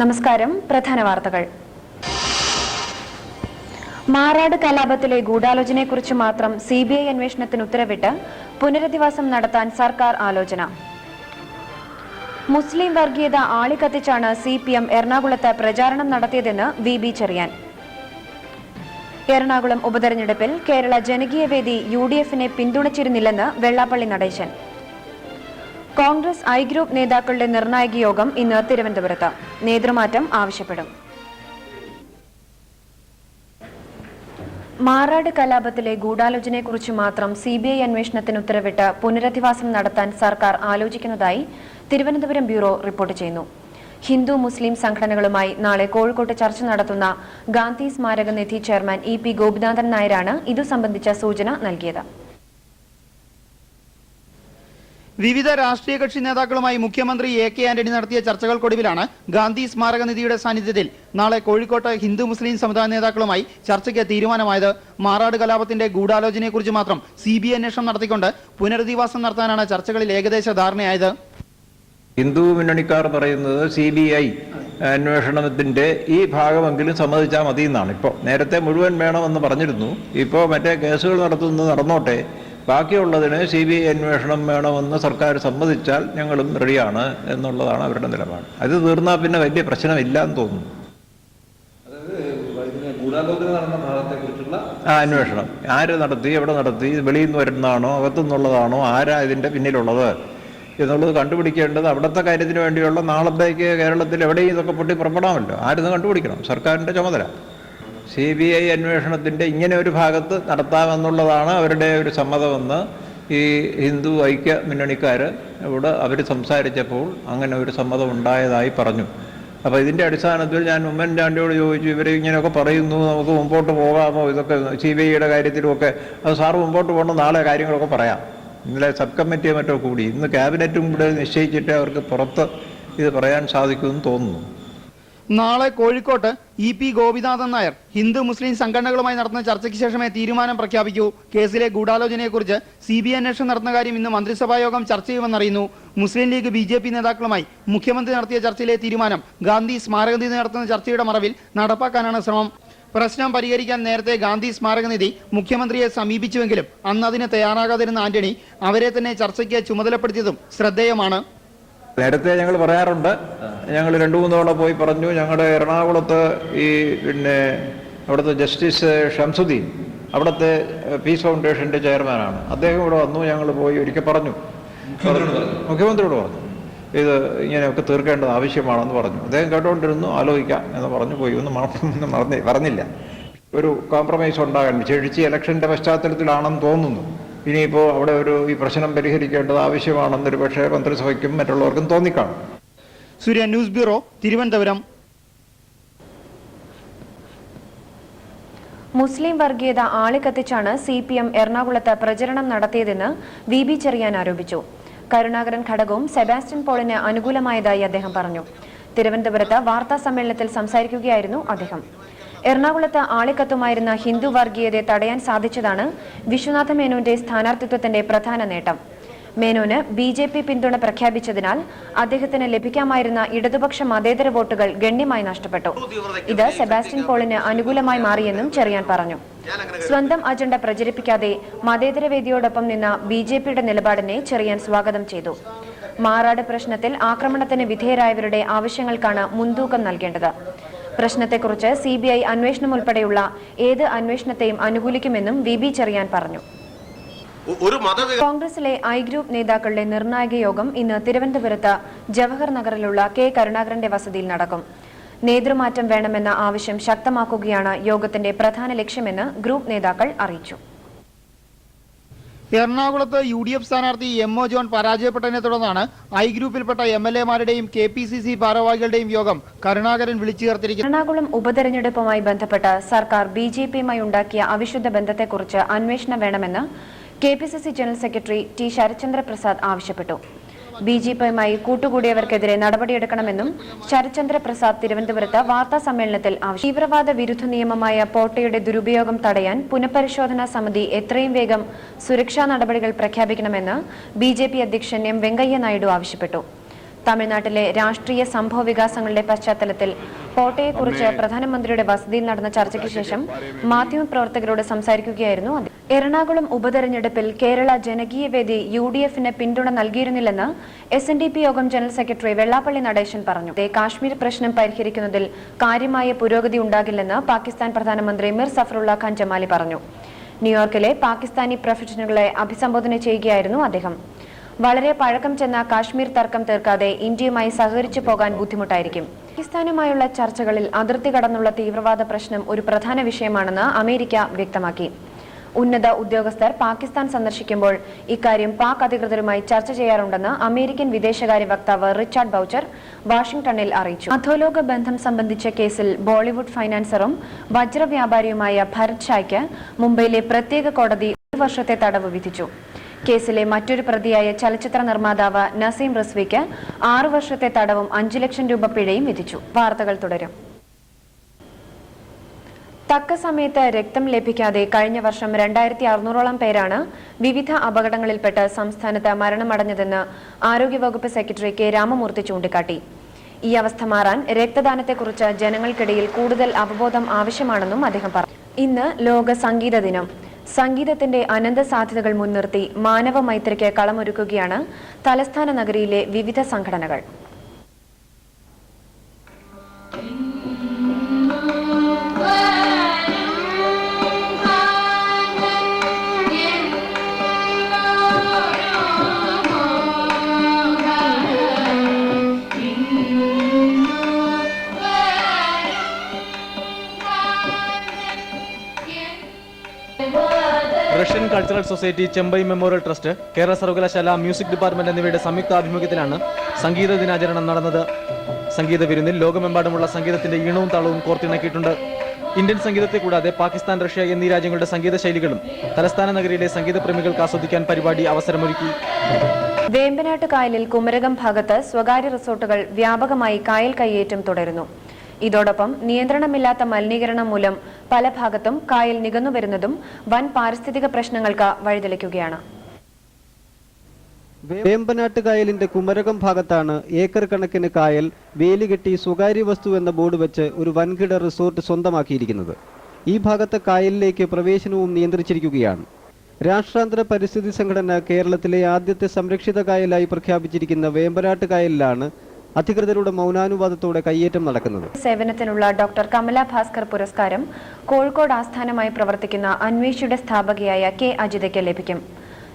നമസ്കാരം. പ്രധാന വാർത്തകൾ. മാറാട് കലാപത്തിലെ ഗൂഢാലോചനയെക്കുറിച്ച് മാത്രം സിബിഐ അന്വേഷണത്തിന് ഉത്തരവിട്ട് പുനരധിവാസം നടത്താൻ സർക്കാർ ആലോചന. മുസ്ലിം വർഗീയത ആളിക്കത്തിച്ചാണ് സിപിഎം എറണാകുളത്ത് പ്രചാരണം നടത്തിയതെന്ന് വി ചെറിയാൻ. എറണാകുളം ഉപതെരഞ്ഞെടുപ്പിൽ കേരള ജനകീയവേദി യുഡിഎഫിനെ പിന്തുണച്ചിരുന്നില്ലെന്ന് വെള്ളാപ്പള്ളി നടേശൻ. കോൺഗ്രസ് ഐ ഗ്രൂപ്പ് നേതാക്കളുടെ നിർണായക യോഗം ഇന്ന് തിരുവനന്തപുരത്ത്. നേതൃമാറ്റം ആവശ്യപ്പെടും. മാറാട് കലാപത്തിലെ ഗൂഢാലോചനയെക്കുറിച്ച് മാത്രം സിബിഐ അന്വേഷണത്തിന് ഉത്തരവിട്ട് പുനരധിവാസം നടത്താൻ സർക്കാർ ആലോചിക്കുന്നതായി തിരുവനന്തപുരം ബ്യൂറോ റിപ്പോർട്ട് ചെയ്യുന്നു. ഹിന്ദു മുസ്ലിം സംഘടനകളുമായി നാളെ കോഴിക്കോട്ട് ചർച്ച നടത്തുന്ന ഗാന്ധി സ്മാരക നിധി ചെയർമാൻ ഇ പി ഗോപിനാഥൻ നായരാണ് ഇതു സംബന്ധിച്ച സൂചന നൽകിയത്. വിവിധ രാഷ്ട്രീയ കക്ഷി നേതാക്കളുമായി മുഖ്യമന്ത്രി എ.കെ. ആന്റണി നടത്തിയ ചർച്ചകൾക്കൊടുവിലാണ് ഗാന്ധി സ്മാരക നിധിയുടെ സാന്നിധ്യത്തിൽ നാളെ കോഴിക്കോട്ട് ഹിന്ദു മുസ്ലിം സമുദായ നേതാക്കളുമായി ചർച്ചയ്ക്ക് തീരുമാനമായത്. മാറാട് കലാപത്തിന്റെ ഗൂഢാലോചനയെക്കുറിച്ച് മാത്രം സിബിഐ അന്വേഷണം നടത്തിക്കൊണ്ട് പുനരധിവാസം നടത്താനാണ് ചർച്ചകളിൽ ഏകദേശ ധാരണയായത്. ഹിന്ദു മുന്നണിക്കാർ പറയുന്നത് സിബിഐ അന്വേഷണത്തിന്റെ ഈ ഭാഗമെങ്കിലും സമ്മതിച്ചാൽ മതി എന്നാണ്. ഇപ്പോൾ നേരത്തെ മുഴുവൻ വേണമെന്ന് പറഞ്ഞിരുന്നു. ഇപ്പോൾ മറ്റേ കേസുകൾ നടത്തുന്നത് നടന്നോട്ടെ, ബാക്കിയുള്ളതിന് സിബിഐ അന്വേഷണം വേണമെന്ന് സർക്കാർ സമ്മതിച്ചാൽ ഞങ്ങളും റെഡിയാണ് എന്നുള്ളതാണ് അവരുടെ നിലപാട്. അത് തീർന്നാൽ പിന്നെ വലിയ പ്രശ്നമില്ല എന്ന് തോന്നുന്നു. അന്വേഷണം ആര് നടത്തി, എവിടെ നടത്തി, വെളിയിൽ നിന്ന് വരുന്നതാണോ അകത്തുനിന്നുള്ളതാണോ, ആരാ ഇതിൻ്റെ പിന്നിലുള്ളത് എന്നുള്ളത് കണ്ടുപിടിക്കേണ്ടത് അവിടുത്തെ കാര്യത്തിന് വേണ്ടിയുള്ള നാളത്തേക്ക് കേരളത്തിൽ എവിടെയും ഇതൊക്കെ പൊട്ടി പുറപ്പെടാമല്ലോ. ആരിത് കണ്ടുപിടിക്കണം, സർക്കാരിൻ്റെ ചുമതല. സിബിഐ അന്വേഷണത്തിൻ്റെ ഇങ്ങനെ ഒരു ഭാഗത്ത് നടത്താമെന്നുള്ളതാണ് അവരുടെ ഒരു സമ്മതമെന്ന് ഈ ഹിന്ദു ഐക്യ മുന്നണിക്കാർ ഇവിടെ അവർ സംസാരിച്ചപ്പോൾ അങ്ങനെ ഒരു സമ്മതം ഉണ്ടായതായി പറഞ്ഞു. അപ്പോൾ ഇതിൻ്റെ അടിസ്ഥാനത്തിൽ ഞാൻ ഉമ്മൻചാണ്ടിയോട് ചോദിച്ചു, ഇവർ ഇങ്ങനെയൊക്കെ പറയുന്നു, നമുക്ക് മുമ്പോട്ട് പോകാമോ, ഇതൊക്കെ സിബിഐയുടെ കാര്യത്തിലുമൊക്കെ. അത് സാറ് മുമ്പോട്ട് പോകണം, നാളെ കാര്യങ്ങളൊക്കെ പറയാം. ഇന്നലെ സബ് കമ്മിറ്റിയോ മറ്റോ കൂടി, ഇന്ന് ക്യാബിനറ്റും കൂടെ നിശ്ചയിച്ചിട്ട് അവർക്ക് പുറത്ത് ഇത് പറയാൻ സാധിക്കുമെന്ന് തോന്നുന്നു. നാളെ കോഴിക്കോട്ട് ഇ പി ഗോപിനാഥൻ നായർ ഹിന്ദു മുസ്ലിം സംഘടനകളുമായി നടത്തുന്ന ചർച്ചയ്ക്ക് ശേഷമേ തീരുമാനം പ്രഖ്യാപിക്കൂ. കേസിലെ ഗൂഢാലോചനയെക്കുറിച്ച് സിബിഐ അന്വേഷണം നടത്തുന്ന കാര്യം ഇന്ന് മന്ത്രിസഭാ യോഗം ചർച്ച ചെയ്യുമെന്നറിയുന്നു. മുസ്ലിം ലീഗ് ബി.ജെ.പി. നേതാക്കളുമായി മുഖ്യമന്ത്രി നടത്തിയ ചർച്ചയിലെ തീരുമാനം ഗാന്ധി സ്മാരക നിധി നടത്തുന്ന ചർച്ചയുടെ മറവിൽ നടപ്പാക്കാനാണ് ശ്രമം. പ്രശ്നം പരിഹരിക്കാൻ നേരത്തെ ഗാന്ധി സ്മാരക നിധി മുഖ്യമന്ത്രിയെ സമീപിച്ചുവെങ്കിലും അന്ന് അതിന് തയ്യാറാകാതിരുന്ന ആന്റണി അവരെ തന്നെ ചർച്ചയ്ക്ക് ചുമതലപ്പെടുത്തിയതും ശ്രദ്ധേയമാണ്. നേരത്തെ ഞങ്ങൾ പറയാറുണ്ട്, ഞങ്ങൾ 2-3 തവണ പോയി പറഞ്ഞു. ഞങ്ങളുടെ എറണാകുളത്ത് അവിടുത്തെ ജസ്റ്റിസ് ഷംസുദ്ദീൻ അവിടുത്തെ പീസ് ഫൗണ്ടേഷൻ്റെ ചെയർമാനാണ്. അദ്ദേഹം ഇവിടെ വന്നു, ഞങ്ങൾ പോയി ഒരിക്കൽ പറഞ്ഞു, മുഖ്യമന്ത്രിയോട് പറഞ്ഞു ഇത് ഇങ്ങനെയൊക്കെ തീർക്കേണ്ടത് ആവശ്യമാണെന്ന് പറഞ്ഞു. അദ്ദേഹം കേട്ടുകൊണ്ടിരുന്നു, ആലോചിക്കാം എന്ന് പറഞ്ഞു പോയി. ഒന്നും പറഞ്ഞില്ല. ഒരു കോംപ്രമൈസ് ഉണ്ടാകാൻ വിശേഷിച്ച് ഇലക്ഷൻ്റെ പശ്ചാത്തലത്തിലാണെന്ന് തോന്നുന്നു. ഇനിയിപ്പോൾ അവിടെ ഈ പ്രശ്നം പരിഹരിക്കേണ്ടത് ആവശ്യമാണെന്നൊരു പക്ഷേ മന്ത്രിസഭയ്ക്കും മറ്റുള്ളവർക്കും തോന്നിക്കാണും. സൂര്യ ന്യൂസ് ബ്യൂറോ, തിരുവനന്തപുരം. മുസ്ലിം വർഗീയത ആളിക്കത്തിച്ചാണ് സിപിഎം എറണാകുളത്ത് പ്രചരണം നടത്തിയതെന്ന് വി ചെറിയാൻ ആരോപിച്ചു. കരുണാകരൻ ഘടകവും സെബാസ്റ്റ്യൻ പോളിന് അനുകൂലമായതായി അദ്ദേഹം പറഞ്ഞു. തിരുവനന്തപുരത്ത് വാർത്താ സമ്മേളനത്തിൽ സംസാരിക്കുകയായിരുന്നു അദ്ദേഹം. എറണാകുളത്ത് ആളിക്കത്തുമായിരുന്ന ഹിന്ദു വർഗീയതയെ തടയാൻ സാധിച്ചതാണ് വിശ്വനാഥ മേനോന്റെ സ്ഥാനാർത്ഥിത്വത്തിന്റെ പ്രധാന നേട്ടം. മേനോന് ബി.ജെ.പി. പിന്തുണ പ്രഖ്യാപിച്ചതിനാൽ അദ്ദേഹത്തിന് ലഭിക്കാമായിരുന്ന ഇടതുപക്ഷ മതേതര വോട്ടുകൾ ഗണ്യമായി നഷ്ടപ്പെട്ടു. ഇത് സെബാസ്റ്റ്യൻ പോളിന് അനുകൂലമായി മാറിയെന്നും ചെറിയാൻ പറഞ്ഞു. സ്വന്തം അജണ്ട പ്രചരിപ്പിക്കാതെ മതേതരവേദിയോടൊപ്പം നിന്ന ബി.ജെ.പിയുടെ നിലപാടിനെ ചെറിയാൻ സ്വാഗതം ചെയ്തു. മാറാട് പ്രശ്നത്തിൽ ആക്രമണത്തിന് വിധേയരായവരുടെ ആവശ്യങ്ങൾക്കാണ് മുൻതൂക്കം നൽകേണ്ടത്. പ്രശ്നത്തെക്കുറിച്ച് സിബിഐ അന്വേഷണം ഉൾപ്പെടെയുള്ള ഏത് അന്വേഷണത്തെയും അനുകൂലിക്കുമെന്നും വി ചെറിയാൻ പറഞ്ഞു. കോൺഗ്രസിലെ ഐ ഗ്രൂപ്പ് നേതാക്കളുടെ നിർണായക യോഗം ഇന്ന് തിരുവനന്തപുരത്ത് ജവഹർ നഗറിലുള്ള കെ കരുണാകരന്റെ വസതിയിൽ നടക്കും. നേതൃമാറ്റം വേണമെന്ന ആവശ്യം ശക്തമാക്കുകയാണ് യോഗത്തിന്റെ പ്രധാന ലക്ഷ്യമെന്ന് ഗ്രൂപ്പ് നേതാക്കൾ അറിയിച്ചു. എറണാകുളത്ത് യു.ഡി.എഫ്. സ്ഥാനാർത്ഥി എം.ഒ. ജോൺ പരാജയപ്പെട്ടതിനെ തുടർന്നാണ് ഐ ഗ്രൂപ്പിൽപ്പെട്ട എം.എൽ.എമാരുടെയും കെ.പി.സി.സി. ഭാരവാഹികളുടെയും യോഗം കരുണാകരൻ വിളിച്ചു ചേർത്തിരിക്കുന്നത്. എറണാകുളം ഉപതെരഞ്ഞെടുപ്പുമായി ബന്ധപ്പെട്ട് സർക്കാർ ബി.ജെ.പിയുമായി ഉണ്ടാക്കിയ അവിശുദ്ധ ബന്ധത്തെക്കുറിച്ച് അന്വേഷണം വേണമെന്ന് KPCC. General secretary T Sarathchandra Prasad ആവശ്യപ്പെട്ടു. ബി.ജെ.പിയുമായി കൂട്ടുകൂടിയവർക്കെതിരെ നടപടിയെടുക്കണമെന്നും ശരത്ചന്ദ്ര പ്രസാദ് തിരുവനന്തപുരത്ത് വാർത്താ സമ്മേളനത്തിൽ ആവശ്യപ്പെട്ടു. തീവ്രവാദ വിരുദ്ധ നിയമമായ പോട്ടയുടെ ദുരുപയോഗം തടയാൻ പുനഃപരിശോധനാ സമിതി എത്രയും വേഗം സുരക്ഷാ നടപടികൾ പ്രഖ്യാപിക്കണമെന്ന് ബി.ജെ.പി. അധ്യക്ഷൻ എം വെങ്കയ്യ നായിഡു ആവശ്യപ്പെട്ടു. തമിഴ്നാട്ടിലെ രാഷ്ട്രീയ സംഭവ വികാസങ്ങളുടെ പശ്ചാത്തലത്തിൽ പോട്ടയെക്കുറിച്ച് പ്രധാനമന്ത്രിയുടെ വസതിയിൽ നടന്ന ചർച്ചയ്ക്ക് ശേഷം മാധ്യമപ്രവർത്തകരോട് സംസാരിക്കുകയായിരുന്നു അദ്ദേഹം. എറണാകുളം ഉപതെരഞ്ഞെടുപ്പിൽ കേരള ജനകീയവേദി UDF-ന് പിന്തുണ നൽകിയിരുന്നില്ലെന്ന് SNDP യോഗം ജനറൽ സെക്രട്ടറി വെള്ളാപ്പള്ളി നടേശൻ പറഞ്ഞു. കാശ്മീർ പ്രശ്നം പരിഹരിക്കുന്നതിൽ കാര്യമായ പുരോഗതി ഉണ്ടാകില്ലെന്ന് പാകിസ്ഥാൻ പ്രധാനമന്ത്രി മിർ സഫറുള്ള ഖാൻ ജമാലി പറഞ്ഞു. ന്യൂയോർക്കിലെ പാകിസ്ഥാനി പ്രൊഫഷണലുകളെ അഭിസംബോധന ചെയ്യുകയായിരുന്നു അദ്ദേഹം. വളരെ പഴക്കം ചെന്ന കാശ്മീർ തർക്കം തീർക്കാതെ ഇന്ത്യയുമായി സഹകരിച്ചു പോകാൻ ബുദ്ധിമുട്ടായിരിക്കും. പാകിസ്ഥാനുമായുള്ള ചർച്ചകളിൽ അതിർത്തി കടന്നുള്ള തീവ്രവാദ പ്രശ്നം ഒരു പ്രധാന വിഷയമാണെന്ന് അമേരിക്ക വ്യക്തമാക്കി. ഉന്നത ഉദ്യോഗസ്ഥർ പാകിസ്ഥാൻ സന്ദർശിക്കുമ്പോൾ ഇക്കാര്യം പാക് അധികൃതരുമായി ചർച്ച ചെയ്യാറുണ്ടെന്ന് അമേരിക്കൻ വിദേശകാര്യ വക്താവ് റിച്ചാർഡ് ബൌച്ചർ വാഷിംഗ്ടണിൽ അറിയിച്ചു. അധോലോക ബന്ധം സംബന്ധിച്ച കേസിൽ ബോളിവുഡ് ഫൈനാൻസറും വജ്ര വ്യാപാരിയുമായ ഭരത് ഷായ്ക്ക് മുംബൈയിലെ പ്രത്യേക കോടതി 1 വർഷത്തെ തടവ് വിധിച്ചു. കേസിലെ മറ്റൊരു പ്രതിയായ ചലച്ചിത്ര നിർമ്മാതാവ് നസീം റിസ്വിക്ക് 6 വർഷത്തെ തടവും 5 ലക്ഷം രൂപ പിഴയും വിധിച്ചു. വാർത്തകൾ തുടരും. തക്ക സമയത്ത് രക്തം ലഭിക്കാതെ കഴിഞ്ഞ വർഷം 2600ഓളം പേരാണ് വിവിധ അപകടങ്ങളിൽപ്പെട്ട് സംസ്ഥാനത്ത് മരണമടഞ്ഞതെന്ന് ആരോഗ്യവകുപ്പ് സെക്രട്ടറി കെ രാമമൂർത്തി ചൂണ്ടിക്കാട്ടി. ഈ അവസ്ഥ മാറാൻ രക്തദാനത്തെക്കുറിച്ച് ജനങ്ങൾക്കിടയിൽ കൂടുതൽ അവബോധം ആവശ്യമാണെന്നും അദ്ദേഹം പറഞ്ഞു. ഇന്ന് ലോക സംഗീത ദിനം. സംഗീതത്തിന്റെ അനന്ത സാധ്യതകൾ മുൻനിർത്തി മാനവ മൈത്രിക്ക് കളമൊരുക്കുകയാണ് തലസ്ഥാന നഗരിയിലെ വിവിധ സംഘടനകൾ. Russian cultural society, Chembai memorial trust, Kerala സർവകലാശാല മ്യൂസിക് ഡിപ്പാർട്ട്മെന്റ് എന്നിവയുടെ സംയുക്ത ആഭിമുഖ്യത്തിലാണ് സംഗീത ദിനാചരണം നടന്നത്. സംഗീത വിരുന്നിൽ ലോകമെമ്പാടുമുള്ള സംഗീതത്തിന്റെ ഈണവും താളവും കോർത്തിണക്കിയിട്ടുണ്ട്. ഇന്ത്യൻ സംഗീതത്തെ കൂടാതെ പാകിസ്ഥാൻ, റഷ്യ എന്നീ രാജ്യങ്ങളുടെ സംഗീത ശൈലികളും തലസ്ഥാന നഗരിയിലെ സംഗീത പ്രേമികൾക്ക് ആസ്വദിക്കാൻ പരിപാടി അവസരമൊരുക്കി. വേമ്പനാട്ട് കായലിൽ കുമരകം ഭാഗത്ത് സ്വകാര്യ റിസോർട്ടുകൾ വ്യാപകമായി കായൽ കയ്യേറ്റം തുടരുന്നു. ഇതോടൊപ്പം നിയന്ത്രണമില്ലാത്ത മലിനീകരണം മൂലം പല ഭാഗത്തും കായൽ നികന്നുവരുന്നതും വൻ പാരിസ്ഥിതിക പ്രശ്നങ്ങൾക്ക് വഴിതെളിക്കുകയാണ്. വേമ്പനാട്ട് കായലിന്റെ കുമരകം ഭാഗത്താണ് ഏക്കർ കണക്കിന് കായൽ വേലികെട്ടി സ്വകാര്യ വസ്തു എന്ന ബോർഡ് വെച്ച് ഒരു വൻകിട റിസോർട്ട് സ്വന്തമാക്കിയിരിക്കുന്നത്. ഈ ഭാഗത്തെ കായലിലേക്ക് പ്രവേശനവും നിയന്ത്രിച്ചിരിക്കുകയാണ്. രാഷ്ട്രാന്തര പരിസ്ഥിതി സംഘടന കേരളത്തിലെ ആദ്യത്തെ സംരക്ഷിത കായലായി പ്രഖ്യാപിച്ചിരിക്കുന്ന വേമ്പനാട്ട് കായലിലാണ് അധികൃതരുടെ മൗനാനുവാദത്തോടെ കയ്യേറ്റം നടക്കുന്നത്. സേവനത്തിനുള്ള ഡോക്ടർ കമല ഭാസ്കർ പുരസ്കാരം കോഴിക്കോട് ആസ്ഥാനമായി പ്രവർത്തിക്കുന്ന അന്വേഷിയുടെ സ്ഥാപകയായ കെ അജിതയ്ക്ക് ലഭിക്കും.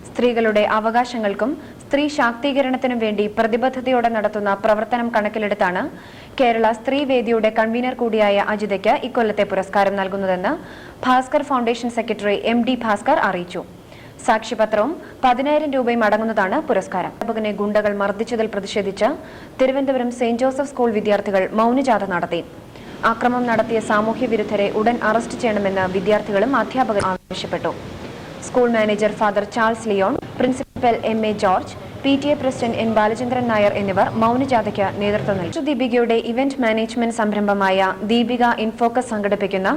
സ്ത്രീകളുടെ അവകാശങ്ങൾക്കും സ്ത്രീ ശാക്തീകരണത്തിനും വേണ്ടി പ്രതിബദ്ധതയോടെ നടത്തുന്ന പ്രവർത്തനം കണക്കിലെടുത്താണ് കേരള സ്ത്രീവേദിയുടെ കൺവീനർ കൂടിയായ അജിതയ്ക്ക് ഇക്കൊല്ലത്തെ പുരസ്കാരം നൽകുന്നതെന്ന് Bhaskar foundation secretary MD Bhaskar അറിയിച്ചു. സാക്ഷ്യപത്രവും 10,000 രൂപയും അടങ്ങുന്നതാണ് പുരസ്കാരം. അധ്യാപകനെ ഗുണ്ടകൾ മർദ്ദിച്ചതിൽ പ്രതിഷേധിച്ച് തിരുവനന്തപുരം സെന്റ് ജോസഫ് സ്കൂൾ വിദ്യാർത്ഥികൾ മൗനജാഥ നടത്തി. അക്രമം നടത്തിയ സാമൂഹ്യ വിരുദ്ധരെ ഉടൻ അറസ്റ്റ് ചെയ്യണമെന്ന് വിദ്യാർത്ഥികളും അധ്യാപകരും ആവശ്യപ്പെട്ടു. School manager Father Charles Leon, principal MA George, PTA president N Balachandran Nair എന്നിവർ മൗനജാഥയ്ക്ക് നേതൃത്വം നൽകി. ദീപികയുടെ ഇവന്റ് മാനേജ്മെന്റ് സംരംഭമായ ദീപിക ഇൻഫോക്കസ് സംഘടിപ്പിക്കുന്ന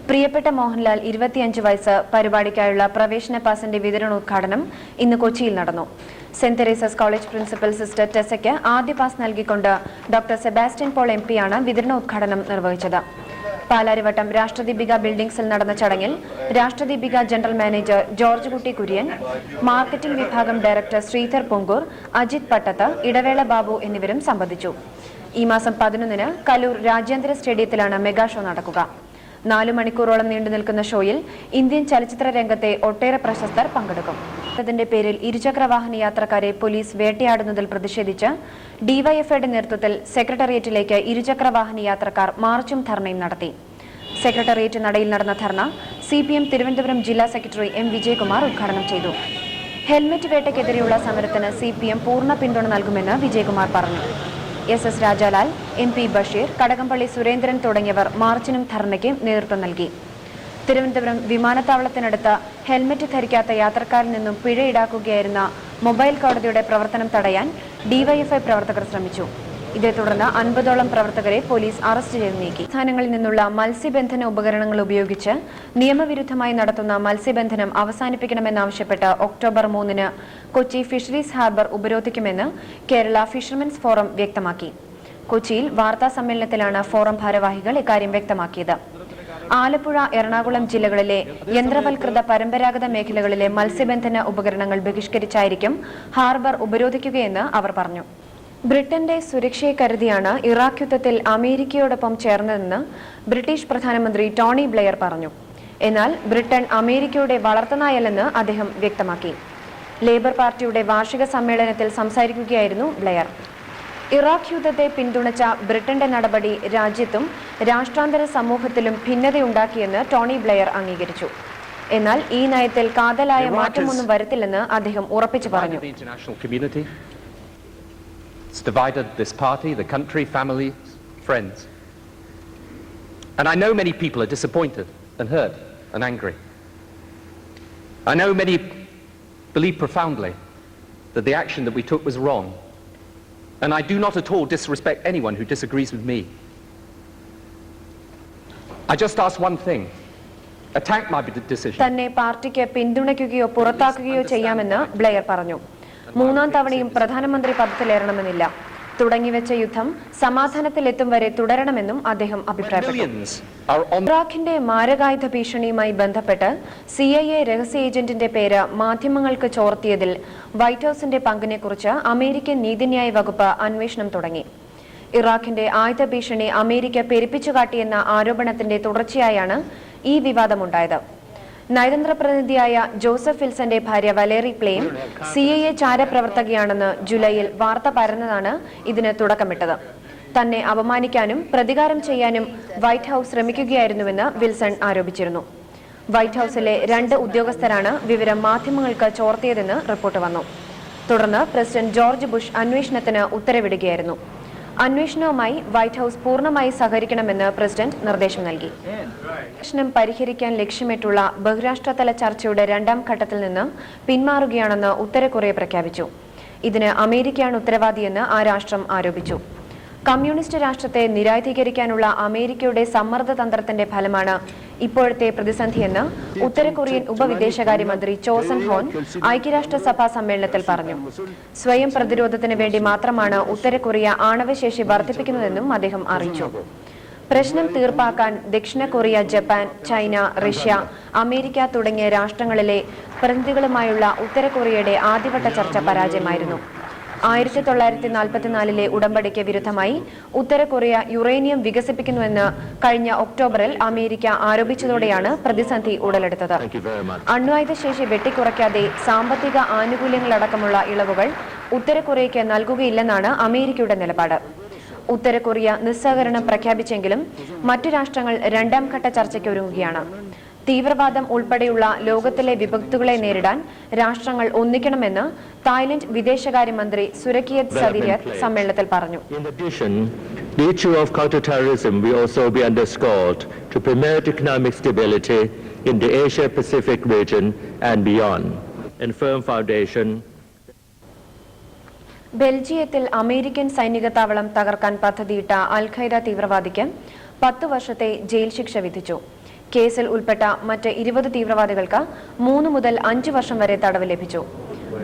പ്രിയപ്പെട്ട മോഹൻലാൽ 25 വയസ്സ് പരിപാടിക്കായുള്ള പ്രവേശന പാസിന്റെ വിതരണോദ്ഘാടനം ഇന്ന് കൊച്ചിയിൽ നടന്നു. സെന്റ് തെരേസസ് കോളേജ് പ്രിൻസിപ്പൽ സിസ്റ്റർ ടെസയ്ക്ക് ആദ്യ പാസ് നൽകിക്കൊണ്ട് ഡോക്ടർ സെബാസ്റ്റ്യൻ പോൾ MP ആണ് വിതരണോദ്ഘാടനം നിർവഹിച്ചത്. പാലാരിവട്ടം രാഷ്ട്രദീപിക ബിൽഡിംഗ്സിൽ നടന്ന ചടങ്ങിൽ രാഷ്ട്രദീപിക ജനറൽ മാനേജർ ജോർജ് കുട്ടി കുര്യൻ, മാർക്കറ്റിംഗ് വിഭാഗം ഡയറക്ടർ ശ്രീധർ പൊങ്കൂർ, അജിത് പട്ടത്ത്, ഇടവേള ബാബു എന്നിവരും സംബന്ധിച്ചു. ഈ മാസം 11-ന് കലൂർ രാജ്യാന്തര സ്റ്റേഡിയത്തിലാണ് മെഗാ ഷോ നടക്കുക. 4 മണിക്കൂറോളം നീണ്ടു നിൽക്കുന്ന ഷോയിൽ ഇന്ത്യൻ ചലച്ചിത്ര രംഗത്തെ ഒട്ടേറെ പ്രശസ്തർ പങ്കെടുക്കും. ത്തിന്റെ പേരിൽ ഇരുചക്രവാഹന യാത്രക്കാരെ പോലീസ് വേട്ടയാടുന്നതിൽ പ്രതിഷേധിച്ച് ഡിവൈഎഫ്ഐയുടെ നേതൃത്വത്തിൽ സെക്രട്ടേറിയറ്റിലേക്ക് ഇരുചക്രവാഹന യാത്രക്കാർ മാർച്ചും ധർണയും നടത്തി. സെക്രട്ടേറിയറ്റ് നടയിൽ നടന്ന ധർണ CPM തിരുവനന്തപുരം ജില്ലാ സെക്രട്ടറി M വിജയകുമാർ ഉദ്ഘാടനം ചെയ്തു. ഹെൽമറ്റ് വേട്ടയ്ക്കെതിരെയുള്ള സമരത്തിന് CPM പൂർണ്ണ പിന്തുണ നൽകുമെന്ന് വിജയകുമാർ പറഞ്ഞു. SS രാജാലാൽ, MP ബഷീർ, കടകംപള്ളി സുരേന്ദ്രൻ തുടങ്ങിയവർ മാർച്ചിനും ധർണയ്ക്കും നേതൃത്വം നൽകി. തിരുവനന്തപുരം വിമാനത്താവളത്തിനടുത്ത് ഹെൽമറ്റ് ധരിക്കാത്ത യാത്രക്കാരിൽ നിന്നും പിഴ ഈടാക്കുകയായിരുന്ന മൊബൈൽ കോടതിയുടെ പ്രവർത്തനം തടയാൻ ഡിവൈഎഫ്ഐ പ്രവർത്തകർ ശ്രമിച്ചു. ഇതേ തുടർന്ന് 50ഓളം പ്രവർത്തകരെ പോലീസ് അറസ്റ്റ് ചെയ്ത് നീക്കി. സംസ്ഥാനങ്ങളിൽ നിന്നുള്ള മത്സ്യബന്ധന ഉപകരണങ്ങൾ ഉപയോഗിച്ച് നിയമവിരുദ്ധമായി നടത്തുന്ന മത്സ്യബന്ധനം അവസാനിപ്പിക്കണമെന്നാവശ്യപ്പെട്ട് ഒക്ടോബർ 3-ന് കൊച്ചി ഫിഷറീസ് ഹാർബർ ഉപരോധിക്കുമെന്ന് കേരള ഫിഷർമെൻസ് ഫോറം വ്യക്തമാക്കി. കൊച്ചിയിൽ വാർത്താ സമ്മേളനത്തിലാണ് ഫോറം ഭാരവാഹികൾ ഇക്കാര്യം വ്യക്തമാക്കിയത്. ആലപ്പുഴ, എറണാകുളം ജില്ലകളിലെ യന്ത്രവൽകൃത പരമ്പരാഗത മേഖലകളിലെ മത്സ്യബന്ധന ഉപകരണങ്ങൾ ബഹിഷ്കരിച്ചായിരിക്കും ഹാർബർ ഉപരോധിക്കുകയെന്ന് അവർ പറഞ്ഞു. ബ്രിട്ടന്റെ സുരക്ഷയെ കരുതിയാണ് ഇറാഖ് യുദ്ധത്തിൽ അമേരിക്കയോടൊപ്പം ചേർന്നതെന്ന് ബ്രിട്ടീഷ് പ്രധാനമന്ത്രി ടോണി ബ്ലെയർ പറഞ്ഞു. എന്നാൽ ബ്രിട്ടൻ അമേരിക്കയുടെ വളർത്തുനായല്ലെന്ന് അദ്ദേഹം വ്യക്തമാക്കി. ലേബർ പാർട്ടിയുടെ വാർഷിക സമ്മേളനത്തിൽ സംസാരിക്കുകയായിരുന്നു ബ്ലെയർ. ഇറാഖ് യുദ്ധത്തെ പിന്തുണച്ച ബ്രിട്ടന്റെ നടപടി രാജ്യത്തും രാഷ്ട്രാന്തര സമൂഹത്തിലും ഭിന്നതയുണ്ടാക്കിയെന്ന് ടോണി ബ്ലെയർ അംഗീകരിച്ചു. എന്നാൽ ഈ നയത്തിൽ കാതലായ മാറ്റമൊന്നും വരുത്തില്ലെന്ന് അദ്ദേഹം ഉറപ്പിച്ചു പറഞ്ഞു. It's divided this party, the country, family, friends. And I know many people are disappointed and hurt and angry. I know many believe profoundly that the action that we took was wrong. And I do not at all disrespect anyone who disagrees with me. I just ask one thing. Attack my decision. തന്നെ പാർട്ടിക്ക് പിന്തുണയ്ക്കുകയോ പുറത്താക്കുകയോ ചെയ്യാമെന്ന് ബ്ലെയർ പറഞ്ഞു. 3-ാം തവണയും പ്രധാനമന്ത്രി പദത്തിലേറണമെന്നില്ല. തുടങ്ങിവെച്ച യുദ്ധം സമാധാനത്തിലെത്തും വരെ തുടരണമെന്നും അദ്ദേഹം അഭിപ്രായപ്പെട്ടു. ഇറാഖിന്റെ മാരകായുധ ഭീഷണിയുമായി ബന്ധപ്പെട്ട് CIA രഹസ്യ ഏജന്റിന്റെ പേര് മാധ്യമങ്ങൾക്ക് ചോർത്തിയതിൽ വൈറ്റ് ഹൌസിന്റെ പങ്കിനെക്കുറിച്ച് അമേരിക്കൻ നീതിന്യായ വകുപ്പ് അന്വേഷണം തുടങ്ങി. ഇറാഖിന്റെ ആയുധ ഭീഷണി അമേരിക്ക പെരുപ്പിച്ചുകാട്ടിയെന്ന ആരോപണത്തിന്റെ തുടർച്ചയായാണ് ഈ വിവാദമുണ്ടായത്. നയതന്ത്ര പ്രതിനിധിയായ ജോസഫ് വിൽസന്റെ ഭാര്യ വലേറി പ്ലെയിം CIA ചാരപ്രവർത്തകയാണെന്ന് ജൂലൈയിൽ വാർത്ത പരന്നതാണ് ഇതിന് തുടക്കമിട്ടത്. തന്നെ അപമാനിക്കാനും പ്രതികാരം ചെയ്യാനും വൈറ്റ് ഹൌസ് ശ്രമിക്കുകയായിരുന്നുവെന്ന് വിൽസൺ ആരോപിച്ചിരുന്നു. വൈറ്റ് ഹൌസിലെ 2 ഉദ്യോഗസ്ഥരാണ് വിവരം മാധ്യമങ്ങൾക്ക് ചോർത്തിയതെന്ന് റിപ്പോർട്ട് വന്നു. തുടർന്ന് പ്രസിഡന്റ് ജോർജ് ബുഷ് അന്വേഷണത്തിന് ഉത്തരവിടുകയായിരുന്നു. അന്വേഷണവുമായി വൈറ്റ് ഹൌസ് പൂർണ്ണമായി സഹകരിക്കണമെന്ന് പ്രസിഡന്റ് നിർദ്ദേശം നൽകി. പ്രശ്നം പരിഹരിക്കാൻ ലക്ഷ്യമിട്ടുള്ള ബഹുരാഷ്ട്രതല ചർച്ചയുടെ 2ാം ഘട്ടത്തിൽ നിന്ന് പിന്മാറുകയാണെന്ന് ഉത്തര കൊറിയ പ്രഖ്യാപിച്ചു. ഇതിന് അമേരിക്കയാണ് ഉത്തരവാദിയെന്ന് ആ രാഷ്ട്രം ആരോപിച്ചു. കമ്മ്യൂണിസ്റ്റ് രാഷ്ട്രത്തെ നിരായുധീകരിക്കാനുള്ള അമേരിക്കയുടെ സമ്മർദ്ദ തന്ത്രത്തിന്റെ ഫലമാണ് ഇപ്പോഴത്തെ പ്രതിസന്ധിയെന്ന് ഉത്തര കൊറിയൻ ഉപവിദേശകാര്യമന്ത്രി ചോ സൺ ഹോൻ ഐക്യരാഷ്ട്രസഭാ സമ്മേളനത്തിൽ പറഞ്ഞു. സ്വയം പ്രതിരോധത്തിന് വേണ്ടി മാത്രമാണ് ഉത്തര കൊറിയ ആണവശേഷി വർദ്ധിപ്പിക്കുന്നതെന്നും അദ്ദേഹം അറിയിച്ചു. പ്രശ്നം തീർപ്പാക്കാൻ ദക്ഷിണ Korea, Japan, China, Russia, America തുടങ്ങിയ രാഷ്ട്രങ്ങളിലെ പ്രതിനിധികളുമായുള്ള ഉത്തര കൊറിയയുടെ ആദ്യവട്ട ചർച്ച പരാജയമായിരുന്നു. 1944 ഉടമ്പടിക്ക് വിരുദ്ധമായി ഉത്തര കൊറിയ യുറേനിയം വികസിപ്പിക്കുന്നുവെന്ന് കഴിഞ്ഞ ഒക്ടോബറിൽ അമേരിക്ക ആരോപിച്ചതോടെയാണ് പ്രതിസന്ധി ഉടലെടുത്തത്. അണ്വായുധ ശേഷി വെട്ടിക്കുറയ്ക്കാതെ സാമ്പത്തിക ആനുകൂല്യങ്ങളടക്കമുള്ള ഇളവുകൾ ഉത്തര കൊറിയയ്ക്ക് നൽകുകയില്ലെന്നാണ് അമേരിക്കയുടെ നിലപാട്. ഉത്തര കൊറിയ നിസ്സഹകരണം പ്രഖ്യാപിച്ചെങ്കിലും മറ്റു രാഷ്ട്രങ്ങൾ 2ാം ഘട്ട ചർച്ചയ്ക്ക് ഒരുങ്ങുകയാണ്. തീവ്രവാദം ഉൾപ്പെടെയുള്ള ലോകത്തിലെ വിപത്തുകളെ നേരിടാൻ രാഷ്ട്രങ്ങൾ ഒന്നിക്കണമെന്ന് തായ്ലൻഡ് വിദേശകാര്യമന്ത്രി സുരകിയത് സതിരിയത് സമ്മേളനത്തിൽ പറഞ്ഞു. The issue of counterterrorism will also be underscored to promote economic stability in the Asia-Pacific region and beyond. And firm foundation. ബെൽജിയത്തിൽ അമേരിക്കൻ സൈനിക താവളം തകർക്കാൻ പദ്ധതിയിട്ട അൽ ഖൈദ തീവ്രവാദിക്ക് 10 വർഷത്തെ ജയിൽ ശിക്ഷ വിധിച്ചു. കേസിൽ ഉൾപ്പെട്ട മറ്റ് 20 തീവ്രവാദികൾക്ക് 3 മുതൽ 5 വർഷം വരെ തടവ് ലഭിച്ചു.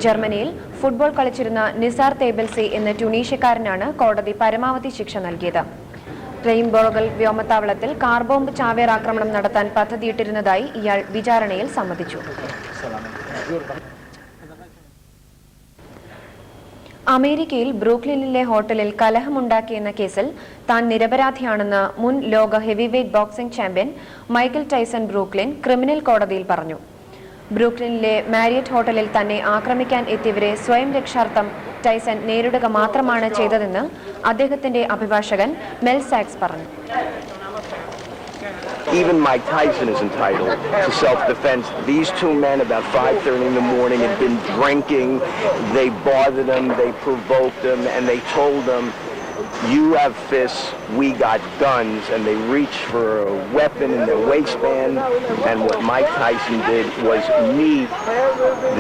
ജർമ്മനിയിൽ ഫുട്ബോൾ കളിച്ചിരുന്ന നിസാർ തേബൽസി എന്ന ട്യൂണീഷ്യക്കാരനാണ് കോടതി പരമാവധി ശിക്ഷ നൽകിയത്. റെയിൻബോർഗൽ വ്യോമത്താവളത്തിൽ കാർ ബോംബ് ചാവേർ ആക്രമണം നടത്താൻ പദ്ധതിയിട്ടിരുന്നതായി ഇയാൾ വിചാരണയിൽ സമ്മതിച്ചു. അമേരിക്കയിൽ ബ്രൂക്ലിനിലെ ഹോട്ടലിൽ കലഹമുണ്ടാക്കിയെന്ന കേസിൽ താൻ നിരപരാധിയാണെന്ന് മുൻ ലോക heavyweight boxing champion Michael Tyson Brooklyn criminal കോടതിയിൽ പറഞ്ഞു. ബ്രൂക്ലിനിലെ മാരിയറ്റ് ഹോട്ടലിൽ തന്നെ ആക്രമിക്കാൻ എത്തിയവരെ സ്വയം രക്ഷാർത്ഥം ടൈസൺ നേരിടുക മാത്രമാണ് ചെയ്തതെന്ന് അദ്ദേഹത്തിന്റെ അഭിഭാഷകൻ മെൽ സാക്സ് പറഞ്ഞു. Even Mike Tyson is entitled to self-defense. These 2 men about 5:30 in the morning had been drinking. They bothered him, they provoked him, and they told him, "You have fists, we got guns," and they reached for a weapon in their waistband. And what Mike Tyson did was meet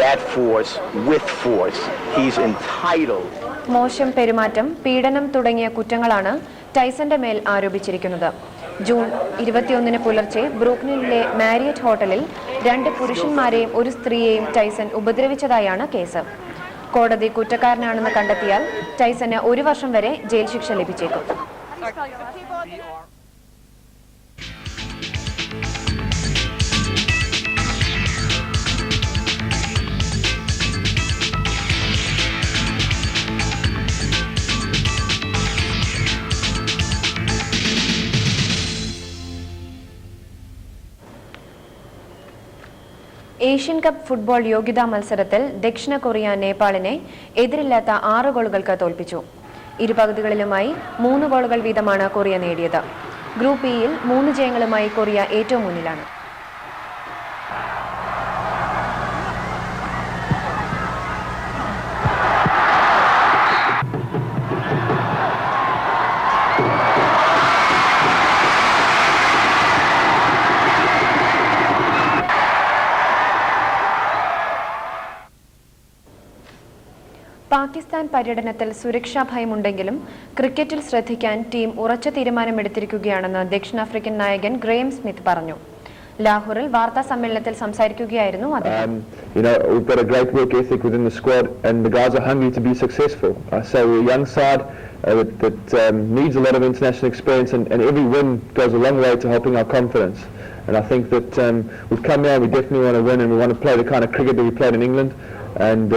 that force with force. He's entitled മോശം പെരുമാറ്റം, പീഡനം തുടങ്ങിയ കുറ്റങ്ങളാണ് ടൈസന്റെ മേൽ ആരോപിച്ചിരിക്കുന്നത്. June 21 പുലർച്ചെ ബ്രൂക്ലിനിലെ Marriott ഹോട്ടലിൽ 2 പുരുഷന്മാരെയും ഒരു സ്ത്രീയെയും Tyson ഉപദ്രവിച്ചതായാണ് case. കോടതി കുറ്റക്കാരനാണെന്ന് കണ്ടെത്തിയാൽ ടൈസന് 1 വർഷം വരെ ജയിൽ ശിക്ഷ ലഭിച്ചേക്കും. ഏഷ്യൻ കപ്പ് ഫുട്ബോൾ യോഗ്യതാ മത്സരത്തിൽ ദക്ഷിണ കൊറിയ നേപ്പാളിനെ എതിരില്ലാത്ത 6 ഗോളുകൾക്ക് തോൽപ്പിച്ചു. ഇരുപകുതികളിലുമായി 3 ഗോളുകൾ വീതമാണ് കൊറിയ നേടിയത്. ഗ്രൂപ്പ് ഇയിൽ 3 ജയങ്ങളുമായി കൊറിയ ഏറ്റവും മുന്നിലാണ്. പാകിസ്ഥാൻ പര്യടനത്തിൽ സുരക്ഷാ ഭയമുണ്ടെങ്കിലും ക്രിക്കറ്റിൽ ശ്രദ്ധിക്കാൻ ടീം ഉറച്ച തീരുമാനമെടുത്തിരിക്കുകയാണെന്ന് ദക്ഷിണാഫ്രിക്കൻ നായകൻ ഗ്രേം സ്മിത്ത് പറഞ്ഞു. ലാഹോറിൽ വാർത്താ സമ്മേളനത്തിൽ സംസാരിക്കുകയായിരുന്നു അദ്ദേഹം. We've got a great work ethic within the squad and the guys are hungry to be successful. So we're a young side that needs a lot of international experience and every win goes a long way to helping our confidence. And I think that we've come here, we definitely want to win and we want to play the kind of cricket that we played in England and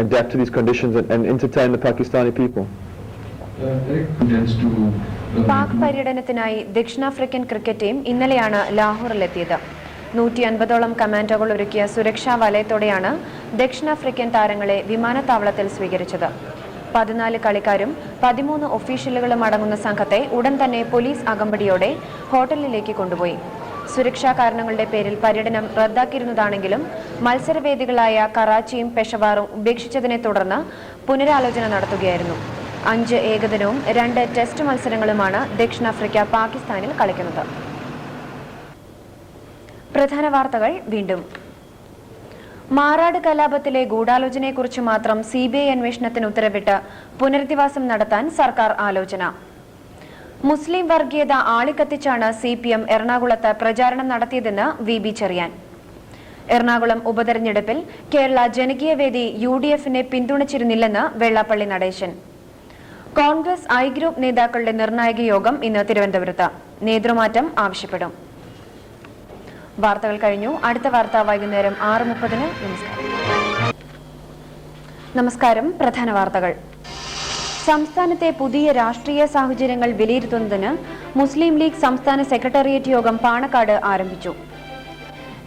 adapt to these conditions and entertain the Pakistani people. Pak പര്യടനത്തിനായി ദക്ഷിണാഫ്രിക്കൻ cricket team ഇന്നലെയാണ് ലാഹോറിലെത്തിയത്. 150ഓളം കമാൻഡോകൾ ഒരുക്കിയ സുരക്ഷാ വലയത്തോടെയാണ് ദക്ഷിണാഫ്രിക്കൻ താരങ്ങളെ വിമാനത്താവളത്തിൽ സ്വീകരിച്ചത്. 14 കളിക്കാരും 13 ഒഫീഷ്യലുകളും അടങ്ങുന്ന സംഘത്തെ ഉടൻ തന്നെ പോലീസ് അകമ്പടിയോടെ ഹോട്ടലിലേക്ക് കൊണ്ടുപോയി. സുരക്ഷാ കാരണങ്ങളുടെ പേരിൽ പര്യടനം റദ്ദാക്കിയിരുന്നതാണെങ്കിലും മത്സരവേദികളായ കറാച്ചിയും പെഷവാറും ഉപേക്ഷിച്ചതിനെ തുടർന്ന് പുനരാലോചന നടത്തുകയായിരുന്നു. 5 ഏകദിനവും 2 ടെസ്റ്റ് മത്സരങ്ങളുമാണ് ദക്ഷിണാഫ്രിക്ക പാകിസ്ഥാനിൽ കളിക്കുന്നത്. പ്രധാന വാർത്തകൾ വീണ്ടും. മാറാട് കലാപത്തിലെ ഗൂഢാലോചനയെക്കുറിച്ച് മാത്രം CBI അന്വേഷണത്തിന് ഉത്തരവിട്ട് പുനരധിവാസം നടത്താൻ സർക്കാർ ആലോചന. മുസ്ലിം വർഗീയത ആളിക്കത്തിച്ചാണ് CPM എറണാകുളത്ത് പ്രചാരണം നടത്തിയതെന്ന് VB ചെറിയാൻ. എറണാകുളം ഉപതെരഞ്ഞെടുപ്പിൽ കേരള ജനകീയവേദി UDF-നെ പിന്തുണച്ചിരുന്നില്ലെന്ന് വെള്ളാപ്പള്ളി നടേശൻ. കോൺഗ്രസ് I ഗ്രൂപ്പ് നേതാക്കളുടെ നിർണായക യോഗം ഇന്ന് തിരുവനന്തപുരത്ത്. നേതൃമാറ്റം ആവശ്യപ്പെടും. വാർത്തകൾ കഴിഞ്ഞു. അടുത്ത വാർത്ത വൈകുന്നേരം 6:30-ന്. നമസ്കാരം. പ്രധാന വാർത്തകൾ. സംസ്ഥാനത്തെ പുതിയ രാഷ്ട്രീയ സാഹചര്യങ്ങൾ വിലയിരുത്തുന്നതിന് മുസ്ലിം ലീഗ് സംസ്ഥാന സെക്രട്ടേറിയറ്റ് യോഗം പാണക്കാട് ആരംഭിച്ചു.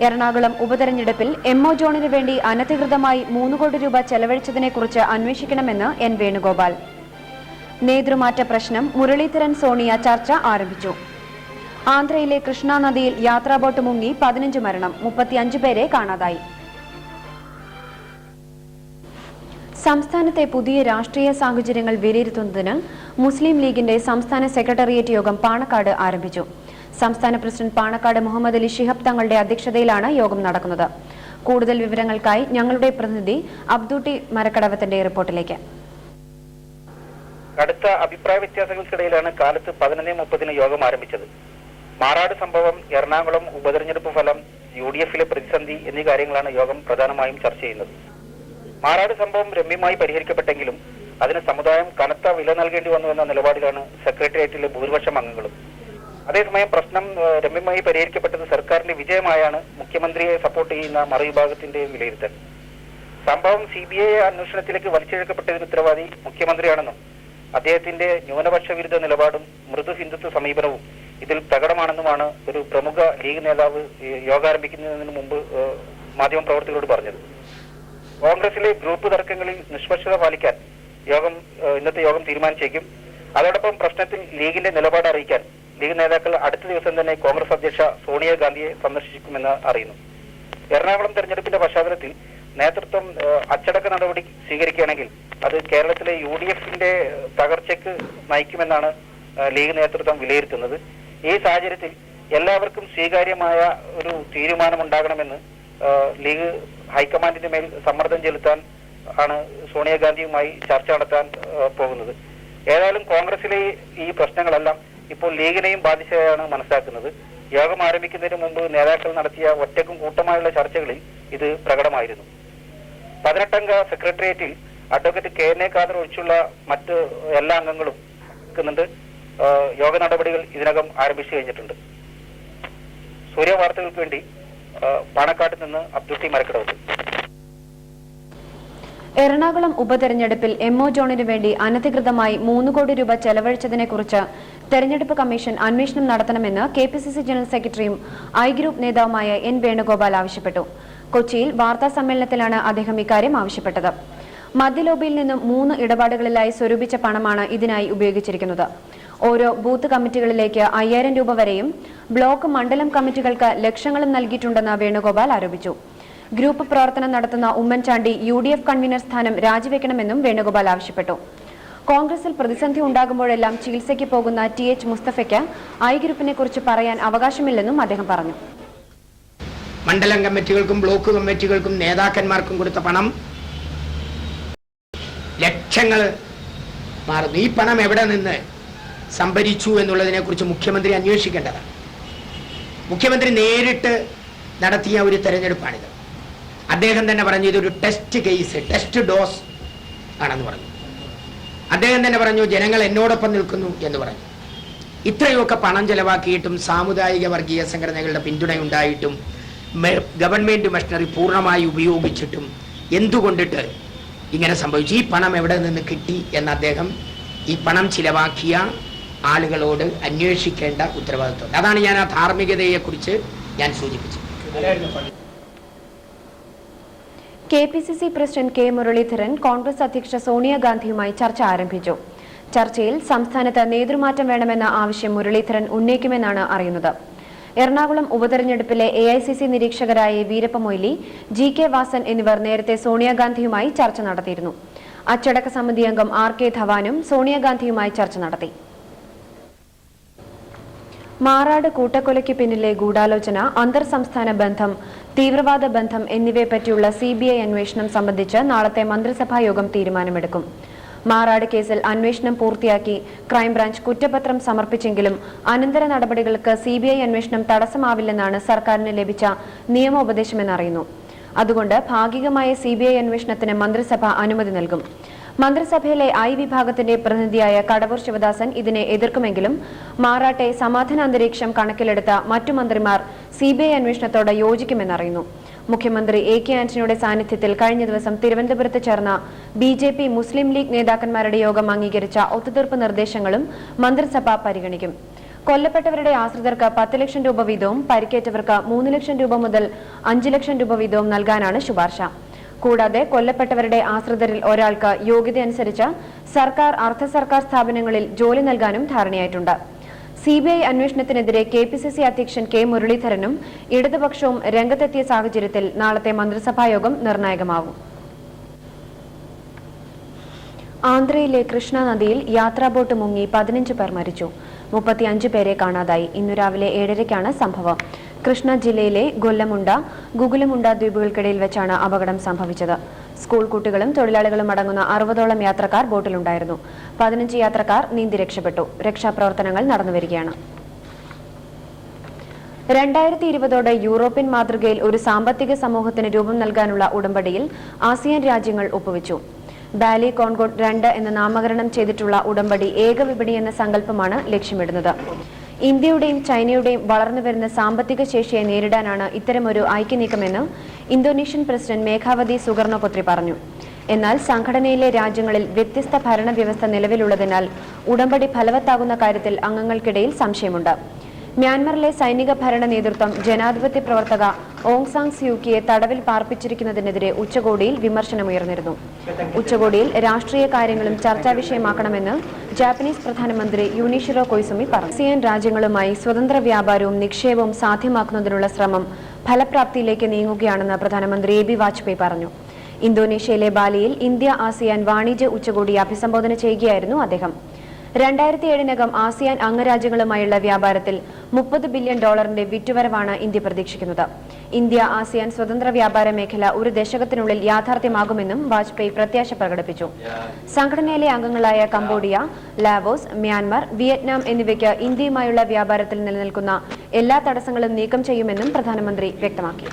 എറണാകുളം ഉപതെരഞ്ഞെടുപ്പിൽ MO ജോണിന് വേണ്ടി അനധികൃതമായി 3 കോടി രൂപ ചെലവഴിച്ചതിനെക്കുറിച്ച് അന്വേഷിക്കണമെന്ന് N വേണുഗോപാൽ. നേതൃമാറ്റ പ്രശ്നം മുരളീധരൻ സോണിയ ചർച്ച ആരംഭിച്ചു. ആന്ധ്രയിലെ കൃഷ്ണ നദിയിൽ യാത്രാബോട്ട് മുങ്ങി 15 മരണം, 35 പേരെ കാണാതായി. സംസ്ഥാനത്തെ പുതിയ രാഷ്ട്രീയ സാഹചര്യങ്ങൾ വിലയിരുത്തുന്നതിന് മുസ്ലിം ലീഗിന്റെ സംസ്ഥാന സെക്രട്ടേറിയറ്റ് യോഗം പാണക്കാട് ആരംഭിച്ചു. സംസ്ഥാന പ്രസിഡന്റ് പാണക്കാട് മുഹമ്മദ് അലി ശിഹാബ് തങ്ങളുടെ അധ്യക്ഷതയിലാണ് യോഗം നടക്കുന്നത്. കൂടുതൽ വിവരങ്ങൾക്കായി ഞങ്ങളുടെ പ്രതിനിധി അബ്ദുട്ടി മരക്കടവത്തിന്റെ റിപ്പോർട്ടിലേക്ക്. കടുത്ത അഭിപ്രായ വ്യത്യാസങ്ങൾക്കിടയിലാണ് കാലത്ത് 11:30 യോഗം ആരംഭിച്ചത്. മാറാട് സംഭവം, എറണാകുളം ഉപതെരഞ്ഞെടുപ്പ് ഫലം, UDF-ലെ പ്രതിസന്ധി എന്നീ കാര്യങ്ങളാണ് യോഗം പ്രധാനമായും ചർച്ച ചെയ്യുന്നത്. മാറാട് സംഭവം രമ്യമായി പരിഹരിക്കപ്പെട്ടെങ്കിലും അതിന് സമുദായം കനത്ത വില നൽകേണ്ടി വന്നുവെന്ന നിലപാടിലാണ് സെക്രട്ടേറിയറ്റിലെ ഭൂരിപക്ഷം അംഗങ്ങളും. അതേസമയം പ്രശ്നം രമ്യമായി പരിഹരിക്കപ്പെട്ടത് സർക്കാരിന്റെ വിജയമായാണ് മുഖ്യമന്ത്രിയെ സപ്പോർട്ട് ചെയ്യുന്ന മറുവിഭാഗത്തിന്റെ വിലയിരുത്തൽ. സംഭവം CBI അന്വേഷണത്തിലേക്ക് വലിച്ചിഴക്കപ്പെട്ടതിന് ഉത്തരവാദി മുഖ്യമന്ത്രിയാണെന്നും അദ്ദേഹത്തിന്റെ ന്യൂനപക്ഷ വിരുദ്ധ നിലപാടും മൃദു ഹിന്ദുത്വ സമീപനവും ഇതിൽ പ്രകടമാണെന്നുമാണ് ഒരു പ്രമുഖ ലീഗ് നേതാവ് യോഗാരംഭിക്കുന്നതിന് മുമ്പ് മാധ്യമപ്രവർത്തകരോട് പറഞ്ഞത്. കോൺഗ്രസിലെ ഗ്രൂപ്പ് തർക്കങ്ങളിൽ നിഷ്പക്ഷത പാലിക്കാൻ ഇന്നത്തെ യോഗം തീരുമാനിച്ചേക്കും. അതോടൊപ്പം പ്രശ്നത്തിൽ ലീഗിന്റെ നിലപാട് അറിയിക്കാൻ ലീഗ് നേതാക്കൾ അടുത്ത ദിവസം തന്നെ കോൺഗ്രസ് അധ്യക്ഷ സോണിയാഗാന്ധിയെ സന്ദർശിക്കുമെന്ന് അറിയുന്നു. എറണാകുളം തെരഞ്ഞെടുപ്പിന്റെ പശ്ചാത്തലത്തിൽ നേതൃത്വം അച്ചടക്ക നടപടി സ്വീകരിക്കുകയാണെങ്കിൽ അത് കേരളത്തിലെ UDF-ന്റെ തകർച്ചയ്ക്ക് നയിക്കുമെന്നാണ് ലീഗ് നേതൃത്വം വിലയിരുത്തുന്നത്. ഈ സാഹചര്യത്തിൽ എല്ലാവർക്കും സ്വീകാര്യമായ ഒരു തീരുമാനമുണ്ടാകണമെന്ന് ലീഗ് ഹൈക്കമാൻഡിന്റെ മേൽ സമ്മർദ്ദം ചെലുത്താൻ ആണ് സോണിയാഗാന്ധിയുമായി ചർച്ച നടത്താൻ പോകുന്നത്. ഏതായാലും കോൺഗ്രസിലെ ഈ പ്രശ്നങ്ങളെല്ലാം ഇപ്പോൾ ലീഗിനെയും ബാധിച്ചതായാണ് മനസ്സിലാക്കുന്നത്. യോഗം ആരംഭിക്കുന്നതിന് മുമ്പ് നേതാക്കൾ നടത്തിയ ഒറ്റക്കും കൂട്ടമായുള്ള ചർച്ചകളിൽ ഇത് പ്രകടമായിരുന്നു. 18-അംഗ സെക്രട്ടേറിയറ്റിൽ അഡ്വക്കേറ്റ് KN ഖാദർ ഒഴിച്ചുള്ള മറ്റ് എല്ലാ അംഗങ്ങളും നിൽക്കുന്നുണ്ട്. യോഗ നടപടികൾ ഇതിനകം ആരംഭിച്ചു കഴിഞ്ഞിട്ടുണ്ട്. സൂര്യ വാർത്തകൾക്ക് വേണ്ടി പാണക്കാട്ട് നിന്ന് അബ്ദുട്ടി മരക്കടവ്. എറണാകുളം ഉപതെരഞ്ഞെടുപ്പിൽ MO ജോണിനു വേണ്ടി അനധികൃതമായി 3 കോടി രൂപ ചെലവഴിച്ചതിനെക്കുറിച്ച് തെരഞ്ഞെടുപ്പ് കമ്മീഷൻ അന്വേഷണം നടത്തണമെന്ന് KPCC ജനറൽ സെക്രട്ടറിയും ഐ ഗ്രൂപ്പ് നേതാവുമായ N വേണുഗോപാൽ ആവശ്യപ്പെട്ടു. കൊച്ചിയിൽ വാർത്താ സമ്മേളനത്തിലാണ് അദ്ദേഹം ഇക്കാര്യം ആവശ്യപ്പെട്ടത്. മദ്യലോബിയിൽ നിന്നും 3 ഇടപാടുകളിലായി സ്വരൂപിച്ച പണമാണ് ഇതിനായി ഉപയോഗിച്ചിരിക്കുന്നത്. ഓരോ ബൂത്ത് കമ്മിറ്റികളിലേക്ക് 5000 രൂപ വരെയും ബ്ലോക്ക് മണ്ഡലം കമ്മിറ്റികൾക്ക് ലക്ഷങ്ങളും നൽകിയിട്ടുണ്ടെന്ന് വേണുഗോപാൽ ആരോപിച്ചു. ഗ്രൂപ്പ് പ്രവർത്തനം നടത്തുന്ന ഉമ്മൻചാണ്ടി UDF കൺവീനർ സ്ഥാനം രാജിവെക്കണമെന്നും വേണുഗോപാൽ ആവശ്യപ്പെട്ടു. കോൺഗ്രസിൽ പ്രതിസന്ധി ഉണ്ടാകുമ്പോഴെല്ലാം ചികിത്സയ്ക്ക് പോകുന്ന TH മുസ്തഫയ്ക്ക് ഐ ഗ്രൂപ്പിനെ കുറിച്ച് പറയാൻ അവകാശമില്ലെന്നും അദ്ദേഹം പറഞ്ഞു. മണ്ഡലം കമ്മിറ്റികൾക്കും ബ്ലോക്ക് കമ്മിറ്റികൾക്കും നേതാക്കന്മാർക്കും കൊടുത്ത പണം ലക്ഷങ്ങൾ മാറുന്നു. ഈ പണം എവിടെ നിന്ന് സംഭരിച്ചു എന്നുള്ളതിനെ കുറിച്ച് മുഖ്യമന്ത്രി അന്വേഷിക്കേണ്ടതാണ്. മുഖ്യമന്ത്രി നേരിട്ട് നടത്തിയ ഒരു തെരഞ്ഞെടുപ്പാണിത്. അദ്ദേഹം തന്നെ പറഞ്ഞു ഇതൊരു ടെസ്റ്റ് കേസ്, ടെസ്റ്റ് ഡോസ് ആണെന്ന് പറഞ്ഞു. അദ്ദേഹം തന്നെ പറഞ്ഞു ജനങ്ങൾ എന്നോടൊപ്പം നിൽക്കുന്നു എന്ന് പറഞ്ഞു. ഇത്രയൊക്കെ പണം ചെലവാക്കിയിട്ടും സാമുദായിക വർഗീയ സംഘടനകളുടെ പിന്തുണയുണ്ടായിട്ടും ഗവൺമെന്റ് മെഷീനറി പൂർണ്ണമായി ഉപയോഗിച്ചിട്ടും എന്തുകൊണ്ടിട്ട് ഇങ്ങനെ സംഭവിച്ചു? ഈ പണം എവിടെ നിന്ന് കിട്ടി എന്ന് അദ്ദേഹം ഈ പണം ചിലവാക്കിയ ആളുകളോട് അന്വേഷിക്കേണ്ട ഉത്തരവാദിത്വം. അതാണ് ഞാൻ ആ ധാർമ്മികതയെക്കുറിച്ച് ഞാൻ സൂചിപ്പിച്ചത്. KPCC president K Muraleedharan Congress അധ്യക്ഷ സോണിയാഗാന്ധിയുമായി ചർച്ച ആരംഭിച്ചു. ചർച്ചയിൽ സംസ്ഥാനത്ത് നേതൃമാറ്റം വേണമെന്ന ആവശ്യം മുരളീധരൻ ഉന്നയിക്കുമെന്നാണ് അറിയുന്നത്. എറണാകുളം ഉപതെരഞ്ഞെടുപ്പിലെ AICC നിരീക്ഷകരായ വീരപ്പ മൊയ്ലി, GK വാസൻ എന്നിവർ നേരത്തെ സോണിയാഗാന്ധിയുമായി ചർച്ച നടത്തിയിരുന്നു. അച്ചടക്ക സമിതി അംഗം RK ധവാനും സോണിയാഗാന്ധിയുമായി ചർച്ച നടത്തി. മാറാട് കൂട്ടക്കൊലയ്ക്ക് പിന്നിലെ ഗൂഢാലോചന, അന്തർ സംസ്ഥാന ബന്ധം, തീവ്രവാദ ബന്ധം എന്നിവയെപ്പറ്റിയുള്ള CBI അന്വേഷണം സംബന്ധിച്ച് നാളത്തെ മന്ത്രിസഭാ യോഗം തീരുമാനമെടുക്കും. മാറാട് കേസിൽ അന്വേഷണം പൂർത്തിയാക്കി ക്രൈംബ്രാഞ്ച് കുറ്റപത്രം സമർപ്പിച്ചെങ്കിലും അനന്തര നടപടികൾക്ക് CBI അന്വേഷണം തടസ്സമാവില്ലെന്നാണ് സർക്കാരിന് ലഭിച്ച നിയമോപദേശമെന്നറിയുന്നു. അതുകൊണ്ട് ഭാഗികമായ CBI അന്വേഷണത്തിന് മന്ത്രിസഭ അനുമതി നൽകും. മന്ത്രിസഭയിലെ I വിഭാഗത്തിന്റെ പ്രതിനിധിയായ കടവൂർ ശിവദാസൻ ഇതിനെ എതിർക്കുമെങ്കിലും മാറാട്ടെ സമാധാന അന്തരീക്ഷം കണക്കിലെടുത്ത മറ്റു മന്ത്രിമാർ CBI അന്വേഷണത്തോട് യോജിക്കുമെന്നറിയുന്നു. മുഖ്യമന്ത്രി AK ആന്റണിയുടെ സാന്നിധ്യത്തിൽ കഴിഞ്ഞ ദിവസം തിരുവനന്തപുരത്ത് ചേർന്ന BJP മുസ്ലിം ലീഗ് നേതാക്കന്മാരുടെ യോഗം അംഗീകരിച്ച ഒത്തുതീർപ്പ് നിർദ്ദേശങ്ങളും മന്ത്രിസഭ പരിഗണിക്കും. കൊല്ലപ്പെട്ടവരുടെ ആശ്രിതർക്ക് 10 ലക്ഷം രൂപ വീതവും പരിക്കേറ്റവർക്ക് 3 ലക്ഷം രൂപ മുതൽ 5 ലക്ഷം രൂപ വീതവും നൽകാനാണ് ശുപാർശ. കൂടാതെ കൊല്ലപ്പെട്ടവരുടെ ആശ്രിതരിൽ ഒരാൾക്ക് യോഗ്യതയനുസരിച്ച് സർക്കാർ അർദ്ധ സർക്കാർ സ്ഥാപനങ്ങളിൽ ജോലി നൽകാനും ധാരണയായിട്ടുണ്ട്. CBI അന്വേഷണത്തിനെതിരെ KPCC അധ്യക്ഷൻ K മുരളീധരനും ഇടതുപക്ഷവും രംഗത്തെത്തിയ സാഹചര്യത്തിൽ നാളത്തെ മന്ത്രിസഭായോഗം നിർണായകമാകും. ആന്ധ്രയിലെ കൃഷ്ണ നദിയിൽ യാത്രാ ബോട്ട് മുങ്ങി 15 പേർ മരിച്ചു. 35 പേരെ കാണാതായി. ഇന്നു രാവിലെ 7:30-ക്കാണ് സംഭവം. കൃഷ്ണ ജില്ലയിലെ ഗൊല്ലമുണ്ട, ഗുഗുലമുണ്ട ദ്വീപുകൾക്കിടയിൽ വെച്ചാണ് അപകടം സംഭവിച്ചത്. സ്കൂൾ കുട്ടികളും തൊഴിലാളികളും അടങ്ങുന്ന 60ഓളം യാത്രക്കാർ ബോട്ടിലുണ്ടായിരുന്നു. 15 യാത്രക്കാർ നീന്തി രക്ഷപ്പെട്ടു. രക്ഷാപ്രവർത്തനങ്ങൾ നടന്നുവരികയാണ്. 2020 യൂറോപ്യൻ മാതൃകയിൽ ഒരു സാമ്പത്തിക സമൂഹത്തിന് രൂപം നൽകാനുള്ള ഉടമ്പടിയിൽ ആസിയാൻ രാജ്യങ്ങൾ ഒപ്പുവെച്ചു. ബാലി കോൺകോർഡ് 2 എന്ന് നാമകരണം ചെയ്തിട്ടുള്ള ഉടമ്പടി ഏകവിപണി എന്ന സങ്കല്പമാണ് ലക്ഷ്യമിടുന്നത്. ഇന്ത്യയുടെയും ചൈനയുടെയും വളർന്നുവരുന്ന സാമ്പത്തിക ശേഷിയെ നേരിടാനാണ് ഇത്തരമൊരു ഐക്യനീക്കമെന്ന് ഇന്തോനേഷ്യൻ പ്രസിഡന്റ് മേഘാവതി സുകർണപുത്രി പറഞ്ഞു. എന്നാൽ സംഘടനയിലെ രാജ്യങ്ങളിൽ വ്യത്യസ്ത ഭരണവ്യവസ്ഥ നിലവിലുള്ളതിനാൽ ഉടമ്പടി ഫലവത്താകുന്ന കാര്യത്തിൽ അംഗങ്ങൾക്കിടയിൽ സംശയമുണ്ട്. മ്യാൻമറിലെ സൈനിക ഭരണ നേതൃത്വം ജനാധിപത്യ പ്രവർത്തക ഓങ് സാങ് സ്യൂക്കിയെ തടവിൽ പാർപ്പിച്ചിരിക്കുന്നതിനെതിരെ ഉച്ചകോടിയിൽ വിമർശനമുയർന്നിരുന്നു. ഉച്ചകോടിയിൽ രാഷ്ട്രീയ കാര്യങ്ങളും ചർച്ചാ വിഷയമാക്കണമെന്ന് ജാപ്പനീസ് പ്രധാനമന്ത്രി യൂനിഷിറോ കൊയ്സുമി പറഞ്ഞു. ആസിയാൻ രാജ്യങ്ങളുമായി സ്വതന്ത്ര വ്യാപാരവും നിക്ഷേപവും സാധ്യമാക്കുന്നതിനുള്ള ശ്രമം ഫലപ്രാപ്തിയിലേക്ക് നീങ്ങുകയാണെന്ന് പ്രധാനമന്ത്രി AB വാജ്പേയി പറഞ്ഞു. ഇന്തോനേഷ്യയിലെ ബാലിയിൽ ഇന്ത്യ ആസിയാൻ വാണിജ്യ ഉച്ചകോടി അഭിസംബോധന ചെയ്യുകയായിരുന്നു അദ്ദേഹം. 2007 ആസിയാൻ അംഗരാജ്യങ്ങളുമായുള്ള വ്യാപാരത്തിൽ $30 ബില്യൺ വിറ്റുവരവാണ് ഇന്ത്യ പ്രതീക്ഷിക്കുന്നത്. ഇന്ത്യ ആസിയാൻ സ്വതന്ത്ര വ്യാപാര മേഖല ഒരു ദശകത്തിനുള്ളിൽ യാഥാർത്ഥ്യമാകുമെന്നും വാജ്പേയി പ്രത്യാശ പ്രകടിപ്പിച്ചു. സംഘടനയിലെ അംഗങ്ങളായ കംബോഡിയ, ലാവോസ്, മ്യാൻമർ, വിയറ്റ്നാം എന്നിവയ്ക്ക് ഇന്ത്യയുമായുള്ള വ്യാപാരത്തിൽ നിലനിൽക്കുന്ന എല്ലാ തടസ്സങ്ങളും നീക്കം ചെയ്യുമെന്നും പ്രധാനമന്ത്രി വ്യക്തമാക്കി.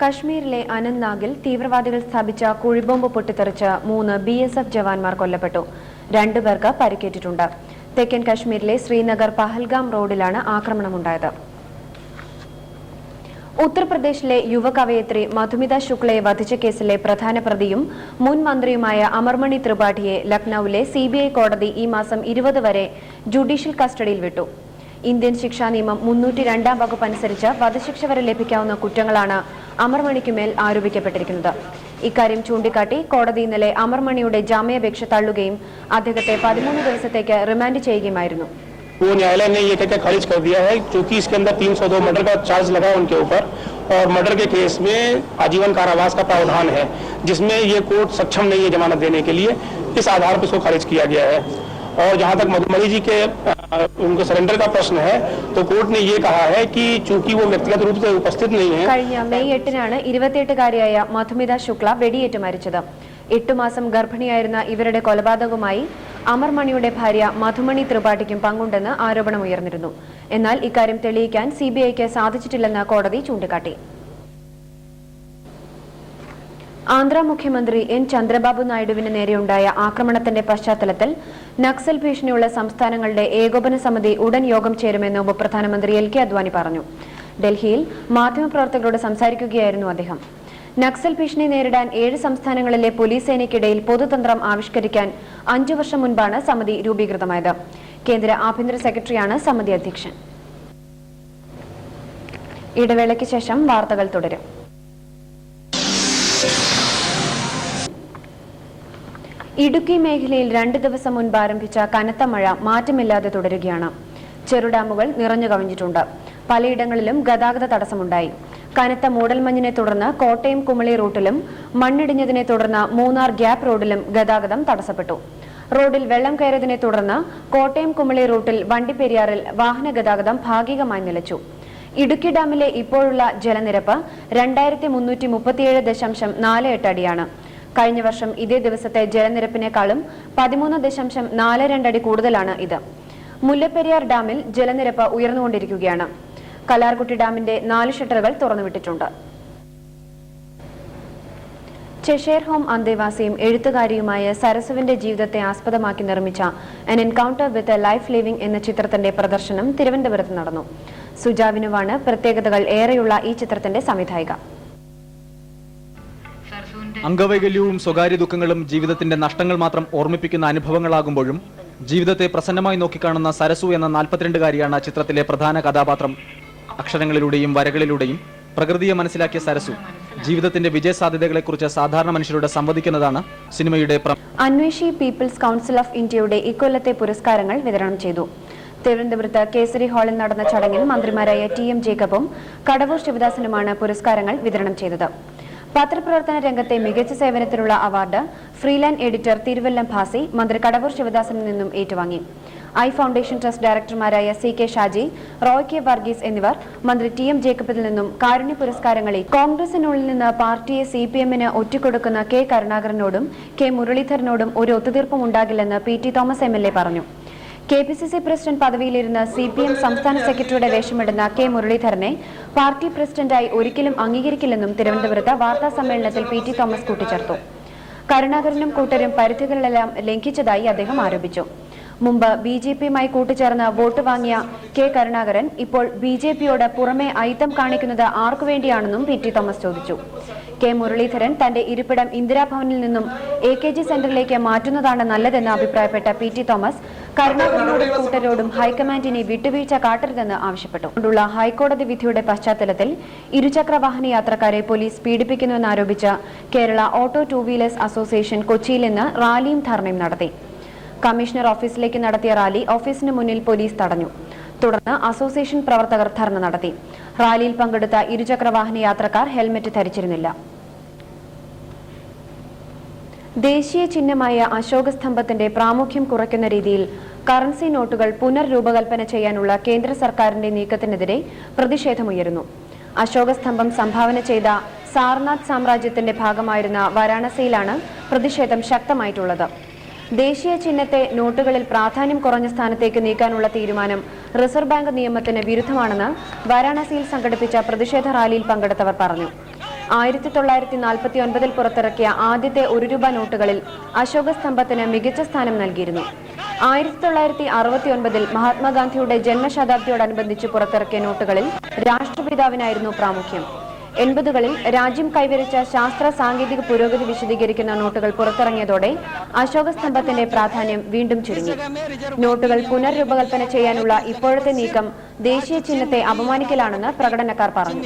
കശ്മീരിലെ അനന്ത്നാഗിൽ തീവ്രവാദികൾ സ്ഥാപിച്ച കുഴിബോംബ് പൊട്ടിത്തെറിച്ച് 3 BSF ജവാന്മാർ കൊല്ലപ്പെട്ടു. 2 പേർക്ക് പരിക്കേറ്റിട്ടുണ്ട്. തെക്കൻ കശ്മീരിലെ ശ്രീനഗർ പഹൽഗാം റോഡിലാണ് ആക്രമണമുണ്ടായത്. ഉത്തർപ്രദേശിലെ യുവകവയത്രി മധുമിത ശുക്ലയെ വധിച്ച കേസിലെ പ്രധാന പ്രതിയും മുൻ മന്ത്രിയുമായ അമർമണി ത്രിപാഠിയെ ലക്നൌവിലെ CBI കോടതി ഈ മാസം 20 വരെ ജുഡീഷ്യൽ കസ്റ്റഡിയിൽ വിട്ടു. ഇന്ത്യൻ ശിക്ഷാ നിയമം 302 വകുപ്പ് അനുസരിച്ച് വധശിക്ഷ വരെ ലഭിക്കാവുന്ന കുറ്റങ്ങളാണ് അമർമണിക്കുമേൽ ആരോപിക്കപ്പെട്ടിരിക്കുന്നത്. ഇക്കാര്യം ചൂണ്ടിക്കാട്ടി കോടതി ഇന്നലെ അമർമണിയുടെ ജാമ്യാപേക്ഷ തള്ളുകയും അദ്ദേഹത്തെ 13 ദിവസത്തേക്ക് റിമാൻഡ് ചെയ്യുകയുമായിരുന്നു. वो न्यायालय ने ये कहकर खारिज कर दिया है क्योंकि इसके अंदर 302 मर्डर का चार्ज लगा उनके ऊपर और मर्डर के केस में आजीवन कारावास का प्रावधान है जिसमें ये कोर्ट सक्षम नहीं है जमानत देने के लिए. इस आधार पर इसको खारिज किया गया है. और जहां तक मधुमणि जी के उनके सरेंडर का प्रश्न है तो कोर्ट ने ये कहा है कि चूंकि वो व्यक्तिगत रूप से उपस्थित नहीं है. കഴിഞ്ഞ മെയ് 8-നാണ് 28-കാരിയായ മധുമിത ശുക്ല വെടിയേറ്റ് മരിച്ചത്. 8 മാസം ഗർഭിണിയായിരുന്ന ഇവരുടെ കൊലപാതകവുമായി അമർമണിയുടെ ഭാര്യ മധുമണി ത്രിപാഠിക്കും പങ്കുണ്ടെന്ന് ആരോപണമുയർന്നിരുന്നു. എന്നാൽ ഇക്കാര്യം തെളിയിക്കാൻ CBIക്ക് സാധിച്ചിട്ടില്ലെന്ന് കോടതി ചൂണ്ടിക്കാട്ടി. ആന്ധ്ര മുഖ്യമന്ത്രി N. ചന്ദ്രബാബു നായിഡുവിന് നേരെയുണ്ടായ ആക്രമണത്തിന്റെ പശ്ചാത്തലത്തിൽ നക്സൽ ഭീഷണിയുള്ള സംസ്ഥാനങ്ങളുടെ ഏകോപന സമിതി ഉടൻ യോഗം ചേരുമെന്ന് ഉപപ്രധാനമന്ത്രി LK അദ്വാനി പറഞ്ഞു. ഡൽഹിയിൽ മാധ്യമപ്രവർത്തകരോട് സംസാരിക്കുകയായിരുന്നു അദ്ദേഹം. നക്സൽ ഭീഷണി നേരിടാൻ 7 സംസ്ഥാനങ്ങളിലെ പോലീസ് സേനയ്ക്കിടയിൽ പൊതുതന്ത്രം ആവിഷ്കരിക്കാൻ 5 വർഷം മുൻപാണ് സമിതി രൂപീകൃതമായത്. കേന്ദ്ര ആഭ്യന്തര സെക്രട്ടറിയാണ് സമിതി അധ്യക്ഷൻ. ഇടവേളയ്ക്ക് ശേഷം വാർത്തകൾ തുടരും. ഇടുക്കി മേഖലയിൽ 2 ദിവസം മുൻപ് ആരംഭിച്ച കനത്ത മഴ മാറ്റമില്ലാതെ തുടരുകയാണ്. ചെറുഡാമുകൾ നിറഞ്ഞു കവിഞ്ഞിട്ടുണ്ട്. പലയിടങ്ങളിലും ഗതാഗത തടസ്സമുണ്ടായി. കനത്ത മൂടൽമഞ്ഞിനെ തുടർന്ന് കോട്ടയം കുമളി റൂട്ടിലും മണ്ണിടിഞ്ഞതിനെ തുടർന്ന് മൂന്നാർ ഗ്യാപ്പ് റോഡിലും ഗതാഗതം തടസ്സപ്പെട്ടു. റോഡിൽ വെള്ളം കയറിയതിനെ തുടർന്ന് കോട്ടയം കുമളി റൂട്ടിൽ വണ്ടിപ്പെരിയാറിൽ വാഹന ഗതാഗതം ഭാഗികമായി നിലച്ചു. ഇടുക്കി ഡാമിലെ ഇപ്പോഴുള്ള ജലനിരപ്പ് 2337.48 അടിയാണ്. കഴിഞ്ഞ വർഷം ഇതേ ദിവസത്തെ ജലനിരപ്പിനേക്കാളും 13.42 അടി കൂടുതലാണ് ഇത്. മുല്ലപ്പെരിയാർ ഡാമിൽ ജലനിരപ്പ് ഉയർന്നുകൊണ്ടിരിക്കുകയാണ്. കലാർകുട്ടി ഡാമിന്റെ 4 ഷട്ടറുകൾ തുറന്നുവിട്ടിട്ടുണ്ട്. ചെഷെയർ ഹോം അന്തേവാസിയും എഴുത്തുകാരിയുമായ സരസുവിന്റെ ജീവിതത്തെ ആസ്പദമാക്കി നിർമ്മിച്ച an encounter with a life living എന്ന ചിത്രത്തിന്റെ പ്രദർശനം തിരുവനന്തപുരത്ത് നടന്നു. സുജാവിനുവാണ് പ്രത്യേകതകൾ ഏറെയുള്ള ഈ ചിത്രത്തിന്റെ സംവിധായിക. അംഗവൈകല്യവും സ്വകാര്യ ദുഃഖങ്ങളും ജീവിതത്തിന്റെ നഷ്ടങ്ങൾ മാത്രം ഓർമ്മിപ്പിക്കുന്ന അനുഭവങ്ങളാകുമ്പോഴും ജീവിതത്തെ പ്രസന്നമായി നോക്കിക്കാണുന്ന സരസു എന്ന 42-കാരിയാണ് ചിത്രത്തിലെ പ്രധാന കഥാപാത്രം. അക്ഷരങ്ങളിലൂടെയും വരകളിലൂടെയും പ്രകൃതിയെ മനസ്സിലാക്കിയ സരസു ജീവിതത്തിന്റെ വിജയസാധ്യതകളെക്കുറിച്ച് സാധാരണ മനുഷ്യരോട് സംവദിക്കുന്നതാണ് സിനിമയുടെ അന്വേഷി പീപ്പിൾസ് കൗൺസിൽ ഓഫ് ഇന്ത്യയുടെ ഇക്കൊല്ലത്തെ പുരസ്കാരങ്ങൾ വിതരണം ചെയ്തു. തിരുവനന്തപുരത്ത് കേസരി ഹാളിൽ നടന്ന ചടങ്ങിൽ മന്ത്രിമാരായ TM ജേക്കബും കടവൂർ ശിവദാസനുമാണ് പുരസ്കാരങ്ങൾ വിതരണം ചെയ്തത്. പത്രപ്രവർത്തന രംഗത്തെ മികച്ച സേവനത്തിനുള്ള award freelance editor Thiruvallam Bhasi മന്ത്രി കടവൂർ ശിവദാസനിൽ നിന്നും ഏറ്റുവാങ്ങി. ഐ ഫൗണ്ടേഷൻ ട്രസ്റ്റ് ഡയറക്ടർമാരായ CK ഷാജി, റോയ് K വർഗീസ് എന്നിവർ മന്ത്രി TM ജേക്കബിൽ നിന്നും കാരുണ്യ പുരസ്കാരങ്ങളെ കോൺഗ്രസിനുള്ളിൽ നിന്ന് പാർട്ടിയെ CPM-ന് ഒറ്റിക്കൊടുക്കുന്ന K കരുണാകരനോടും K മുരളീധരനോടും ഒരു ഒത്തുതീർപ്പും ഉണ്ടാകില്ലെന്ന് PT തോമസ് MLA പറഞ്ഞു. KPCC പ്രസിഡന്റ് പദവിയിലിരുന്ന് CPM സംസ്ഥാന സെക്രട്ടറിയുടെ വേഷമിടുന്ന K മുരളീധരനെ പാർട്ടി പ്രസിഡന്റായി ഒരിക്കലും അംഗീകരിക്കില്ലെന്നും തിരുവനന്തപുരത്ത് വാർത്താ സമ്മേളനത്തിൽ PT തോമസ് കൂട്ടിച്ചേർത്തു. കരുണാകരനും കൂട്ടരും പരിധികളെല്ലാം ലംഘിച്ചതായി അദ്ദേഹം ആരോപിച്ചു. മുമ്പ് BJP-യുമായി കൂട്ടുചേർന്ന് വോട്ട് വാങ്ങിയ K കരുണാകരൻ ഇപ്പോൾ BJP-യോട് പുറമെ അയിത്തം കാണിക്കുന്നത് ആർക്കുവേണ്ടിയാണെന്നും PT തോമസ് ചോദിച്ചു. K മുരളീധരൻ തന്റെ ഇരിപ്പിടം ഇന്ദിരാഭവനിൽ നിന്നും AKG സെന്ററിലേക്ക് മാറ്റുന്നതാണ് നല്ലതെന്ന് അഭിപ്രായപ്പെട്ട PT തോമസ് കരുണാകരനോടും കൂട്ടരോടും ഹൈക്കമാൻഡിനെ വിട്ടുവീഴ്ച കാട്ടരുതെന്ന് ആവശ്യപ്പെട്ടു. ഹൈക്കോടതി വിധിയുടെ പശ്ചാത്തലത്തിൽ ഇരുചക്ര വാഹന യാത്രക്കാരെ പോലീസ് പീഡിപ്പിക്കുന്നുവെന്നാരോപിച്ച് കേരള ഓട്ടോ 2 വീലേഴ്സ് അസോസിയേഷൻ കൊച്ചിയിൽ നിന്ന് റാലിയും ധർണയും നടത്തി. കമ്മീഷണർ ഓഫീസിലേക്ക് നടത്തിയ റാലി ഓഫീസിന് മുന്നിൽ പോലീസ് തടഞ്ഞു. തുടർന്ന് അസോസിയേഷൻ പ്രവർത്തകർ ധർണ നടത്തി. റാലിയിൽ പങ്കെടുത്ത ഇരുചക്ര വാഹന യാത്രക്കാർ ഹെൽമറ്റ് ധരിച്ചിരുന്നില്ല. ദേശീയ ചിഹ്നമായ അശോകസ്തംഭത്തിന്റെ പ്രാമുഖ്യം കുറയ്ക്കുന്ന രീതിയിൽ കറൻസി നോട്ടുകൾ പുനർരൂപകൽപ്പന ചെയ്യാനുള്ള കേന്ദ്ര സർക്കാരിന്റെ നീക്കത്തിനെതിരെ പ്രതിഷേധമുയരുന്നു. അശോകസ്തംഭം സംഭാവന ചെയ്ത സാർനാഥ് സാമ്രാജ്യത്തിന്റെ ഭാഗമായിരുന്ന വാരാണസിയിലാണ് പ്രതിഷേധം ശക്തമായിട്ടുള്ളത്. ദേശീയ ചിഹ്നത്തെ നോട്ടുകളിൽ പ്രാധാന്യം കുറഞ്ഞ സ്ഥാനത്തേക്ക് നീക്കാനുള്ള തീരുമാനം റിസർവ് ബാങ്ക് നിയമത്തിന് വിരുദ്ധമാണെന്ന് വാരാണസിയിൽ സംഘടിപ്പിച്ച പ്രതിഷേധ റാലിയിൽ പങ്കെടുത്തവർ പറഞ്ഞു. 1949 പുറത്തിറക്കിയ ആദ്യത്തെ ₹1 നോട്ടുകളിൽ അശോകസ്തംഭത്തിന് മികച്ച സ്ഥാനം നൽകിയിരുന്നു. 1969 മഹാത്മാഗാന്ധിയുടെ ജന്മശതാബ്ദിയോടനുബന്ധിച്ച് പുറത്തിറക്കിയ നോട്ടുകളിൽ രാഷ്ട്രപിതാവിനായിരുന്നു പ്രാമുഖ്യം. 80കളിൽ രാജ്യം കൈവരിച്ച ശാസ്ത്ര സാങ്കേതിക പുരോഗതി വിശദീകരിക്കുന്ന നോട്ടുകൾ പുറത്തിറങ്ങിയതോടെ അശോകസ്തംഭത്തിന്റെ പ്രാധാന്യം വീണ്ടും ചുരുങ്ങി. നോട്ടുകൾ പുനർരൂപകൽപ്പന ചെയ്യാനുള്ള ഇപ്പോഴത്തെ നീക്കം ദേശീയ ചിഹ്നത്തെ അപമാനിക്കലാണെന്ന് പ്രകടനക്കാർ പറഞ്ഞു.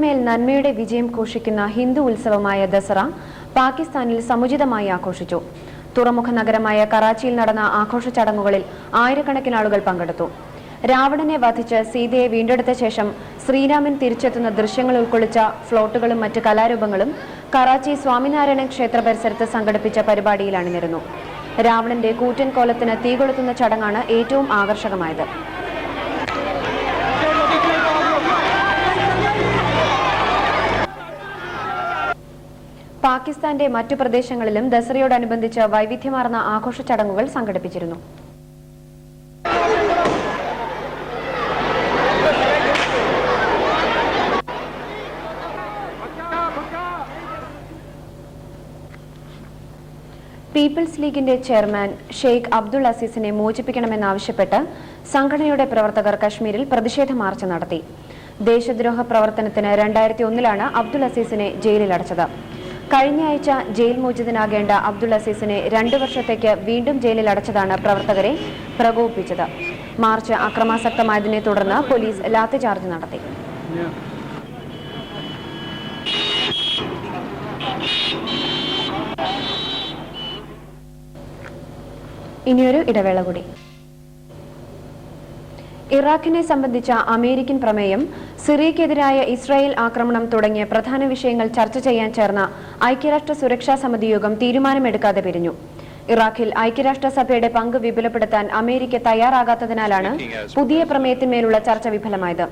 മേൽ നന്മയുടെ വിജയം ഘോഷിക്കുന്ന ഹിന്ദു ഉത്സവമായ ദസറ പാകിസ്ഥാനിൽ സമുചിതമായി ആഘോഷിച്ചു. തുറമുഖ നഗരമായ കറാച്ചിയിൽ നടന്ന ആഘോഷ ചടങ്ങുകളിൽ ആയിരക്കണക്കിന് ആളുകൾ പങ്കെടുത്തു. രാവണനെ വധിച്ച് സീതയെ വീണ്ടെടുത്ത ശേഷം ശ്രീരാമൻ തിരിച്ചെത്തുന്ന ദൃശ്യങ്ങൾ ഉൾക്കൊള്ളിച്ച ഫ്ലോട്ടുകളും മറ്റ് കലാരൂപങ്ങളും കറാച്ചി സ്വാമിനാരായണൻ ക്ഷേത്ര പരിസരത്ത് സംഘടിപ്പിച്ച പരിപാടിയിൽ അണിനിരന്നു. രാവണന്റെ കൂറ്റൻ കോലത്തിന് തീ കൊളുത്തുന്ന ചടങ്ങാണ് ഏറ്റവും ആകർഷകമായത്. പാകിസ്ഥാന്റെ മറ്റു പ്രദേശങ്ങളിലും ദസറയോടനുബന്ധിച്ച് വൈവിധ്യമാർന്ന ആഘോഷ ചടങ്ങുകൾ സംഘടിപ്പിച്ചിരുന്നു. പീപ്പിൾസ് ലീഗിന്റെ ചെയർമാൻ ഷെയ്ഖ് അബ്ദുൾ അസീസിനെ മോചിപ്പിക്കണമെന്നാവശ്യപ്പെട്ട് സംഘടനയുടെ പ്രവർത്തകർ കശ്മീരിൽ പ്രതിഷേധ മാർച്ച് നടത്തി. ദേശദ്രോഹ പ്രവർത്തനത്തിന് 2001 അബ്ദുൾ അസീസിനെ ജയിലിലടച്ചത്. കഴിഞ്ഞ ആഴ്ച ജയിൽ മോചിതനാകേണ്ട അബ്ദുൾ അസീസിനെ 2 വർഷത്തേക്ക് വീണ്ടും ജയിലിൽ അടച്ചതാണ് പ്രവർത്തകരെ പ്രകോപിപ്പിച്ചത്. മാർച്ച് അക്രമാസക്തമായതിനെ തുടർന്ന് പോലീസ് ലാത്തിചാർജ് നടത്തി. ഇനിയൊരു ഇടവേള കൂടി. ഇറാഖിനെ സംബന്ധിച്ച അമേരിക്കൻ പ്രമേയം, സിറിയക്കെതിരായ ഇസ്രായേൽ ആക്രമണം തുടങ്ങിയ പ്രധാന വിഷയങ്ങൾ ചർച്ച ചെയ്യാൻ ചേർന്ന ഐക്യരാഷ്ട്ര സുരക്ഷാ സമിതി യോഗം തീരുമാനമെടുക്കാതെ പിരിഞ്ഞു. ഇറാഖിൽ ഐക്യരാഷ്ട്രസഭയുടെ പങ്ക് വിപുലപ്പെടുത്താൻ അമേരിക്ക തയ്യാറാകാത്തതിനാലാണ് പുതിയ പ്രമേയത്തിന്മേലുള്ള ചർച്ച വിഫലമായത്.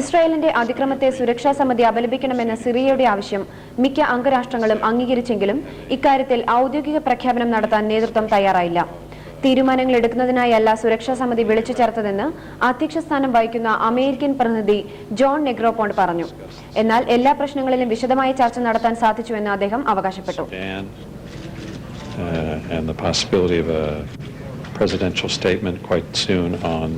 ഇസ്രായേലിന്റെ അതിക്രമത്തെ സുരക്ഷാ സമിതി അപലപിക്കണമെന്ന സിറിയയുടെ ആവശ്യം മിക്ക അംഗരാഷ്ട്രങ്ങളും അംഗീകരിച്ചെങ്കിലും ഇക്കാര്യത്തിൽ ഔദ്യോഗിക പ്രഖ്യാപനം നടത്താൻ നേതൃത്വം തയ്യാറായില്ല. തീരുമാനങ്ങൾ എടുക്കുന്നതിനായല്ല സുരക്ഷാ സമിതി വിളിച്ചു ചേർത്തതെന്ന് അധ്യക്ഷ സ്ഥാനം വഹിക്കുന്ന അമേരിക്കൻ പ്രതിനിധി ജോൺ നെഗ്രോപോണ്ട് പറഞ്ഞു. എന്നാൽ എല്ലാ പ്രശ്നങ്ങളിലും വിശദമായ ചർച്ച നടത്താൻ സാധിച്ചുവെന്ന് അദ്ദേഹം അവകാശപ്പെട്ടു. And the possibility of a presidential statement quite soon on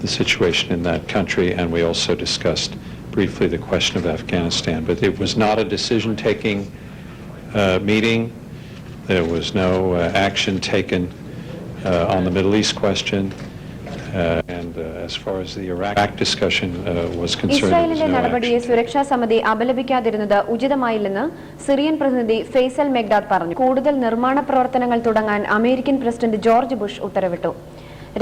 the situation in that country, and we also discussed briefly the question of Afghanistan. But it was not a decision-taking meeting. There was no action taken on the Middle East question. And as far as the Iraq discussion was concerned, ഇസ്രായേലിന്റെ നടപടിയെ സുരക്ഷാ സമിതി അപലപിക്കാതിരുന്നത് ഉചിതമായില്ലെന്ന് Syrian പ്രതിനിധി ഫെയ്സൽ മെഗ്ദാദ് പറഞ്ഞു. കൂടുതൽ നിർമ്മാണ പ്രവർത്തനങ്ങൾ തുടങ്ങാൻ അമേരിക്കൻ പ്രസിഡന്റ് ജോർജ് ബുഷ് ഉത്തരവിട്ടു.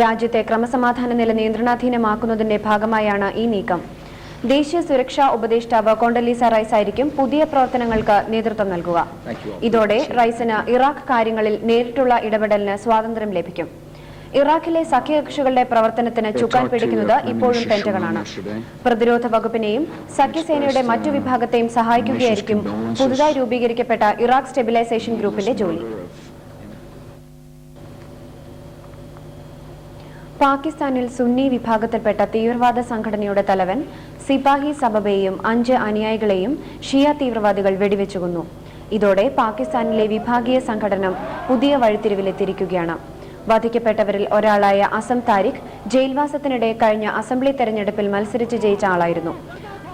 രാജ്യത്തെ ക്രമസമാധാന നില നിയന്ത്രണാധീനമാക്കുന്നതിന്റെ ഭാഗമായാണ് ഈ നീക്കം. ദേശീയ സുരക്ഷാ ഉപദേഷ്ടാവ് കോണ്ടലീസ റൈസ് ആയിരിക്കും പുതിയ പ്രവർത്തനങ്ങൾക്ക് നേതൃത്വം നൽകുക. ഇതോടെ റൈസിന് ഇറാഖ് കാര്യങ്ങളിൽ നേരിട്ടുള്ള ഇടപെടലിന് സ്വാതന്ത്ര്യം ലഭിക്കും. ഇറാഖിലെ സഖ്യകക്ഷികളുടെ പ്രവർത്തനത്തിന് ചുക്കാൻ പിടിക്കുന്നത് ഇപ്പോഴും പെന്റഗണാണ്. പ്രതിരോധ വകുപ്പിനെയും സഖ്യസേനയുടെ മറ്റു വിഭാഗത്തെയും സഹായിക്കുകയായിരിക്കും പുതുതായി രൂപീകരിക്കപ്പെട്ട ഇറാഖ് സ്റ്റെബിലൈസേഷൻ ഗ്രൂപ്പിന്റെ ജോലി. പാകിസ്ഥാനിൽ സുന്നി വിഭാഗത്തിൽപ്പെട്ട തീവ്രവാദ സംഘടനയുടെ തലവൻ സിപാഹി സബബയെയും 5 അനുയായികളെയും ഷിയ തീവ്രവാദികൾ വെടിവെച്ചു കൊന്നു. ഇതോടെ പാകിസ്ഥാനിലെ വിഭാഗീയ സംഘടന പുതിയ വഴിത്തിരിവിലെത്തിയിരിക്കുകയാണ്. വധിക്കപ്പെട്ടവരിൽ ഒരാളായ അസം താരിഖ് ജയിൽവാസത്തിനിടെ കഴിഞ്ഞ അസംബ്ലി തെരഞ്ഞെടുപ്പിൽ മത്സരിച്ച് ജയിച്ച ആളായിരുന്നു.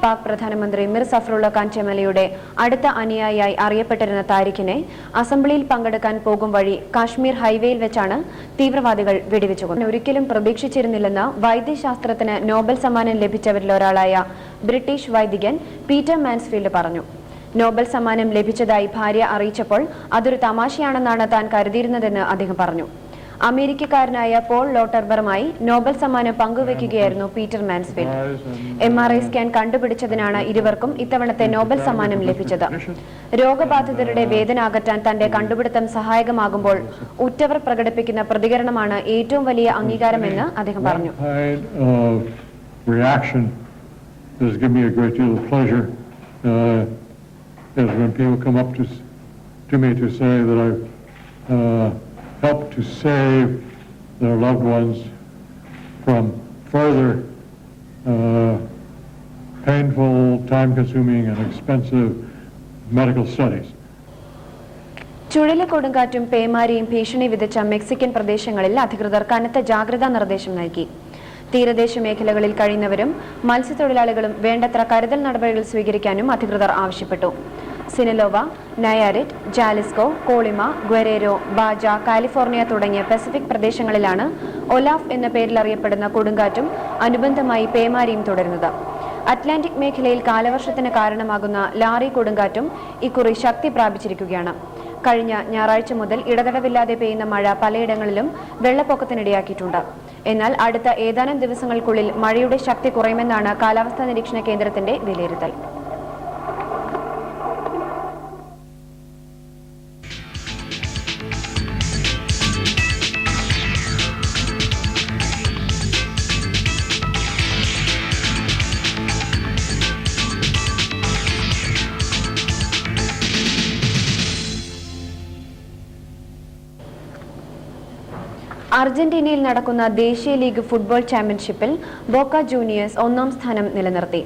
പാക് പ്രധാനമന്ത്രി മിർ സഫറുള്ള ഖാൻ ചെമലിയുടെ അടുത്ത അനുയായിയായി അറിയപ്പെട്ടിരുന്ന താരിഖിനെ അസംബ്ലിയിൽ പങ്കെടുക്കാൻ പോകും വഴി കാശ്മീർ ഹൈവേയിൽ വെച്ചാണ് തീവ്രവാദികൾ വെടിവെച്ചുകൊണ്ടത്. ഒരിക്കലും പ്രതീക്ഷിച്ചിരുന്നില്ലെന്ന് വൈദ്യശാസ്ത്രത്തിന് നോബൽ സമ്മാനം ലഭിച്ചവരിൽ ഒരാളായ ബ്രിട്ടീഷ് വൈദികൻ പീറ്റർ മാൻസ്ഫീൽഡ് പറഞ്ഞു. നോബൽ സമ്മാനം ലഭിച്ചതായി ഭാര്യ അറിയിച്ചപ്പോൾ അതൊരു തമാശയാണെന്നാണ് താൻ കരുതിയിരുന്നതെന്ന് അദ്ദേഹം പറഞ്ഞു. അമേരിക്കക്കാരനായ പോൾ ലോട്ടർബറുമായി നോബൽ സമ്മാനം പങ്കുവയ്ക്കുകയായിരുന്നു പീറ്റർ മാൻസ്ഫീൽഡ്. MRI സ്കാൻ കണ്ടുപിടിച്ചതിനാണ് ഇരുവർക്കും ഇത്തവണത്തെ നോബൽ സമ്മാനം ലഭിച്ചത്. രോഗബാധിതരുടെ വേദന അകറ്റാൻ തന്റെ കണ്ടുപിടുത്തം സഹായകമാകുമ്പോൾ ഉറ്റവർ പ്രകടിപ്പിക്കുന്ന പ്രതികരണമാണ് ഏറ്റവും വലിയ അംഗീകാരമെന്ന് അദ്ദേഹം പറഞ്ഞു. Has given me a great deal of pleasure is when people come up to me to say that I've helped to save their loved ones from further painful, time-consuming and expensive medical studies. ചുഴലിക്കൊടുങ്കാറ്റും പേമാരിയും ഭീഷണി വിതച്ച Mexican പ്രദേശങ്ങളിൽ അധികൃതർ കനത്ത ജാഗ്രതാ നിർദ്ദേശം നൽകി. തീരദേശ മേഖലകളിൽ കഴിയുന്നവരും മത്സ്യത്തൊഴിലാളികളും വേണ്ടത്ര കരുതൽ നടപടികൾ സ്വീകരിക്കാനും അധികൃതർ ആവശ്യപ്പെട്ടു. Sinaloa, നയാരിറ്റ്, Jalisco, Kolyma, ഗ്വരേരോ, baaja, California തുടങ്ങിയ പസഫിക് പ്രദേശങ്ങളിലാണ് ഒലാഫ് എന്ന പേരിൽ അറിയപ്പെടുന്ന കൊടുങ്കാറ്റും അനുബന്ധമായി പേമാരിയും തുടരുന്നത്. അറ്റ്ലാന്റിക് മേഖലയിൽ കാലവർഷത്തിന് കാരണമാകുന്ന ലാറി കൊടുങ്കാറ്റും ഇക്കുറി ശക്തി പ്രാപിച്ചിരിക്കുകയാണ്. കഴിഞ്ഞ ഞായറാഴ്ച മുതൽ ഇടതടവില്ലാതെ പെയ്യുന്ന മഴ പലയിടങ്ങളിലും വെള്ളപ്പൊക്കത്തിനിടയാക്കിയിട്ടുണ്ട്. എന്നാൽ അടുത്ത ഏതാനും ദിവസങ്ങൾക്കുള്ളിൽ മഴയുടെ ശക്തി കുറയുമെന്നാണ് കാലാവസ്ഥാ നിരീക്ഷണ കേന്ദ്രത്തിന്റെ വിലയിരുത്തൽ. അർജന്റീനയിൽ നടക്കുന്ന ദേശീയ ലീഗ് ഫുട്ബോൾ ചാമ്പ്യൻഷിപ്പിൽ ബോക്ക ജൂനിയേഴ്സ് 1ാം സ്ഥാനം നിലനിർത്തി.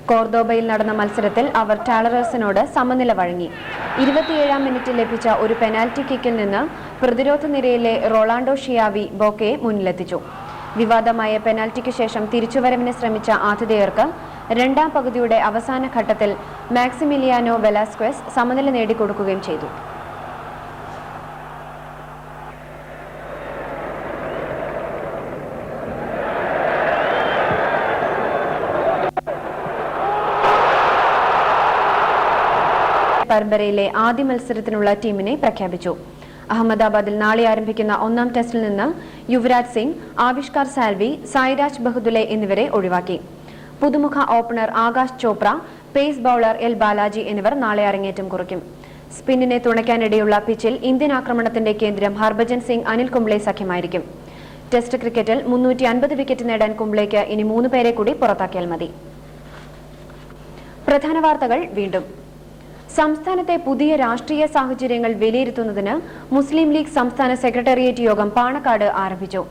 കോർദോബയിൽ നടന്ന മത്സരത്തിൽ അവർ ടാലറേഴ്സിനോട് സമനില വഴങ്ങി. 27ാം മിനിറ്റിൽ ലഭിച്ച ഒരു പെനാൽറ്റി കിക്കിൽ നിന്ന് പ്രതിരോധ നിരയിലെ റൊളാണ്ടോ ഷിയാവി ബോക്കയെ മുന്നിലെത്തിച്ചു. വിവാദമായ പെനാൽറ്റിക്ക് ശേഷം തിരിച്ചുവരവിന് ശ്രമിച്ച ആതിഥേയർക്ക് 2ാം പകുതിയുടെ അവസാന ഘട്ടത്തിൽ മാക്സിമിലിയാനോ വെലാസ്ക്വസ് സമനില നേടിക്കൊടുക്കുകയും ചെയ്തു. പരമ്പരയിലെ ആദ്യ മത്സരത്തിനുള്ള ടീമിനെ പ്രഖ്യാപിച്ചു. അഹമ്മദാബാദിൽ നാളെ ആരംഭിക്കുന്ന 1ാം ടെസ്റ്റിൽ നിന്ന് യുവരാജ് സിംഗ്, ആവിഷ്കാർ സാൽവി, സായിരാജ് ബഹുദുലെ എന്നിവരെ ഒഴിവാക്കി. പുതുമുഖ opener Akash Chopra, pace bowler L Balaji എന്നിവർ നാളെ അരങ്ങേറ്റം കുറിക്കും. സ്പിന്നിനെ തുണയ്ക്കാനിടയുള്ള പിച്ചിൽ ഇന്ത്യൻ ആക്രമണത്തിന്റെ കേന്ദ്രം ഹർഭജൻ സിംഗ്, അനിൽ കുംബ്ലെ സഖ്യമായിരിക്കും. ടെസ്റ്റ് ക്രിക്കറ്റിൽ 350 വിക്കറ്റ് നേടാൻ കുംബ്ലെക്ക് ഇനി 3 പേരെ കൂടി പുറത്താക്കിയാൽ മതി. പ്രധാന വാർത്തകൾ വീണ്ടും. സംസ്ഥാനത്തെ പുതിയ രാഷ്ട്രീയ സാഹചര്യങ്ങൾ വിലയിരുത്തുന്നതിന് മുസ്ലിം ലീഗ് സംസ്ഥാന സെക്രട്ടേറിയറ്റ് യോഗം പാണക്കാട് ആരംഭിച്ചു.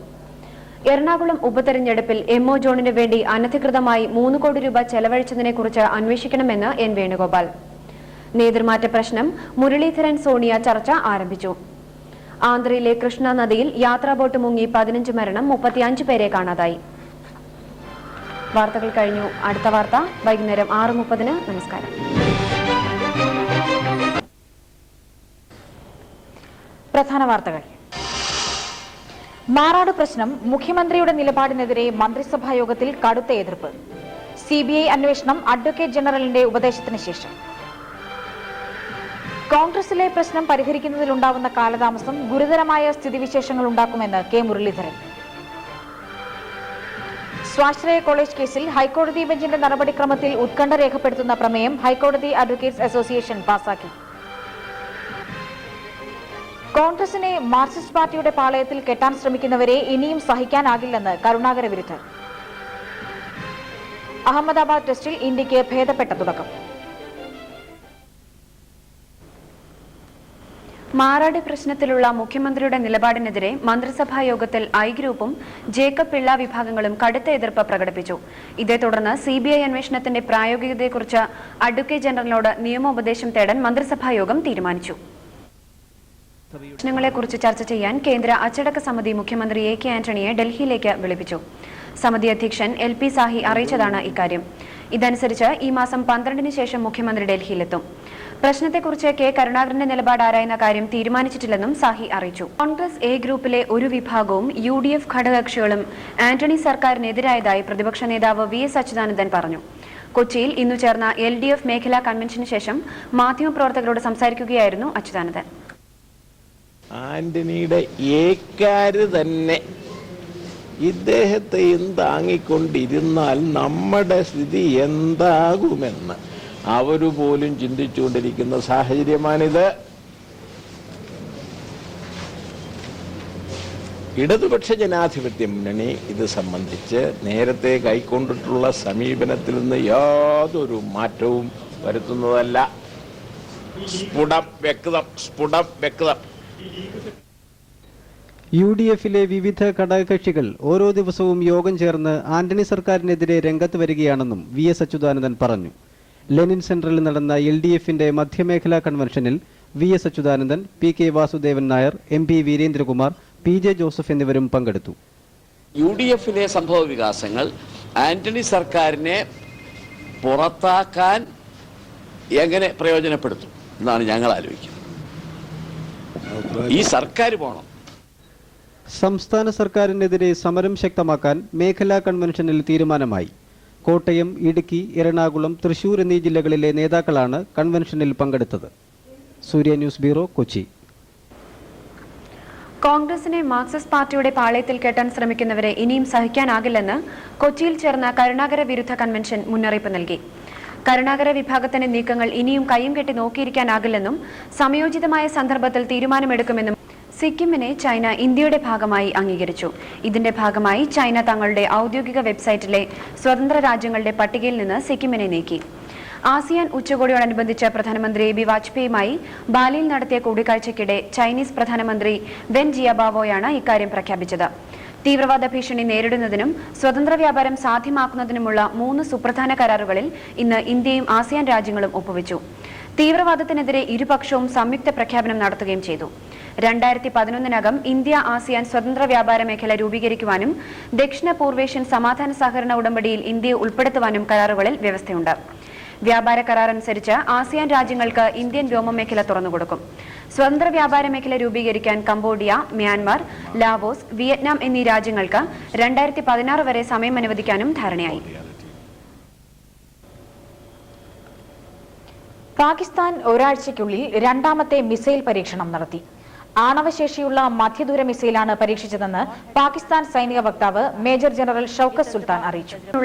എറണാകുളം ഉപതെരഞ്ഞെടുപ്പിൽ MO ജോണിന് വേണ്ടി അനധികൃതമായി 3 കോടി രൂപ ചെലവഴിച്ചതിനെക്കുറിച്ച് അന്വേഷിക്കണമെന്ന് N വേണുഗോപാൽ. നേതൃമാറ്റ പ്രശ്നം മുരളീധരൻ സോണിയ ചർച്ച ആരംഭിച്ചു. ആന്ധ്രയിലെ കൃഷ്ണ നദിയിൽ യാത്രാ ബോട്ട് മുങ്ങി 15 മരണം, 35 പേരെ കാണാതായി. വാർത്തകൾ കഴിഞ്ഞു. അടുത്ത വാർത്ത വൈകുന്നേരം 6:30. നമസ്കാരം. പ്രധാന വാർത്തകൾ. മാറാട് പ്രശ്നം മുഖ്യമന്ത്രിയുടെ നിലപാടിനെതിരെ മന്ത്രിസഭാ യോഗത്തിൽ കടുത്ത എതിർപ്പ്. CBI അന്വേഷണം അഡ്വക്കേറ്റ് ജനറലിന്റെ ഉപദേശത്തിന് ശേഷം. കോൺഗ്രസിലെ പ്രശ്നം പരിഹരിക്കുന്നതിലുണ്ടാവുന്ന കാലതാമസം ഗുരുതരമായ സ്ഥിതിവിശേഷങ്ങൾ ഉണ്ടാക്കുമെന്ന് K മുരളീധരൻ. സ്വാശ്രയ കോളേജ് കേസിൽ ഹൈക്കോടതി ബെഞ്ചിന്റെ നടപടിക്രമത്തിൽ ഉത്കണ്ഠ രേഖപ്പെടുത്തുന്ന പ്രമേയം ഹൈക്കോടതി അഡ്വക്കേറ്റ്സ് അസോസിയേഷൻ പാസാക്കി. കോൺഗ്രസിനെ മാർക്സിസ്റ്റ് പാർട്ടിയുടെ പാളയത്തിൽ കെട്ടാൻ ശ്രമിക്കുന്നവരെ ഇനിയും സഹിക്കാനാകില്ലെന്ന് കരുണാകര വിരുദ്ധർ. അഹമ്മദാബാദ് ടെസ്റ്റിൽ ഇന്ത്യക്ക് ഭേദപ്പെട്ട തുടക്കം. മാറാട് പ്രശ്നത്തിലുള്ള മുഖ്യമന്ത്രിയുടെ നിലപാടിനെതിരെ മന്ത്രിസഭാ യോഗത്തിൽ ഐ ഗ്രൂപ്പും ജേക്കബ് പിള്ള വിഭാഗങ്ങളും കടുത്ത എതിർപ്പ് പ്രകടിപ്പിച്ചു. ഇതേ തുടർന്ന് CBI അന്വേഷണത്തിന്റെ പ്രായോഗികതയെക്കുറിച്ച് അഡ്വക്കേറ്റ് ജനറലിനോട് നിയമോപദേശം തേടാൻ മന്ത്രിസഭാ യോഗം തീരുമാനിച്ചു. പ്രശ്നങ്ങളെക്കുറിച്ച് ചർച്ച ചെയ്യാൻ കേന്ദ്ര അച്ചടക്ക സമിതി മുഖ്യമന്ത്രി AK ആന്റണിയെ ഡൽഹിയിലേക്ക് വിളിപ്പിച്ചു. സമിതി അധ്യക്ഷൻ LP സാഹി അറിയിച്ചതാണ് ഇക്കാര്യം. ഇതനുസരിച്ച് ഈ മാസം 12-ന് ശേഷം മുഖ്യമന്ത്രി ഡൽഹിയിലെത്തും. പ്രശ്നത്തെക്കുറിച്ച് K കരുണാകരന്റെ നിലപാട് ആരായുന്ന കാര്യം തീരുമാനിച്ചിട്ടില്ലെന്നും സാഹി അറിയിച്ചു. കോൺഗ്രസ് A ഗ്രൂപ്പിലെ ഒരു വിഭാഗവും UDF ഘടകകക്ഷികളും ആന്റണി സർക്കാരിനെതിരായതായി പ്രതിപക്ഷ നേതാവ് VS അച്യുതാനന്ദൻ പറഞ്ഞു. കൊച്ചിയിൽ ഇന്നു ചേർന്ന LDF മേഖലാ കൺവെൻഷന് ശേഷം മാധ്യമപ്രവർത്തകരോട് സംസാരിക്കുകയായിരുന്നു അച്യുതാനന്ദൻ. ആന്റണിയുടെ ഏക്കാര് തന്നെ ഇദ്ദേഹത്തെയും താങ്ങിക്കൊണ്ടിരുന്നാൽ നമ്മുടെ സ്ഥിതി എന്താകുമെന്ന് അവര് പോലും ചിന്തിച്ചുകൊണ്ടിരിക്കുന്ന സാഹചര്യമാണിത്. ഇടതുപക്ഷ ജനാധിപത്യ മുന്നണി ഇത് സംബന്ധിച്ച് നേരത്തെ കൈക്കൊണ്ടിട്ടുള്ള സമീപനത്തിൽ നിന്ന് യാതൊരു മാറ്റവും വരുത്തുന്നതല്ല. സ്ഫുടം വ്യക്തം. UDF-ലെ വിവിധ ഘടകകക്ഷികൾ ഓരോ ദിവസവും യോഗം ചേർന്ന് ആന്റണി സർക്കാരിനെതിരെ രംഗത്ത് വരികയാണെന്നും VS അച്യുതാനന്ദൻ പറഞ്ഞു. ലെനിൻ സെന്ററിൽ നടന്ന LDF-ന്റെ മധ്യമേഖലാ കൺവെൻഷനിൽ VS Achuthanandan, PK Vasudevan Nair, MP Veerendrakumar, PJ Joseph എന്നിവരും പങ്കെടുത്തു. UDF-ലെ സംഭവ വികാസങ്ങൾ ആന്റണി സർക്കാരിനെ പുറത്താക്കാൻ എങ്ങനെ പ്രയോജനപ്പെടുത്തും എന്നാണ് ഞങ്ങൾ ആലോചിക്കുന്നത്. ഈ സർക്കാർ പോകണം. സംസ്ഥാന സർക്കാരിനെതിരെ സമരം ശക്തമാക്കാൻ മേഖലാ കൺവെൻഷനിൽ തീരുമാനമായി. കോട്ടയം, ഇടുക്കി, എറണാകുളം, തൃശൂർ എന്നീ ജില്ലകളിലെ നേതാക്കളാണ് കൺവെൻഷനിൽ പങ്കെടുത്തത്. സൂര്യ ന്യൂസ് ബ്യൂറോ, കൊച്ചി. കോൺഗ്രസിനെ മാർക്സിസ്റ്റ് പാർട്ടിയുടെ പാളയത്തിൽ കെട്ടാൻ ശ്രമിക്കുന്നവരെ ഇനിയും സഹിക്കാനാകില്ലെന്ന് കൊച്ചിയിൽ ചേർന്ന കരുണാകര വിരുദ്ധ കൺവെൻഷൻ മുന്നറിയിപ്പ് നൽകി. കരുണാകര വിഭാഗത്തിന്റെ നീക്കങ്ങൾ ഇനിയും കയ്യും കെട്ടി നോക്കിയിരിക്കാനാകില്ലെന്നും സമയോചിതമായ സന്ദർഭത്തിൽ തീരുമാനമെടുക്കുമെന്നും സിക്കിമിനെ ചൈന ഇന്ത്യയുടെ ഭാഗമായി അംഗീകരിച്ചു. ഇതിന്റെ ഭാഗമായി ചൈന തങ്ങളുടെ ഔദ്യോഗിക വെബ്സൈറ്റിലെ സ്വതന്ത്ര രാജ്യങ്ങളുടെ പട്ടികയിൽ നിന്ന് സിക്കിമിനെ നീക്കി. ആസിയാൻ ഉച്ചകോടിയോടനുബന്ധിച്ച് പ്രധാനമന്ത്രി എബി വാജ്പേയിയുമായി ബാലിയിൽ നടത്തിയ കൂടിക്കാഴ്ചയ്ക്കിടെ ചൈനീസ് പ്രധാനമന്ത്രി വെൻ ജിയാബാവോയാണ് ഇക്കാര്യം പ്രഖ്യാപിച്ചത്. തീവ്രവാദ ഭീഷണി നേരിടുന്നതിനും സ്വതന്ത്ര വ്യാപാരം സാധ്യമാക്കുന്നതിനുമുള്ള 3 സുപ്രധാന കരാറുകളിൽ ഇന്ന് ഇന്ത്യയും ആസിയാൻ രാജ്യങ്ങളും ഒപ്പുവെച്ചു. തീവ്രവാദത്തിനെതിരെ ഇരുപക്ഷവും സംയുക്ത പ്രഖ്യാപനം നടത്തുകയും ചെയ്തു. 2011 ഇന്ത്യ ആസിയാൻ സ്വതന്ത്ര വ്യാപാര മേഖല രൂപീകരിക്കുവാനും ദക്ഷിണ പൂർവേഷ്യൻ സമാധാന സഹകരണ ഉടമ്പടിയിൽ ഇന്ത്യയെ ഉൾപ്പെടുത്തുവാനും കരാറുകളിൽ വ്യവസ്ഥയുണ്ട്. വ്യാപാര കരാർ അനുസരിച്ച് ആസിയാൻ രാജ്യങ്ങൾക്ക് ഇന്ത്യൻ വ്യോമമേഖല തുറന്നുകൊടുക്കും. സ്വതന്ത്ര വ്യാപാര മേഖല രൂപീകരിക്കാൻ കംബോഡിയ, മ്യാൻമാർ, ലാവോസ്, വിയറ്റ്നാം എന്നീ രാജ്യങ്ങൾക്ക് 2016 വരെ സമയം അനുവദിക്കാനും ധാരണയായി. പാകിസ്ഥാൻ ഒരാഴ്ചയ്ക്കുള്ളിൽ രണ്ടാമത്തെ മിസൈൽ പരീക്ഷണം നടത്തി. ആണവശേഷിയുള്ള മധ്യദൂര മിസൈലാണ് പരീക്ഷിച്ചതെന്ന് പാകിസ്ഥാൻ സൈനിക വക്താവ് മേജർ ജനറൽ ഷൌക്കത്ത് സുൽത്താൻ അറിയിച്ചു.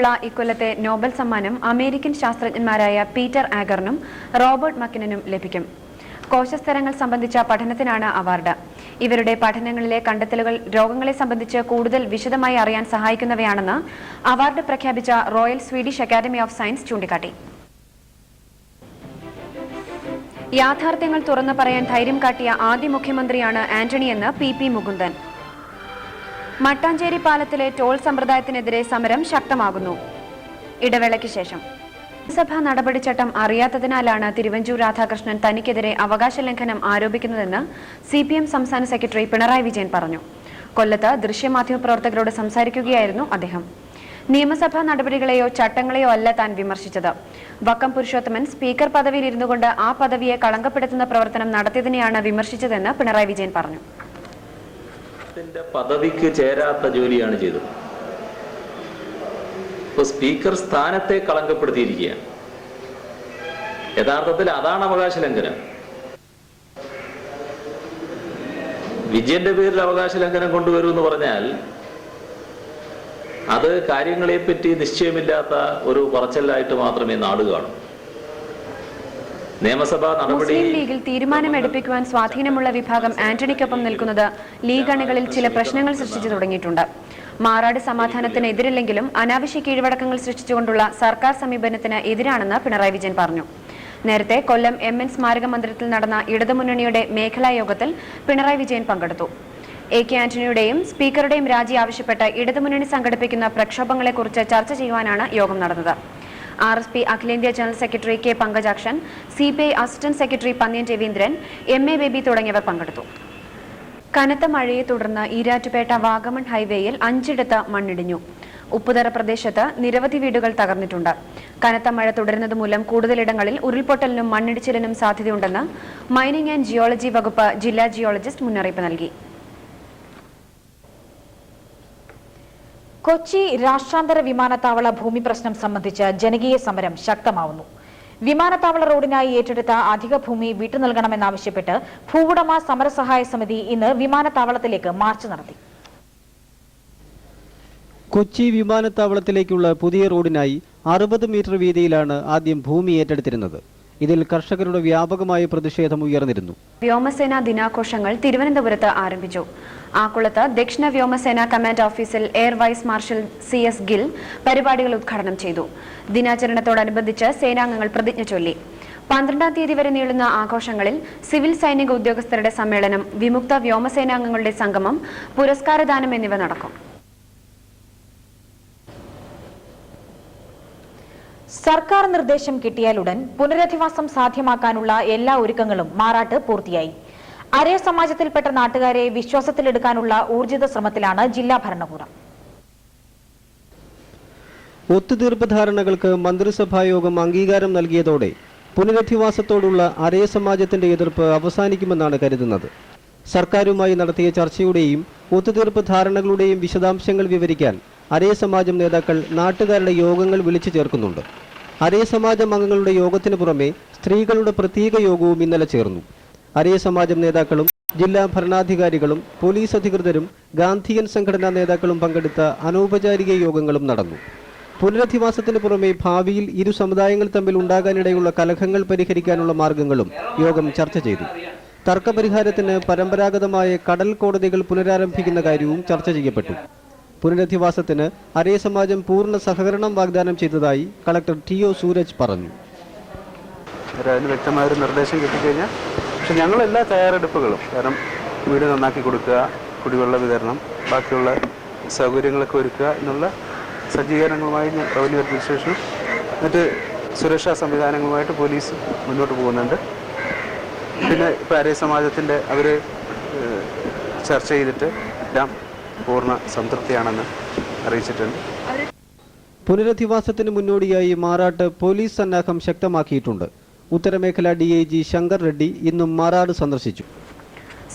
ഇക്കൊല്ലത്തെ നോബൽ സമ്മാനം അമേരിക്കൻ ശാസ്ത്രജ്ഞന്മാരായ പീറ്റർ ആഗറിനും റോബർട്ട് മക്കിനും ലഭിക്കും. കോശസ്തരങ്ങൾ സംബന്ധിച്ച പഠനത്തിനാണ് അവാർഡ്. ഇവരുടെ പഠനങ്ങളിലെ കണ്ടെത്തലുകൾ രോഗങ്ങളെ സംബന്ധിച്ച് കൂടുതൽ വിശദമായി അറിയാൻ സഹായിക്കുന്നവയാണെന്ന് അവാർഡ് പ്രഖ്യാപിച്ച Royal Swedish Academy of Science ചൂണ്ടിക്കാട്ടി. യാഥാർത്ഥ്യങ്ങൾ തുറന്നു പറയാൻ ധൈര്യം കാട്ടിയ ആദ്യ മുഖ്യമന്ത്രിയാണ് ആന്റണിയെന്ന് PP മുകുന്ദൻ. മട്ടാഞ്ചേരി പാലത്തിലെ ടോൾ സമ്പ്രദായത്തിനെതിരെ സമരം ശക്തമാകുന്നു. ഇടവേളയ്ക്ക് ശേഷം നിയമസഭാ നടപടിച്ചട്ടം അറിയാത്തതിനാലാണ് തിരുവഞ്ചൂർ രാധാകൃഷ്ണൻ തനിക്കെതിരെ അവകാശ ലംഘനം ആരോപിക്കുന്നതെന്ന് CPM സംസ്ഥാന സെക്രട്ടറി പിണറായി വിജയൻ പറഞ്ഞു. കൊല്ലത്ത് ദൃശ്യമാധ്യമപ്രവർത്തകരോട് സംസാരിക്കുകയായിരുന്നു അദ്ദേഹം. നിയമസഭാ നടപടികളെയോ ചട്ടങ്ങളെയോ അല്ല താൻ വിമർശിച്ചത്. വക്കം പുരുഷോത്തമൻ സ്പീക്കർ പദവിയിൽ ഇരുന്നുകൊണ്ട് ആ പദവിയെ കളങ്കപ്പെടുത്തുന്ന പ്രവർത്തനം നടത്തിയതിനെയാണ് വിമർശിച്ചതെന്ന് പിണറായി വിജയൻ പറഞ്ഞു. പദവിക്ക് ചേരാത്ത ജോലിയാണ് ചെയ്തത്. ഇപ്പൊ സ്പീക്കർ സ്ഥാനത്തെ കളങ്കപ്പെടുത്തിയിരിക്കുകയാണ്. യഥാർത്ഥത്തിൽ അതാണ് അവകാശ ലംഘനം. വിജയന്റെ പേരിൽ അവകാശ ലംഘനം കൊണ്ടുവരുമെന്ന് പറഞ്ഞാൽ അത് കാര്യങ്ങളെപ്പറ്റി നിശ്ചയമില്ലാത്ത ഒരു പറച്ചലായിട്ട് മാത്രമേ നാട് കാണൂ. നിയമസഭാ നടപടി മുസ്ലിം ലീഗിൽ തീരുമാനമെടുപ്പിക്കുവാൻ സ്വാധീനമുള്ള വിഭാഗം ആന്റണിക്കൊപ്പം നിൽക്കുന്നത് ലീഗ് അണികളിൽ ചില പ്രശ്നങ്ങൾ സൃഷ്ടിച്ചു തുടങ്ങിയിട്ടുണ്ട്. മാറാട് സമാധാനത്തിന് എതിരില്ലെങ്കിലും അനാവശ്യ കീഴ്വഴക്കങ്ങൾ സൃഷ്ടിച്ചുകൊണ്ടുള്ള സർക്കാർ സമീപനത്തിന് എതിരാണെന്ന് പിണറായി വിജയൻ പറഞ്ഞു. നേരത്തെ കൊല്ലം MN സ്മാരക മന്ദിരത്തിൽ നടന്ന ഇടതുമുന്നണിയുടെ മേഖലാ യോഗത്തിൽ പിണറായി വിജയൻ പങ്കെടുത്തു. AK ആന്റണിയുടെയും സ്പീക്കറുടെയും രാജി ആവശ്യപ്പെട്ട് ഇടതുമുന്നണി സംഘടിപ്പിക്കുന്ന പ്രക്ഷോഭങ്ങളെക്കുറിച്ച് ചർച്ച ചെയ്യുവാനാണ് യോഗം നടന്നത്. RSP അഖിലേന്ത്യാ general secretary K Pankajakshan, CPI assistant secretary Pannyan Raveendran, MA Baby തുടങ്ങിയവർ പങ്കെടുത്തു. കനത്ത മഴയെ തുടർന്ന് ഈരാറ്റുപേട്ട വാഗമൺ ഹൈവേയിൽ 5ഇടത്ത് മണ്ണിടിഞ്ഞു. ഉപ്പുതറ പ്രദേശത്ത് നിരവധി വീടുകൾ തകർന്നിട്ടുണ്ട്. കനത്ത മഴ തുടരുന്നത് മൂലം കൂടുതലിടങ്ങളിൽ ഉരുൾപൊട്ടലിനും മണ്ണിടിച്ചിലിനും സാധ്യതയുണ്ടെന്ന് മൈനിംഗ് ആൻഡ് ജിയോളജി വകുപ്പ് ജില്ലാ ജിയോളജിസ്റ്റ് മുന്നറിയിപ്പ് നൽകി. കൊച്ചി രാഷ്ട്രാന്തര വിമാനത്താവള ഭൂമി പ്രശ്നം സംബന്ധിച്ച് ജനകീയ സമരം ശക്തമാവുന്നു. വിമാനത്താവള റോഡിനായി ഏറ്റെടുത്ത അധിക ഭൂമി വിട്ടു നൽകണമെന്നാവശ്യപ്പെട്ട് ഭൂവുടമ സമരസഹായ സമിതി ഇന്ന് വിമാനത്താവളത്തിലേക്ക് മാർച്ച് നടത്തി. കൊച്ചി വിമാനത്താവളത്തിലേക്കുള്ള പുതിയ റോഡിനായി 60 മീറ്റർ വീതിയിലാണ് ആദ്യം ഭൂമി ഏറ്റെടുത്തിരുന്നത്. ഇതിൽ കർഷകരുടെ വ്യാപകമായ പ്രതിഷേധം ഉയർന്നിരുന്നു. വ്യോമസേനാ ദിനാഘോഷങ്ങൾ തിരുവനന്തപുരത്ത് ആരംഭിച്ചു. ആക്കുളത്ത് ദക്ഷിണ വ്യോമസേന കമാൻഡ് ഓഫീസിൽ air vice marshal CS Gill പരിപാടികൾ ഉദ്ഘാടനം ചെയ്തു. ദിനാചരണത്തോടനുബന്ധിച്ച് സേനാംഗങ്ങൾ പ്രതിജ്ഞ ചൊല്ലി. 12-ാം തീയതി വരെ നീളുന്ന ആഘോഷങ്ങളിൽ സിവിൽ സൈനിക ഉദ്യോഗസ്ഥരുടെ സമ്മേളനം, വിമുക്ത വ്യോമസേനാംഗങ്ങളുടെ സംഗമം, പുരസ്കാരദാനം എന്നിവ നടക്കും. സർക്കാർ നിർദ്ദേശം കിട്ടിയാലുടൻ പുനരധിവാസം സാധ്യമാക്കാനുള്ള എല്ലാ ഒരുക്കങ്ങളും മാറാട്ട് പൂർത്തിയായി. അരയ സമാജത്തിൽപ്പെട്ട നാട്ടുകാരെ വിശ്വാസത്തിലെടുക്കാനുള്ള ഊർജിത ശ്രമത്തിലാണ് ജില്ലാ ഭരണകൂടം. ഒത്തുതീർപ്പ് ധാരണകൾക്ക് മന്ത്രിസഭായോഗം അംഗീകാരം നൽകിയതോടെ പുനരധിവാസത്തോടുള്ള അരയ സമാജത്തിന്റെ എതിർപ്പ് അവസാനിക്കുമെന്നാണ് കരുതുന്നത്. സർക്കാരുമായി നടത്തിയ ചർച്ചയുടെയും ഒത്തുതീർപ്പ് ധാരണകളുടെയും വിശദാംശങ്ങൾ വിവരിക്കാൻ അരയ സമാജം നേതാക്കൾ നാട്ടുകാരുടെ യോഗങ്ങൾ വിളിച്ചു ചേർക്കുന്നുണ്ട്. അരയ സമാജം അംഗങ്ങളുടെ യോഗത്തിന് പുറമെ സ്ത്രീകളുടെ പ്രത്യേക യോഗവും ഇന്നലെ ചേർന്നു. അരയ സമാജം നേതാക്കളും ജില്ലാ ഭരണാധികാരികളും പോലീസ് അധികൃതരും ഗാന്ധിയൻ സംഘടനാ നേതാക്കളും പങ്കെടുത്ത അനൗപചാരിക യോഗങ്ങളും നടന്നു. പുനരധിവാസത്തിന് പുറമെ ഭാവിയിൽ ഇരു സമുദായങ്ങൾ തമ്മിൽ ഉണ്ടാകാനിടയുള്ള കലഹങ്ങൾ പരിഹരിക്കാനുള്ള മാർഗങ്ങളും യോഗം ചർച്ച ചെയ്തു. തർക്കപരിഹാരത്തിന് പരമ്പരാഗതമായ കടൽ കോടതികൾ പുനരാരംഭിക്കുന്ന കാര്യവും ചർച്ച ചെയ്യപ്പെട്ടു. പുനരധിവാസത്തിന് അരയ സമാജം പൂർണ്ണ സഹകരണം വാഗ്ദാനം ചെയ്തതായി കളക്ടർ TO സൂരജ് പറഞ്ഞു. അതിന് വ്യക്തമായൊരു നിർദ്ദേശം കിട്ടിക്കഴിഞ്ഞാൽ പക്ഷെ ഞങ്ങളെല്ലാ തയ്യാറെടുപ്പുകളും, കാരണം വീട് നന്നാക്കി കൊടുക്കുക, കുടിവെള്ള വിതരണം, ബാക്കിയുള്ള സൗകര്യങ്ങളൊക്കെ ഒരുക്കുക എന്നുള്ള സജ്ജീകരണങ്ങളുമായി റവന്യൂ അഡ്മിനിസ്ട്രേഷനും മറ്റ് സുരക്ഷാ സംവിധാനങ്ങളുമായിട്ട് പോലീസ് മുന്നോട്ട് പോകുന്നുണ്ട്. പിന്നെ ഇപ്പോൾ അരയ സമാജത്തിൻ്റെ അവർ ചർച്ച ചെയ്തിട്ട് എല്ലാം പൂർണ്ണ സംതൃപ്തിയാണെന്ന് അറിയിച്ചിട്ടുണ്ട്. പുനരധിവാസത്തിന് മുന്നോടിയായി മാറാട്ട് പോലീസ് സന്നാഹം ശക്തമാക്കിയിട്ടുണ്ട്. ഉത്തരമേഖല DIG ശങ്കർ റെഡ്ഡി ഇന്നും മാറാട് സന്ദർശിച്ചു.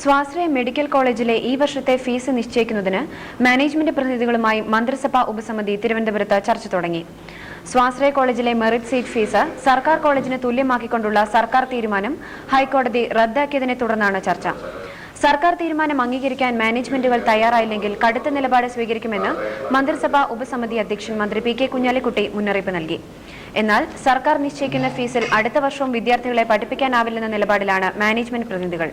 സ്വാശ്രയ മെഡിക്കൽ കോളേജിലെ ഈ വർഷത്തെ ഫീസ് നിശ്ചയിക്കുന്നതിന് മാനേജ്മെന്റ് പ്രതിനിധികളുമായി മന്ത്രിസഭാ ഉപസമിതി തിരുവനന്തപുരത്ത് ചർച്ച തുടങ്ങി. സ്വാശ്രയ കോളേജിലെ മെറിറ്റ് സീറ്റ് ഫീസ് സർക്കാർ കോളേജിന് തുല്യമാക്കിക്കൊണ്ടുള്ള സർക്കാർ തീരുമാനം ഹൈക്കോടതി റദ്ദാക്കിയതിനെ തുടർന്നാണ് ചർച്ച. സർക്കാർ തീരുമാനം അംഗീകരിക്കാൻ മാനേജ്മെന്റുകൾ തയ്യാറായില്ലെങ്കിൽ കടുത്ത നിലപാട് സ്വീകരിക്കുമെന്ന് മന്ത്രിസഭാ ഉപസമിതി അധ്യക്ഷൻ മന്ത്രി PK കുഞ്ഞാലിക്കുട്ടി മുന്നറിയിപ്പ് നൽകി. എന്നാൽ സർക്കാർ നിശ്ചയിക്കുന്ന ഫീസിൽ അടുത്ത വർഷവും വിദ്യാർത്ഥികളെ പഠിപ്പിക്കാനാവില്ലെന്ന നിലപാടിലാണ് മാനേജ്മെന്റ് പ്രതിനിധികൾ.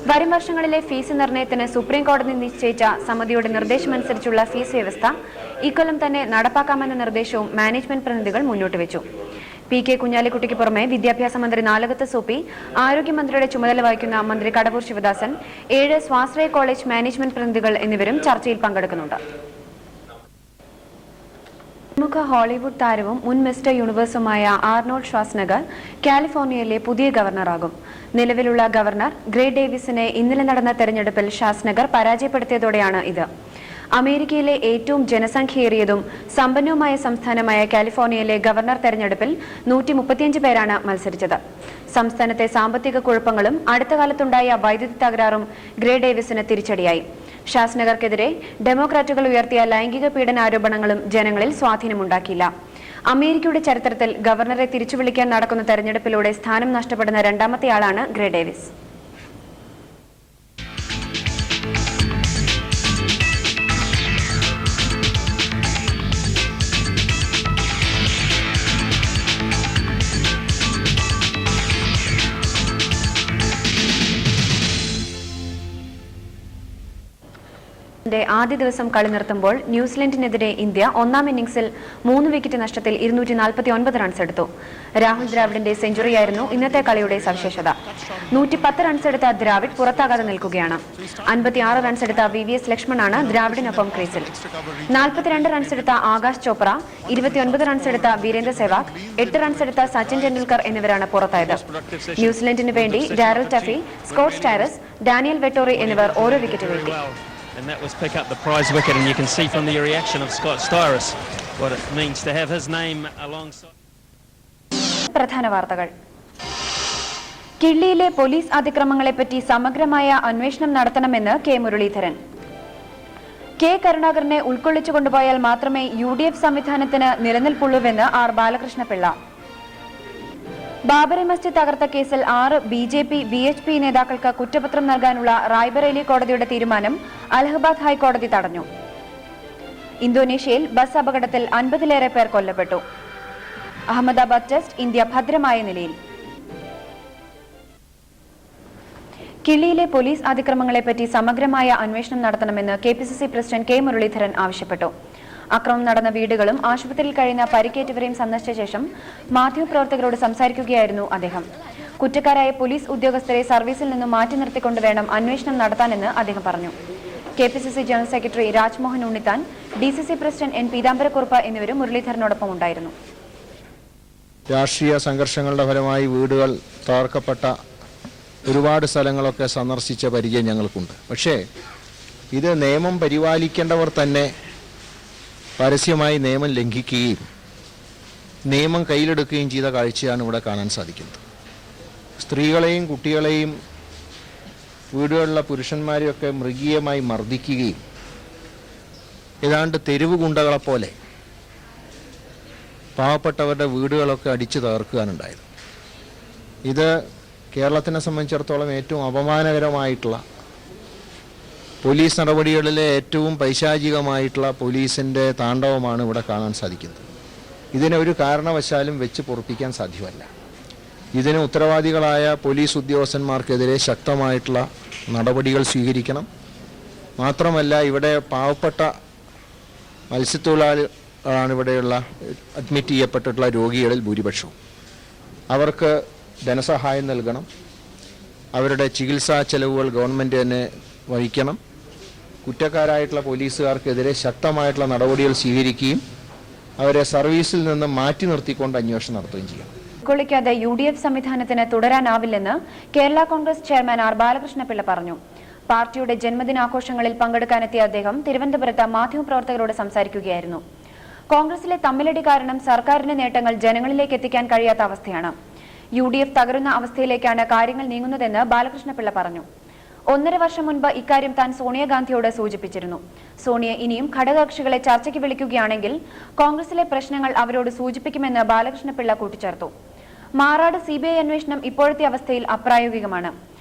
വരും വർഷങ്ങളിലെ ഫീസ് നിർണ്ണയത്തിന് സുപ്രീം കോടതി നിശ്ചയിച്ച സമിതിയുടെ നിർദ്ദേശമനുസരിച്ചുള്ള ഫീസ് വ്യവസ്ഥ ഇക്കൊല്ലം തന്നെ നടപ്പാക്കാമെന്ന നിർദ്ദേശവും മാനേജ്മെന്റ് പ്രതിനിധികൾ മുന്നോട്ട് വെച്ചു. PK കുഞ്ഞാലിക്കുട്ടിക്ക് പുറമെ വിദ്യാഭ്യാസ മന്ത്രി നാലകത്ത് സൂപ്പി, ആരോഗ്യമന്ത്രിയുടെ ചുമതല വഹിക്കുന്ന മന്ത്രി കടവൂർ ശിവദാസൻ, 7 സ്വാശ്രയ കോളേജ് മാനേജ്മെന്റ് പ്രതിനിധികൾ എന്നിവരും ചർച്ചയിൽ പങ്കെടുക്കുന്നുണ്ട്. പ്രമുഖ ഹോളിവുഡ് താരവും മുൻ മിസ്റ്റർ യൂണിവേഴ്സുമായ ആർണോൾഡ് ഷ്വാസ്നഗർ കാലിഫോർണിയയിലെ പുതിയ ഗവർണറാകും. നിലവിലുള്ള ഗവർണർ ഗ്രേ ഡേവിസിനെ ഇന്നലെ നടന്ന തെരഞ്ഞെടുപ്പിൽ ഷ്വാസ്നഗർ പരാജയപ്പെടുത്തിയതോടെയാണ് ഇത്. അമേരിക്കയിലെ ഏറ്റവും ജനസംഖ്യയേറിയതും സമ്പന്നവുമായ സംസ്ഥാനമായ കാലിഫോർണിയയിലെ ഗവർണർ തെരഞ്ഞെടുപ്പിൽ 135 പേരാണ് മത്സരിച്ചത്. സംസ്ഥാനത്തെ സാമ്പത്തിക കുഴപ്പങ്ങളും അടുത്ത കാലത്തുണ്ടായ വൈദ്യുതി തകരാറും ഗ്രേ ഡേവിസിന് തിരിച്ചടിയായി. ഷ്വാസ്നഗർക്കെതിരെ ഡെമോക്രാറ്റുകൾ ഉയർത്തിയ ലൈംഗിക പീഡനാരോപണങ്ങളും ജനങ്ങളിൽ സ്വാധീനമുണ്ടാക്കിയില്ല. അമേരിക്കയുടെ ചരിത്രത്തിൽ ഗവർണറെ തിരിച്ചുവിളിക്കാൻ നടക്കുന്ന തെരഞ്ഞെടുപ്പിലൂടെ സ്ഥാനം നഷ്ടപ്പെടുന്ന രണ്ടാമത്തെയാളാണ് ഗ്രേ ഡേവിസ്. ആദ്യ ദിവസം കളി നിർത്തുമ്പോൾ ന്യൂസിലൻഡിനെതിരെ ഇന്ത്യ ഒന്നാം ഇന്നിംഗ്സിൽ 3 വിക്കറ്റ് നഷ്ടത്തിൽ 249 റൺസ് എടുത്തു. രാഹുൽ ദ്രാവിഡിന്റെ സെഞ്ചുറിയായിരുന്നു ഇന്നത്തെ കളിയുടെ സവിശേഷത. 110 റൺസ് എടുത്ത ദ്രാവിഡ് പുറത്താകാതെ നിൽക്കുകയാണ്. 56 റൺസ് എടുത്ത VVS ലക്ഷ്മണാണ് ദ്രാവിഡിനൊപ്പം ക്രീസിൽ. 42 റൺസ് എടുത്ത ആകാശ് ചോപ്ര, 29 റൺസ് എടുത്ത വീരേന്ദ്ര സെവാഗ്, 8 റൺസ് എടുത്ത സച്ചിൻ ടെണ്ടുൽക്കർ എന്നിവരാണ് പുറത്തായത്. ന്യൂസിലൻഡിന് വേണ്ടി Daryl Tuffy, Scott സ്റ്റൈറസ്, Daniel Vettori എന്നിവർ ഓരോ വിക്കറ്റ് വീഴ്ത്തി. And that was pick up the prize wicket, and you can see from the reaction of Scott Styris what it means to have his name alongside. പ്രധാന വാർത്തകൾ. കിള്ളിയിലെ police അതിക്രമങ്ങളെപ്പറ്റി സമഗ്രമായ അന്വേഷണം നടത്തണമെന്ന് K Muraleedharan. K കരുണാകരനെ ഉൾക്കൊള്ളിച്ചു കൊണ്ടുപോയാൽ മാത്രമേ UDF സംവിധാനത്തിന് നിലനിൽപ്പുള്ളൂവെന്ന് R Balakrishna Pillai. Babri Masjid തകർത്ത കേസിൽ 6 BJP, VHP നേതാക്കൾക്ക് കുറ്റപത്രം നൽകാനുള്ള റായ്ബറേലി കോടതിയുടെ തീരുമാനം അലഹബാദ് ഹൈക്കോടതി തടഞ്ഞു. ഇന്തോനേഷ്യയിൽ ബസ് അപകടത്തിൽ 50-ലേറെ പേർ കൊല്ലപ്പെട്ടു. അഹമ്മദാബാദ് ടെസ്റ്റ് ഇന്ത്യ ഭദ്രമായ നിലയിൽ. കിള്ളിയിലെ പോലീസ് അതിക്രമങ്ങളെപ്പറ്റി സമഗ്രമായ അന്വേഷണം നടത്തണമെന്ന് KPCC പ്രസിഡന്റ് K. മുരളീധരൻ ആവശ്യപ്പെട്ടു. അക്രമം നടന്ന വീടുകളും ആശുപത്രിയിൽ കഴിയുന്ന പരിക്കേറ്റവരെയും സന്ദർശിച്ച ശേഷം മാധ്യമപ്രവർത്തകരോട് സംസാരിക്കുകയായിരുന്നു അദ്ദേഹം. കുറ്റക്കാരായ പോലീസ് ഉദ്യോഗസ്ഥരെ സർവീസിൽ നിന്നും മാറ്റി നിർത്തിക്കൊണ്ട് വേണം അന്വേഷണം നടത്താനെന്ന് അദ്ദേഹം പറഞ്ഞു. KPCC general secretary Rajmohan Unnithan, DCC president N. Peethambara Kurup എന്നിവരും മുരളീധരനോടൊപ്പം ഉണ്ടായിരുന്നു. രാഷ്ട്രീയ സംഘർഷങ്ങളുടെ ഫലമായി വീടുകൾ തകർക്കപ്പെട്ട ഒരുപാട് സ്ഥലങ്ങളൊക്കെ സന്ദർശിച്ച പരിചയം ഞങ്ങൾക്കുണ്ട്. പക്ഷേ ഇത് നിയമം പരിപാലിക്കേണ്ടവർ തന്നെ പരസ്യമായി നിയമം ലംഘിക്കുകയും നിയമം കയ്യിലെടുക്കുകയും ചെയ്ത കാഴ്ചയാണ് ഇവിടെ കാണാൻ സാധിക്കുന്നത്. സ്ത്രീകളെയും കുട്ടികളെയും വീടുകളിലുള്ള പുരുഷന്മാരെയൊക്കെ മൃഗീയമായി മർദ്ദിക്കുകയും ഏതാണ്ട് തെരുവ് ഗുണ്ടകളെപ്പോലെ പാവപ്പെട്ടവരുടെ വീടുകളൊക്കെ അടിച്ചു തകർക്കാനുണ്ടായത്. ഇത് കേരളത്തിനെ സംബന്ധിച്ചിടത്തോളം ഏറ്റവും അപമാനകരമായിട്ടുള്ള പോലീസ് നടപടികളിലെ ഏറ്റവും പൈശാചികമായിട്ടുള്ള പോലീസിൻ്റെ താണ്ഡവമാണ് ഇവിടെ കാണാൻ സാധിക്കുന്നത്. ഇതിനെ ഒരു കാരണവശാലും വെച്ച് പൊറുപ്പിക്കാൻ സാധ്യമല്ല. ഇതിന് ഉത്തരവാദികളായ പോലീസ് ഉദ്യോഗസ്ഥന്മാർക്കെതിരെ ശക്തമായിട്ടുള്ള നടപടികൾ സ്വീകരിക്കണം. മാത്രമല്ല, ഇവിടെ പാവപ്പെട്ട മത്സ്യത്തൊഴിലാളികളാണ് ഇവിടെയുള്ള അഡ്മിറ്റ് ചെയ്യപ്പെട്ടിട്ടുള്ള രോഗികളിൽ ഭൂരിപക്ഷവും. അവർക്ക് ധനസഹായം നൽകണം. അവരുടെ ചികിത്സാ ചെലവുകൾ ഗവൺമെൻറ് തന്നെ വഹിക്കണം. കുറ്റക്കാരായിട്ടുള്ള പോലീസുകാർക്കെതിരെ ശക്തമായിട്ടുള്ള നടപടികൾ സ്വീകരിക്കുകയും അവരെ സർവീസിൽ നിന്ന് മാറ്റി നിർത്തിക്കൊണ്ട് അന്വേഷണം നടത്തുകയും ചെയ്യണം. കൊള്ളിക്കാതെ UDF സംവിധാനത്തിന് തുടരാനാവില്ലെന്ന് കേരള കോൺഗ്രസ് ചെയർമാൻ R. ബാലകൃഷ്ണപിള്ള പറഞ്ഞു. പാർട്ടിയുടെ ജന്മദിനാഘോഷങ്ങളിൽ പങ്കെടുക്കാനെത്തിയ അദ്ദേഹം തിരുവനന്തപുരത്ത് മാധ്യമപ്രവർത്തകരോട് സംസാരിക്കുകയായിരുന്നു. കോൺഗ്രസിലെ തമ്മിലടി കാരണം സർക്കാരിന്റെ നേട്ടങ്ങൾ ജനങ്ങളിലേക്ക് എത്തിക്കാൻ കഴിയാത്ത അവസ്ഥയാണ്. UDF തകരുന്ന അവസ്ഥയിലേക്കാണ് കാര്യങ്ങൾ നീങ്ങുന്നതെന്ന് ബാലകൃഷ്ണപിള്ള പറഞ്ഞു. 1.5 വർഷം മുൻപ് ഇക്കാര്യം താൻ സോണിയാഗാന്ധിയോട് സൂചിപ്പിച്ചിരുന്നു. സോണിയ ഇനിയും ഘടകകക്ഷികളെ ചർച്ചയ്ക്ക് വിളിക്കുകയാണെങ്കിൽ കോൺഗ്രസിലെ പ്രശ്നങ്ങൾ അവരോട് സൂചിപ്പിക്കുമെന്ന് ബാലകൃഷ്ണപിള്ള കൂട്ടിച്ചേർത്തു. മാറാട് CBI അന്വേഷണം ഇപ്പോഴത്തെ അവസ്ഥയിൽ അപ്രായോഗികമാണ്.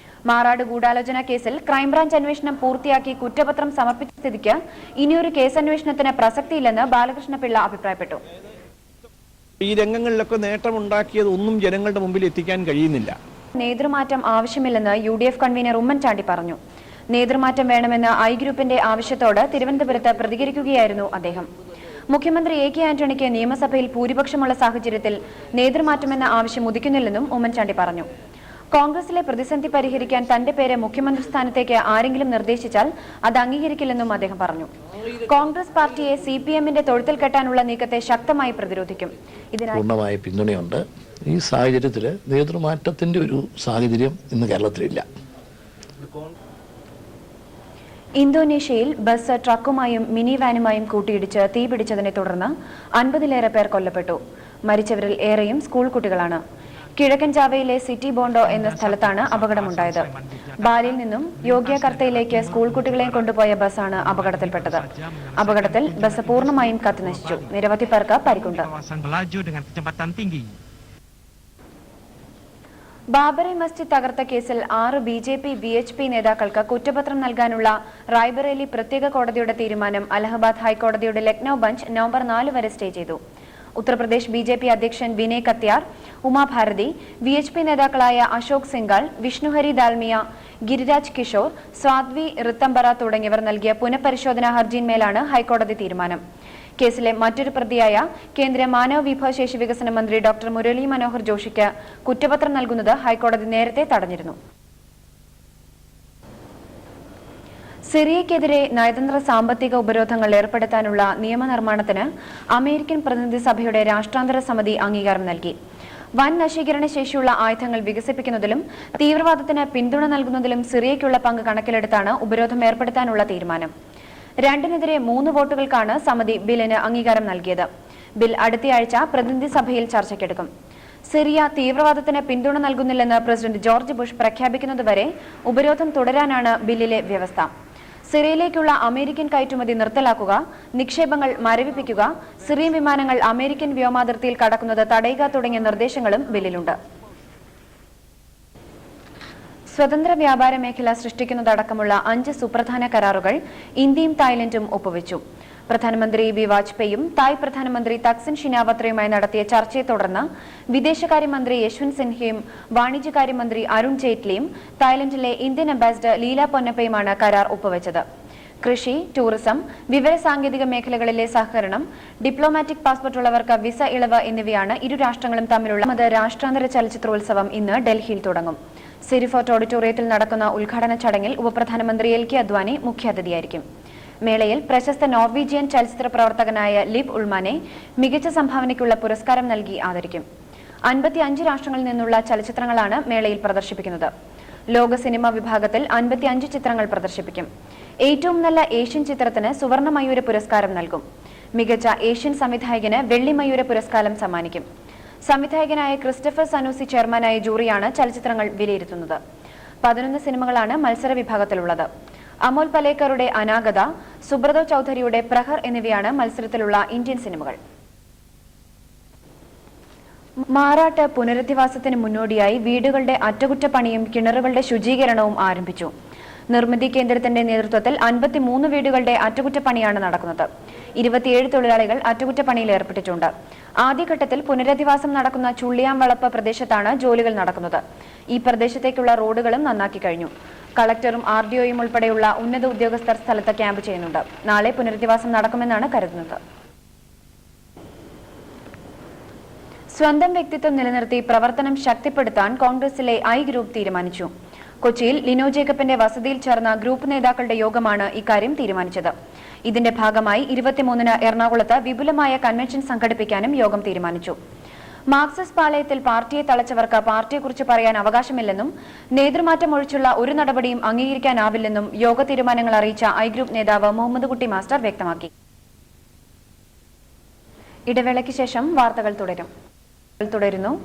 മാറാട് ഗൂഢാലോചന കേസിൽ ക്രൈംബ്രാഞ്ച് അന്വേഷണം പൂർത്തിയാക്കി കുറ്റപത്രം സമർപ്പിച്ച സ്ഥിതിക്ക് ഇനിയൊരു കേസന്വേഷണത്തിന് പ്രസക്തിയില്ലെന്ന് ബാലകൃഷ്ണപിള്ള അഭിപ്രായപ്പെട്ടു. ഈ രംഗങ്ങളിലൊക്കെ നേട്ടമുണ്ടാക്കിയത് ഒന്നും ജനങ്ങളുടെ മുമ്പിൽ എത്തിക്കാൻ കഴിയുന്നില്ല. നേതൃമാറ്റം ആവശ്യമില്ലെന്ന് UDF കൺവീനർ ഉമ്മൻചാണ്ടി പറഞ്ഞു. നേതൃമാറ്റം വേണമെന്ന I ഗ്രൂപ്പിന്റെ ആവശ്യത്തോട് തിരുവനന്തപുരത്ത് പ്രതികരിക്കുകയായിരുന്നു അദ്ദേഹം. മുഖ്യമന്ത്രി A. K. ആന്റണിക്ക് നിയമസഭയിൽ ഭൂരിപക്ഷമുള്ള സാഹചര്യത്തിൽ നേതൃമാറ്റമെന്ന ആവശ്യം ഉദിക്കുന്നില്ലെന്നും ഉമ്മൻചാണ്ടി പറഞ്ഞു. കോൺഗ്രസിലെ പ്രതിസന്ധി പരിഹരിക്കാൻ തന്റെ പേര് മുഖ്യമന്ത്രി സ്ഥാനത്തേക്ക് ആരെങ്കിലും നിർദ്ദേശിച്ചാൽ അത് അംഗീകരിക്കില്ലെന്നും അദ്ദേഹം പറഞ്ഞു. കോൺഗ്രസ് പാർട്ടിയെ CPM-ന്റെ തൊഴുത്തിൽ കെട്ടാനുള്ള നീക്കത്തെ ശക്തമായി പ്രതിരോധിക്കും. ഇതിനായി പൂർണ്ണമായ പിന്തുണയുണ്ട്. ഈ സാഹചര്യത്തിൽ നേതൃമാറ്റത്തിന്റെ ഒരു സാഹചര്യം ഇന്ന് കേരളത്തിലില്ല. ഇന്തോനേഷ്യയിൽ ബസ് ട്രക്കുമായും മിനി വാനുമായും കൂട്ടിയിടിച്ച് തീപിടിച്ചതിനെ തുടർന്ന് 50-ലേറെ പേർ കൊല്ലപ്പെട്ടു. മരിച്ചവരിൽ ഏറെയും സ്കൂൾ കുട്ടികളാണ്. കിഴക്കൻ ജാവയിലെ സിറ്റി ബോണ്ടോ എന്ന സ്ഥലത്താണ് അപകടമുണ്ടായത്. ബാലിയിൽ നിന്നും യോഗ്യകർത്തയിലേക്ക് സ്കൂൾ കുട്ടികളെയും കൊണ്ടുപോയ ബസ്സാണ് അപകടത്തിൽപ്പെട്ടത്. അപകടത്തിൽ ബസ് പൂർണ്ണമായും കത്തിനശിച്ചു. നിരവധി പേർക്ക് പരിക്കുണ്ട്. ബാബറി മസ്ജിദ് തകർത്ത കേസിൽ 6 BJP, VHP നേതാക്കൾക്ക് കുറ്റപത്രം നൽകാനുള്ള റായ്ബറേലി പ്രത്യേക കോടതിയുടെ തീരുമാനം അലഹബാദ് ഹൈക്കോടതിയുടെ ലക്നൌ ബഞ്ച് നവംബർ 4 വരെ സ്റ്റേ ചെയ്തു. ഉത്തർപ്രദേശ് BJP അധ്യക്ഷൻ വിനയ് കത്യാർ, ഉമാഭാരതി, VHP നേതാക്കളായ അശോക് സിംഗാൾ, വിഷ്ണുഹരി ദാൽമിയ, ഗിരിരാജ് കിഷോർ, സ്വാദ്വി റിത്തംബറ തുടങ്ങിയവർ നൽകിയ പുനഃപരിശോധനാ ഹർജിയിന്മേലാണ് ഹൈക്കോടതി തീരുമാനം. കേസിലെ മറ്റൊരു പ്രതിയായ കേന്ദ്ര മാനവ വിഭവശേഷി വികസന മന്ത്രി ഡോക്ടർ മുരളി മനോഹർ ജോഷിക്ക് കുറ്റപത്രം നൽകുന്നത് ഹൈക്കോടതി നേരത്തെ തടഞ്ഞിരുന്നു. സിറിയയ്ക്കെതിരെ നയതന്ത്ര സാമ്പത്തിക ഉപരോധങ്ങൾ ഏർപ്പെടുത്താനുള്ള നിയമനിർമ്മാണത്തിന് അമേരിക്കൻ പ്രതിനിധി സഭയുടെ രാഷ്ട്രാന്തര സമിതി അംഗീകാരം നൽകി. വൻ നശീകരണ ശേഷിയുള്ള ആയുധങ്ങൾ വികസിപ്പിക്കുന്നതിലും തീവ്രവാദത്തിന് പിന്തുണ നൽകുന്നതിലും സിറിയയ്ക്കുള്ള പങ്ക് കണക്കിലെടുത്താണ് ഉപരോധം ഏർപ്പെടുത്താനുള്ള തീരുമാനം. 2-നെതിരെ 3 വോട്ടുകൾക്കാണ് സമിതി ബില്ലിന് അംഗീകാരം നൽകിയത്. ബിൽ അടുത്തയാഴ്ച പ്രതിനിധി സഭയിൽ ചർച്ചയ്ക്കെടുക്കും. സിറിയ തീവ്രവാദത്തിന് പിന്തുണ നൽകുന്നില്ലെന്ന് പ്രസിഡന്റ് ജോർജ് ബുഷ് പ്രഖ്യാപിക്കുന്നതുവരെ ഉപരോധം തുടരാനാണ് ബില്ലിലെ വ്യവസ്ഥ. സിറിയയിലേക്കുള്ള അമേരിക്കൻ കയറ്റുമതി നിർത്തലാക്കുക, നിക്ഷേപങ്ങൾ മരവിപ്പിക്കുക, സിറിയൻ വിമാനങ്ങൾ അമേരിക്കൻ വ്യോമാതിർത്തിയിൽ കടക്കുന്നത് തടയുക തുടങ്ങിയ നിർദ്ദേശങ്ങളും ബില്ലിലുണ്ട്. സ്വതന്ത്ര വ്യാപാര മേഖല സൃഷ്ടിക്കുന്നതടക്കമുള്ള 5 സുപ്രധാന കരാറുകൾ ഇന്ത്യയും തായ്ലൻഡും ഒപ്പുവെച്ചു. പ്രധാനമന്ത്രി ബി വാജ്പേയിയും തായ് പ്രധാനമന്ത്രി തക്സിൻ ഷിനാവത്രയുമായി നടത്തിയ ചർച്ചയെ തുടർന്ന് വിദേശകാര്യമന്ത്രി യശ്വന്ത് സിൻഹയും വാണിജ്യകാര്യമന്ത്രി അരുൺ ജെയ്റ്റ്ലിയും തായ്ലൻഡിലെ ഇന്ത്യൻ അംബാസിഡർ ലീല പൊന്നപ്പയുമാണ് കരാർ ഒപ്പുവെച്ചത്. കൃഷി, ടൂറിസം, വിവരസാങ്കേതിക മേഖലകളിലെ സഹകരണം, ഡിപ്ലോമാറ്റിക് പാസ്പോർട്ട് ഉള്ളവർക്ക് വിസ ഇളവ് എന്നിവയാണ് ഇരു രാഷ്ട്രങ്ങളും തമ്മിലുള്ള രാഷ്ട്രാന്തര ചലച്ചിത്രോത്സവം ഇന്ന് ഡൽഹിയിൽ തുടങ്ങും. സിരിഫോർട്ട് ഓഡിറ്റോറിയത്തിൽ നടക്കുന്ന ഉദ്ഘാടന ചടങ്ങിൽ ഉപപ്രധാനമന്ത്രി LK അദ്വാനി മുഖ്യാതിഥിയായിരിക്കും. മേളയിൽ പ്രശസ്ത നോർവീജിയൻ ചലച്ചിത്ര പ്രവർത്തകനായ ലിവ് ഉൾമാനെ മികച്ച സംഭാവനയ്ക്കുള്ള പുരസ്കാരം നൽകി ആദരിക്കും. 55 രാഷ്ട്രങ്ങളിൽ നിന്നുള്ള ചലച്ചിത്രങ്ങളാണ് മേളയിൽ പ്രദർശിപ്പിക്കുന്നത്. ലോക സിനിമ വിഭാഗത്തിൽ 55 ചിത്രങ്ങൾ പ്രദർശിപ്പിക്കും. ഏറ്റവും നല്ല ഏഷ്യൻ ചിത്രത്തിന് സുവർണ മയൂര പുരസ്കാരം നൽകും. മികച്ച ഏഷ്യൻ സംവിധായകന് വെള്ളി മയൂര പുരസ്കാരം സമ്മാനിക്കും. സംവിധായകനായ ക്രിസ്റ്റഫർ സനൂസി ചെയർമാനായ ജൂറിയാണ് ചലച്ചിത്രങ്ങൾ വിലയിരുത്തുന്നത്. 11 സിനിമകളാണ് മത്സര വിഭാഗത്തിലുള്ളത്. അമോൽ പലേക്കറുടെ അനാഗത, സുബ്രതോ ചൌധരിയുടെ പ്രഹർ എന്നിവയാണ് മത്സരത്തിലുള്ള ഇന്ത്യൻ സിനിമകൾ. മാറാട്ട് പുനരധിവാസത്തിന് മുന്നോടിയായി വീടുകളുടെ അറ്റകുറ്റപ്പണിയും കിണറുകളുടെ ശുചീകരണവും ആരംഭിച്ചു. നിർമ്മിതി കേന്ദ്രത്തിന്റെ നേതൃത്വത്തിൽ 53 വീടുകളുടെ അറ്റകുറ്റപ്പണിയാണ് നടക്കുന്നത്. 27 തൊഴിലാളികൾ അറ്റകുറ്റപ്പണിയിൽ ഏർപ്പെട്ടിട്ടുണ്ട്. ആദ്യഘട്ടത്തിൽ പുനരധിവാസം നടക്കുന്ന ചുള്ളിയാംവളപ്പ് പ്രദേശത്താണ് ജോലികൾ നടക്കുന്നത്. ഈ പ്രദേശത്തേക്കുള്ള റോഡുകളും നന്നാക്കി കഴിഞ്ഞു. കളക്ടറും RDOയും ഉൾപ്പെടെയുള്ള ഉന്നത ഉദ്യോഗസ്ഥർ സ്ഥലത്ത് ക്യാമ്പ് ചെയ്യുന്നുണ്ട്. നാളെ പുനരധിവാസം നടക്കുമെന്നാണ് കരുതുന്നത്. സ്വന്തം വ്യക്തിത്വം നിലനിർത്തി പ്രവർത്തനം ശക്തിപ്പെടുത്താൻ കോൺഗ്രസിലെ ഐ ഗ്രൂപ്പ് തീരുമാനിച്ചു. കൊച്ചിയിൽ ലിനോ ജേക്കബിന്റെ വസതിയിൽ ചേർന്ന ഗ്രൂപ്പ് നേതാക്കളുടെ യോഗമാണ് ഇക്കാര്യം തീരുമാനിച്ചത്. ഇതിന്റെ ഭാഗമായി 23-ന് എറണാകുളത്ത് വിപുലമായ കൺവെൻഷൻ സംഘടിപ്പിക്കാനും യോഗം തീരുമാനിച്ചു. മാർക്സിസ്റ്റ് പാളയത്തിൽ പാർട്ടിയെ തളച്ചവർക്ക് പാർട്ടിയെക്കുറിച്ച് പറയാൻ അവകാശമില്ലെന്നും നേതൃമാറ്റം ഒഴിച്ചുള്ള ഒരു നടപടിയും അംഗീകരിക്കാനാവില്ലെന്നും യോഗ തീരുമാനങ്ങൾ അറിയിച്ച ഐ ഗ്രൂപ്പ് നേതാവ് മുഹമ്മദ് കുട്ടി മാസ്റ്റർ വ്യക്തമാക്കി. ഇടവേളയ്ക്ക് ശേഷം വാർത്തകൾ തുടരുന്നു.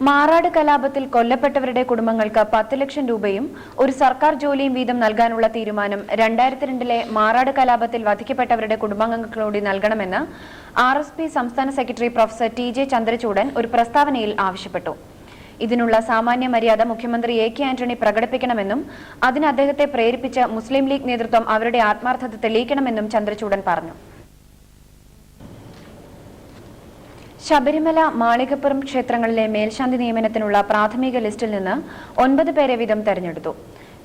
മാറാട് കലാപത്തിൽ കൊല്ലപ്പെട്ടവരുടെ കുടുംബങ്ങൾക്ക് 10 ലക്ഷം രൂപയും ഒരു സർക്കാർ ജോലിയും വീതം നൽകാനുള്ള തീരുമാനം 2002-ലെ മാറാട് കലാപത്തിൽ വധിക്കപ്പെട്ടവരുടെ കുടുംബാംഗങ്ങളോട് നൽകണമെന്ന് RSP സംസ്ഥാന സെക്രട്ടറി പ്രൊഫസർ TJ ചന്ദ്രചൂഡൻ ഒരു പ്രസ്താവനയിൽ ആവശ്യപ്പെട്ടു. ഇതിനുള്ള സാമാന്യ മര്യാദ മുഖ്യമന്ത്രി AK ആന്റണി പ്രകടിപ്പിക്കണമെന്നും അതിന് അദ്ദേഹത്തെ പ്രേരിപ്പിച്ച് മുസ്ലിം ലീഗ് നേതൃത്വം അവരുടെ ആത്മാർത്ഥത തെളിയിക്കണമെന്നും ചന്ദ്രചൂഡൻ പറഞ്ഞു. ശബരിമല, മാളികപ്പുറം ക്ഷേത്രങ്ങളിലെ മേൽശാന്തി നിയമനത്തിനുള്ള പ്രാഥമിക ലിസ്റ്റിൽ നിന്ന് 9 പേരെ വീതം തെരഞ്ഞെടുത്തു.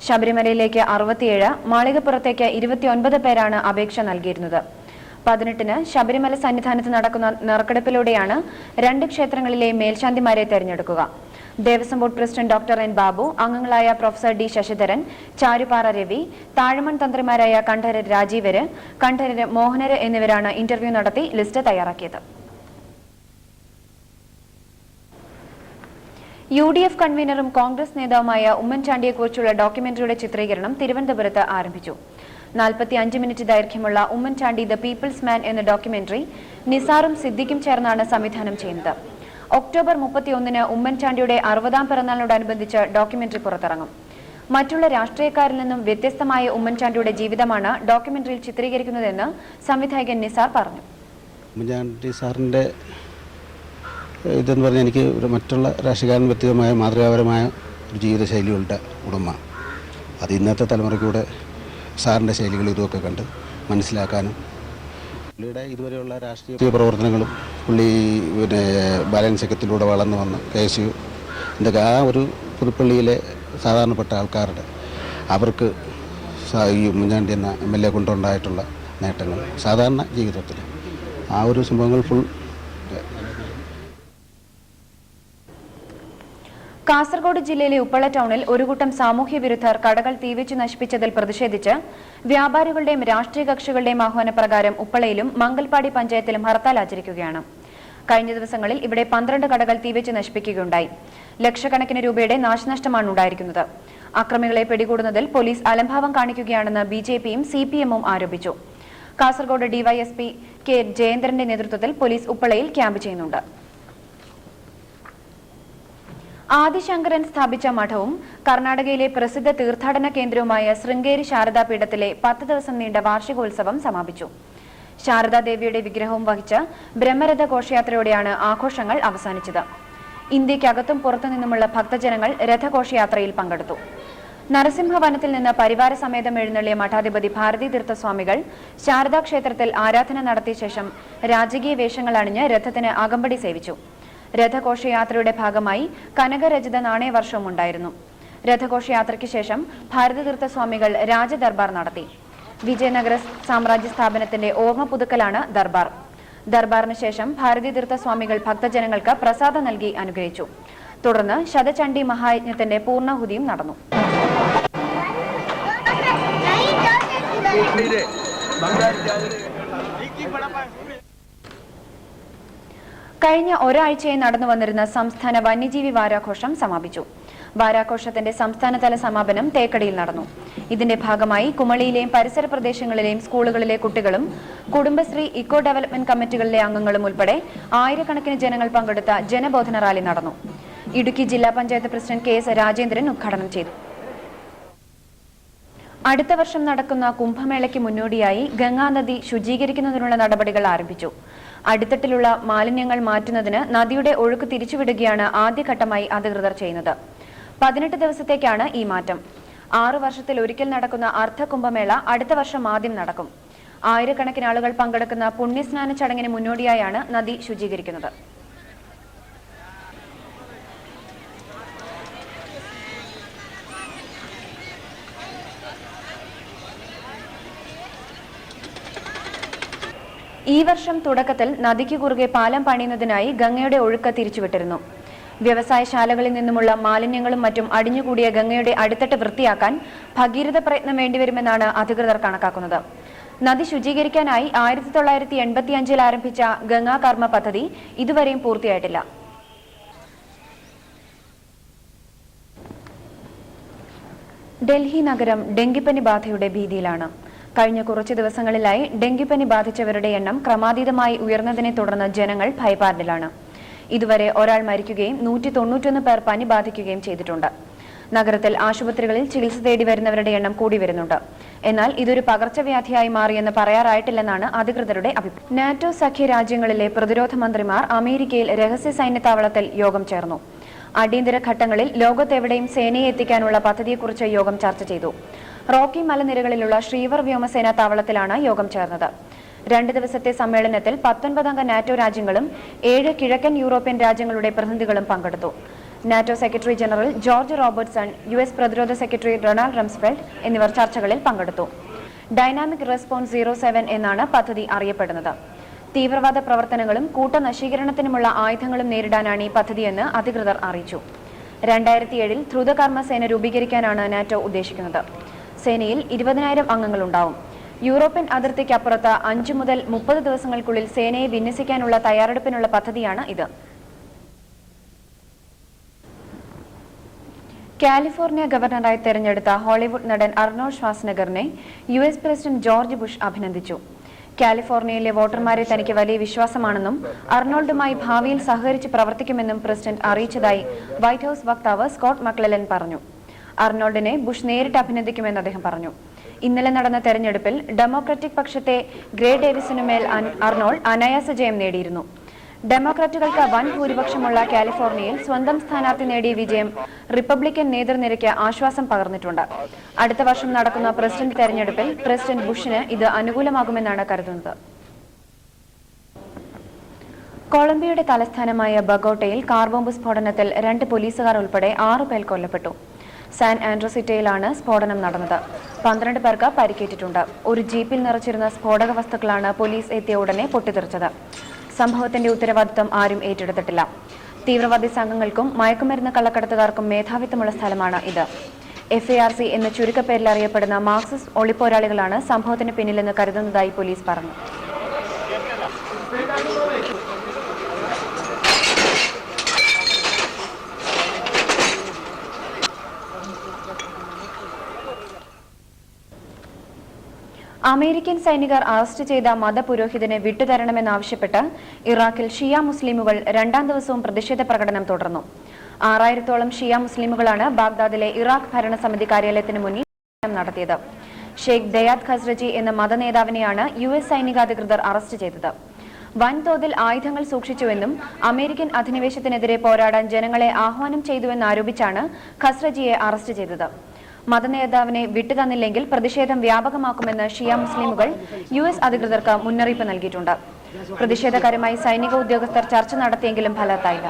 ശബരിമലയിലേക്ക് 67, മാളികപ്പുറത്തേക്ക് 29 പേരാണ് അപേക്ഷ നൽകിയിരുന്നത്. 18-ന് ശബരിമല സന്നിധാനത്ത് നടക്കുന്ന നറുക്കെടുപ്പിലൂടെയാണ് 2 ക്ഷേത്രങ്ങളിലെ മേൽശാന്തിമാരെ തെരഞ്ഞെടുക്കുക. Devaswom board president doctor N Babu, അംഗങ്ങളായ പ്രൊഫസർ D ശശിധരൻ, ചാരുപാറ രവി, താഴമൺ തന്ത്രിമാരായ കണ്ഠരര് രാജീവര്, കണ്ഠരര് മോഹനര് എന്നിവരാണ് ഇന്റർവ്യൂ നടത്തി ലിസ്റ്റ് തയ്യാറാക്കിയത്. UDF കൺവീനറും കോൺഗ്രസ് നേതാവുമായ ഉമ്മൻചാണ്ടിയെക്കുറിച്ചുള്ള ഡോക്യുമെന്ററിയുടെ ചിത്രീകരണം തിരുവനന്തപുരത്ത് ആരംഭിച്ചു. 45 മിനിറ്റ് ദൈർഘ്യമുള്ള ഉമ്മൻചാണ്ടി ദ പീപ്പിൾസ് മാൻ എന്ന ഡോക്യുമെന്ററി നിസാറും സിദ്ദിഖും ചേർന്നാണ് സംവിധാനം ചെയ്യുന്നത്. ഒക്ടോബർ 31-ന് ഉമ്മൻചാണ്ടിയുടെ 60ാം പിറന്നാളിനോടനുബന്ധിച്ച് ഡോക്യുമെന്ററി പുറത്തിറങ്ങും. മറ്റുള്ള രാഷ്ട്രീയക്കാരിൽ നിന്നും വ്യത്യസ്തമായ ഉമ്മൻചാണ്ടിയുടെ ജീവിതമാണ് ഡോക്യുമെന്ററിയിൽ ചിത്രീകരിക്കുന്നതെന്ന് സംവിധായകൻ നിസാർ പറഞ്ഞു. ഉമ്മൻചാണ്ടി സാറിൻ്റെ ഇതെന്ന് പറഞ്ഞാൽ എനിക്ക് ഒരു മറ്റുള്ള രാഷ്ട്രീയക്കാരൻ വ്യക്തിപരമായ മാതൃകാപരമായ ഒരു ജീവിതശൈലികളുടെ ഉടമ. അത് ഇന്നത്തെ തലമുറയ്ക്കൂടെ സാറിൻ്റെ ശൈലികൾ ഇതുമൊക്കെ കണ്ട് മനസ്സിലാക്കാനും പുള്ളിയുടെ ഇതുവരെയുള്ള രാഷ്ട്രീയ പ്രവർത്തനങ്ങളും പുള്ളി ബാലൻസ് സഖ്യത്തിലൂടെ വളർന്നു വന്ന KSU ഇതൊക്കെ ആ ഒരു പുതുപ്പള്ളിയിലെ സാധാരണപ്പെട്ട ആൾക്കാരുടെ അവർക്ക് ഈ ഉമ്മൻചാണ്ടി എന്ന MLA കൊണ്ടുണ്ടായിട്ടുള്ള നേട്ടങ്ങൾ സാധാരണ ജീവിതത്തിൽ ആ ഒരു സംഭവങ്ങൾ ഫുൾ. കാസർഗോഡ് ജില്ലയിലെ ഉപ്പള ടൗണിൽ ഒരു കൂട്ടം സാമൂഹ്യ വിരുദ്ധർ കടകൾ തീവെച്ചു നശിപ്പിച്ചതിൽ പ്രതിഷേധിച്ച് വ്യാപാരികളുടെയും രാഷ്ട്രീയ കക്ഷികളുടെയും ആഹ്വാനപ്രകാരം ഉപ്പളയിലും മംഗൽപാടി പഞ്ചായത്തിലും ഹർത്താൽ ആചരിക്കുകയാണ്. കഴിഞ്ഞ ദിവസങ്ങളിൽ ഇവിടെ 12 കടകൾ തീവെച്ച് നശിപ്പിക്കുകയുണ്ടായി. ലക്ഷക്കണക്കിന് രൂപയുടെ നാശനഷ്ടമാണ് ഉണ്ടായിരിക്കുന്നത്. അക്രമികളെ പിടികൂടുന്നതിൽ പോലീസ് അലംഭാവം കാണിക്കുകയാണെന്ന് BJPയും CPMഉം ആരോപിച്ചു. കാസർഗോഡ് DYSP K ജയേന്ദ്രന്റെ നേതൃത്വത്തിൽ പോലീസ് ഉപ്പളയിൽ ക്യാമ്പ് ചെയ്യുന്നുണ്ട്. ആദിശങ്കരൻ സ്ഥാപിച്ച മഠവും കർണാടകയിലെ പ്രസിദ്ധ തീർത്ഥാടന കേന്ദ്രവുമായ ശൃംഗേരി ശാരദാപീഠത്തിലെ 10 ദിവസം നീണ്ട വാർഷികോത്സവം സമാപിച്ചു. ശാരദാദേവിയുടെ വിഗ്രഹവും വഹിച്ച് ബ്രഹ്മരഥ ഘോഷയാത്രയോടെയാണ് ആഘോഷങ്ങൾ അവസാനിച്ചത്. ഇന്ത്യക്കകത്തും പുറത്തുനിന്നുമുള്ള ഭക്തജനങ്ങൾ രഥഘോഷയാത്രയിൽ പങ്കെടുത്തു. നരസിംഹവനത്തിൽ നിന്ന് പരിവാര സമേതം എഴുന്നള്ളിയ മഠാധിപതി ഭാരതീ തീർത്ഥസ്വാമികൾ ശാരദാ ക്ഷേത്രത്തിൽ ആരാധന നടത്തിയ ശേഷം രാജകീയ വേഷങ്ങൾ അണിഞ്ഞ് രഥത്തിന് അകമ്പടി സേവിച്ചു. രഥഘോഷയാത്രയുടെ ഭാഗമായി കനകരചിത നാണയവർഷവും ഉണ്ടായിരുന്നു. രഥഘോഷയാത്രയ്ക്ക് ശേഷം ഭാരതീ തീർത്ഥസ്വാമികൾ രാജദർബാർ നടത്തി. വിജയനഗര സാമ്രാജ്യ സ്ഥാപനത്തിന്റെ ഓർമ്മ പുതുക്കലാണ് ദർബാർ. ദർബാറിന് ശേഷം ഭാരതീ തീർത്ഥസ്വാമികൾ ഭക്തജനങ്ങൾക്ക് പ്രസാദം നൽകി അനുഗ്രഹിച്ചു. തുടർന്ന് ശതചണ്ഡി മഹായജ്ഞത്തിന്റെ പൂർണ്ണാഹുതിയും നടന്നു. കഴിഞ്ഞ ഒരാഴ്ചയായി നടന്നു വന്നിരുന്ന സംസ്ഥാന വന്യജീവി വാരാഘോഷം സമാപിച്ചു. വാരാഘോഷത്തിന്റെ സംസ്ഥാനതല സമാപനം തേക്കടിയിൽ നടന്നു. ഇതിന്റെ ഭാഗമായി കുമളിയിലെയും പരിസര പ്രദേശങ്ങളിലെയും സ്കൂളുകളിലെ കുട്ടികളും കുടുംബശ്രീ ഇക്കോ ഡെവലപ്മെന്റ് കമ്മിറ്റികളിലെ അംഗങ്ങളും ഉൾപ്പെടെ ആയിരക്കണക്കിന് ജനങ്ങൾ പങ്കെടുത്ത ജനബോധന റാലി നടന്നു. ഇടുക്കി ജില്ലാ panchayat president K S Rajendran ഉദ്ഘാടനം ചെയ്തു. അടുത്ത വർഷം നടക്കുന്ന കുംഭമേളയ്ക്ക് മുന്നോടിയായി ഗംഗാനദി ശുചീകരിക്കുന്നതിനുള്ള നടപടികൾ ആരംഭിച്ചു. അടിത്തട്ടിലുള്ള മാലിന്യങ്ങൾ മാറ്റുന്നതിന് നദിയുടെ ഒഴുക്ക് തിരിച്ചുവിടുകയാണ് ആദ്യഘട്ടമായി അധികൃതർ ചെയ്യുന്നത്. 18 ദിവസത്തേക്കാണ് ഈ മാറ്റം. 6 വർഷത്തിൽ ഒരിക്കൽ നടക്കുന്ന അർദ്ധ കുംഭമേള അടുത്ത വർഷം ആദ്യം നടക്കും. ആയിരക്കണക്കിന് ആളുകൾ പങ്കെടുക്കുന്ന പുണ്യസ്നാന ചടങ്ങിന് മുന്നോടിയായാണ് നദി ശുചീകരിക്കുന്നത്. ഈ വർഷം തുടക്കത്തിൽ നദിക്ക് കുറുകെ പാലം പണിയുന്നതിനായി ഗംഗയുടെ ഒഴുക്ക് തിരിച്ചുവിട്ടിരുന്നു. വ്യവസായശാലകളിൽ നിന്നുമുള്ള മാലിന്യങ്ങളും മറ്റും അടിഞ്ഞുകൂടിയ ഗംഗയുടെ അടിത്തട്ട് വൃത്തിയാക്കാൻ ഭഗീരഥ പ്രയത്നം വേണ്ടിവരുമെന്നാണ് അധികൃതർ കണക്കാക്കുന്നത്. നദി ശുചീകരിക്കാനായി 1985 ആരംഭിച്ച ഗംഗാ കർമ്മ പദ്ധതി ഇതുവരെയും പൂർത്തിയായിട്ടില്ല. ഡൽഹി നഗരം ഡെങ്കിപ്പനി ബാധയുടെ ഭീതിയിലാണ്. കഴിഞ്ഞ കുറച്ചു ദിവസങ്ങളിലായി ഡെങ്കിപ്പനി ബാധിച്ചവരുടെ എണ്ണം ക്രമാതീതമായി ഉയർന്നതിനെ തുടർന്ന് ജനങ്ങൾ ഭയപ്പാടിലാണ്. ഇതുവരെ ഒരാൾ മരിക്കുകയും 191 പേർ പനി ബാധിക്കുകയും ചെയ്തിട്ടുണ്ട്. നഗരത്തിൽ ആശുപത്രികളിൽ ചികിത്സ തേടി വരുന്നവരുടെ എണ്ണം കൂടി വരുന്നുണ്ട്. എന്നാൽ ഇതൊരു പകർച്ചവ്യാധിയായി മാറിയെന്ന് പറയാറായിട്ടില്ലെന്നാണ് അധികൃതരുടെ അഭിപ്രായം. നാറ്റോ സഖ്യ രാജ്യങ്ങളിലെ പ്രതിരോധ മന്ത്രിമാർ അമേരിക്കയിൽ രഹസ്യ സൈന്യത്താവളത്തിൽ യോഗം ചേർന്നു. അടിയന്തര ഘട്ടങ്ങളിൽ ലോകത്തെവിടെയും സേനയെ എത്തിക്കാനുള്ള പദ്ധതിയെക്കുറിച്ച് യോഗം ചർച്ച ചെയ്തു. റോക്കി മലനിരകളിലുള്ള ശ്രീവർ വ്യോമസേനാ താവളത്തിലാണ് യോഗം ചേർന്നത്. 2 ദിവസത്തെ സമ്മേളനത്തിൽ 19 അംഗ നാറ്റോ രാജ്യങ്ങളും 7 കിഴക്കൻ യൂറോപ്യൻ രാജ്യങ്ങളുടെ പ്രതിനിധികളും പങ്കെടുത്തു. NATO secretary general George Robertson, US പ്രതിരോധ സെക്രട്ടറി ഡൊണാൾഡ് റംസ്ഫെൽഡ് എന്നിവർ ചർച്ചകളിൽ പങ്കെടുത്തു. ഡൈനാമിക് റെസ്പോൺസ് 07 എന്നാണ് പദ്ധതി അറിയപ്പെടുന്നത്. തീവ്രവാദ പ്രവർത്തനങ്ങളും കൂട്ടനശീകരണത്തിനുമുള്ള ആയുധങ്ങളും നേരിടാനാണ് ഈ പദ്ധതിയെന്ന് അധികൃതർ അറിയിച്ചു. 2007 ദ്രുതകർമ്മ സേന രൂപീകരിക്കാനാണ് നാറ്റോ ഉദ്ദേശിക്കുന്നത്. സേനയിൽ 20,000 അംഗങ്ങളുണ്ടാവും. യൂറോപ്യൻ അതിർത്തിക്കപ്പുറത്ത് 5 മുതൽ 30 ദിവസങ്ങൾക്കുള്ളിൽ സേനയെ വിന്യസിക്കാനുള്ള തയ്യാറെടുപ്പിനുള്ള പദ്ധതിയാണ് ഇത്. കാലിഫോർണിയ ഗവർണറായി തെരഞ്ഞെടുത്ത ഹോളിവുഡ് നടൻ അർണോൾഡ് ഷ്വാസ്നഗറിനെ US പ്രസിഡന്റ് ജോർജ് ബുഷ് അഭിനന്ദിച്ചു. കാലിഫോർണിയയിലെ വോട്ടർമാരെ തനിക്ക് വലിയ വിശ്വാസമാണെന്നും അർണോൾഡുമായി ഭാവിയിൽ സഹകരിച്ച് പ്രവർത്തിക്കുമെന്നും പ്രസിഡന്റ് അറിയിച്ചതായി വൈറ്റ് ഹൌസ് വക്താവ് സ്കോട്ട് മക്ലെലൻ പറഞ്ഞു. അർണോൾഡിനെ ബുഷ് നേരിട്ട് അഭിനന്ദിക്കുമെന്ന് അദ്ദേഹം പറഞ്ഞു. ഇന്നലെ നടന്ന തെരഞ്ഞെടുപ്പിൽ ഡെമോക്രാറ്റിക് പക്ഷത്തെ ഗ്രേ ഡേവിസിനുമേൽ അർണോൾഡ് അനായാസ ജയം നേടിയിരുന്നു. ഡെമോക്രാറ്റുകൾക്ക് വൻ ഭൂരിപക്ഷമുള്ള കാലിഫോർണിയയിൽ സ്വന്തം സ്ഥാനാർത്ഥി നേടിയ വിജയം റിപ്പബ്ലിക്കൻ നേതൃനിരയ്ക്ക് ആശ്വാസം പകർന്നിട്ടുണ്ട്. അടുത്ത വർഷം നടക്കുന്ന പ്രസിഡന്റ് തെരഞ്ഞെടുപ്പിൽ പ്രസിഡന്റ് ബുഷിന് ഇത് അനുകൂലമാകുമെന്നാണ് കരുതുന്നത്. കൊളംബിയയുടെ തലസ്ഥാനമായ ബഗോട്ടയിൽ കാർ ബോംബ് സ്ഫോടനത്തിൽ 2 പോലീസുകാർ ഉൾപ്പെടെ 6 പേർ കൊല്ലപ്പെട്ടു. സാൻ ആൻഡ്രോസിറ്റയിലാണ് സ്ഫോടനം നടന്നത്. 12 പേർക്ക് പരിക്കേറ്റിട്ടുണ്ട്. ഒരു ജീപ്പിൽ നിറച്ചിരുന്ന സ്ഫോടക വസ്തുക്കളാണ് പോലീസ് എത്തിയ ഉടനെ പൊട്ടിത്തെറിച്ചത്. സംഭവത്തിന്റെ ഉത്തരവാദിത്വം ആരും ഏറ്റെടുത്തിട്ടില്ല. തീവ്രവാദി സംഘങ്ങൾക്കും മയക്കുമരുന്ന് കള്ളക്കടത്തുകാർക്കും മേധാവിത്വമുള്ള സ്ഥലമാണ് ഇത്. FARC എന്ന ചുരുക്കപ്പേരിൽ അറിയപ്പെടുന്ന മാർക്സിസ്റ്റ് ഒളിപ്പോരാളികളാണ് സംഭവത്തിന് പിന്നിലെന്ന് കരുതുന്നതായി പോലീസ് പറഞ്ഞു. അമേരിക്കൻ സൈനികർ അറസ്റ്റ് ചെയ്ത മതപുരോഹിതനെ വിട്ടുതരണമെന്നാവശ്യപ്പെട്ട് ഇറാഖിൽ ഷിയ മുസ്ലിമുകൾ 2ാം ദിവസവും പ്രതിഷേധ പ്രകടനം തുടർന്നു. 6000-ഓളം ഷിയ മുസ്ലിമുകളാണ് ബാഗ്ദാദിലെ ഇറാഖ് ഭരണസമിതി കാര്യാലയത്തിന് മുന്നിൽ നടത്തിയത്. ഷെയ്ഖ് ദയാദ് ഖസ്റജി എന്ന മതനേതാവിനെയാണ് US സൈനികാധികൃതർ അറസ്റ്റ് ചെയ്തത്. വൻതോതിൽ ആയുധങ്ങൾ സൂക്ഷിച്ചുവെന്നും അമേരിക്കൻ അധിനിവേശത്തിനെതിരെ പോരാടാൻ ജനങ്ങളെ ആഹ്വാനം ചെയ്തുവെന്നാരോപിച്ചാണ് ഖസ്റജിയെ അറസ്റ്റ് ചെയ്തത്. മതനേതാവിനെ വിട്ടുതന്നില്ലെങ്കിൽ പ്രതിഷേധം വ്യാപകമാക്കുമെന്ന് ഷിയ മുസ്ലിമുകൾ US അധികൃതർക്ക് മുന്നറിയിപ്പ് നൽകിയിട്ടുണ്ട്. പ്രതിഷേധക്കാരുമായി സൈനിക ഉദ്യോഗസ്ഥർ ചർച്ച നടത്തിയെങ്കിലും ഫലവത്തായില്ല.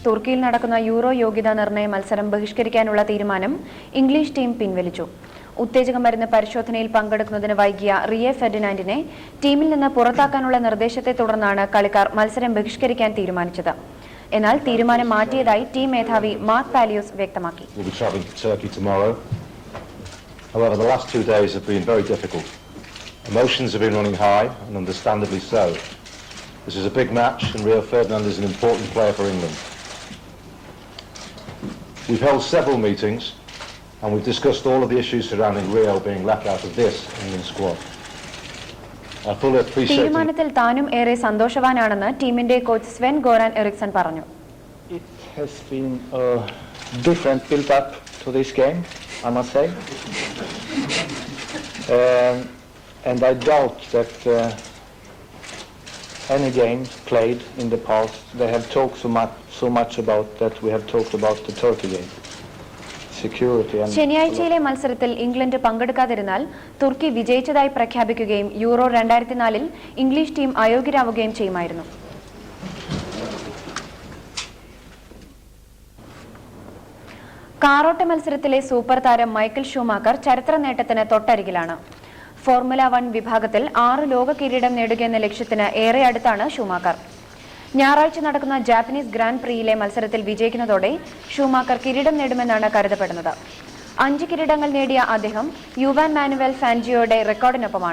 തുർക്കിയിൽ നടക്കുന്ന യൂറോ യോഗ്യതാ നിർണയ മത്സരം ബഹിഷ്കരിക്കാനുള്ള തീരുമാനം ഇംഗ്ലീഷ് ടീം പിൻവലിച്ചു. ഉത്തേജക മരുന്ന് പരിശോധനയിൽ പങ്കെടുക്കുന്നതിന് വൈകിയ റിയെ ഫെർഡിനാൻഡിനെ ടീമിൽ നിന്ന് പുറത്താക്കാനുള്ള നിർദ്ദേശത്തെ തുടർന്നാണ് കളിക്കാർ മത്സരം ബഹിഷ്കരിക്കാൻ തീരുമാനിച്ചത്. എന്നാൽ തീരുമാനം മാറ്റിയതായി ടീം മേധാവി മാർക്ക് പാലിയോസ് വ്യക്തമാക്കി. However, the last 2 days have been very difficult. Emotions have been running high, and understandably so. This is a big match, and Rio Ferdinand is an important player for England. We've held several meetings, and we've discussed all of the issues surrounding Rio being left out of this England squad. I fully appreciate തീരുമാനത്തിൽ താനും ഏറെ സന്തോഷവാനാണെന്ന് ടീമിന്റെ coach സ്വെൻ Göran Ericsson പറഞ്ഞു. It has been a different build-up to this game, I must say. And I doubt that any game played in the past, they have talked so much about that we have talked about the Turkey game. Security and ശനിയാഴ്ചയിലെ മത്സരത്തിൽ England പങ്കെടുക്കാതിരുന്നാൽ തുർക്കി വിജയിച്ചതായി പ്രഖ്യാപിക്കുകയും euro 2004 English team അയോഗ്യരാവുകയും ചെയ്യുമായിരുന്നു. കാറോട്ട മത്സരത്തിലെ super താരം Michael Schumacher ചരിത്ര നേട്ടത്തിന് തൊട്ടരികിലാണ്. Formula 1 വിഭാഗത്തിൽ 6 ലോക കിരീടം നേടുകയെന്ന ലക്ഷ്യത്തിന് ഏറെ അടുത്താണ് ഷൂമാക്കർ. ഞായറാഴ്ച നടക്കുന്ന ജാപ്പനീസ് ഗ്രാൻഡ് പ്രിയിലെ മത്സരത്തിൽ വിജയിക്കുന്നതോടെ ഷൂമാക്കർ കിരീടം നേടുമെന്നാണ് കരുതപ്പെടുന്നത്. 5 കിരീടങ്ങൾ നേടിയ അദ്ദേഹം യുവാൻ മാനുവൽ ഫാൻജിയോയുടെ റെക്കോർഡിനൊപ്പമാണ്.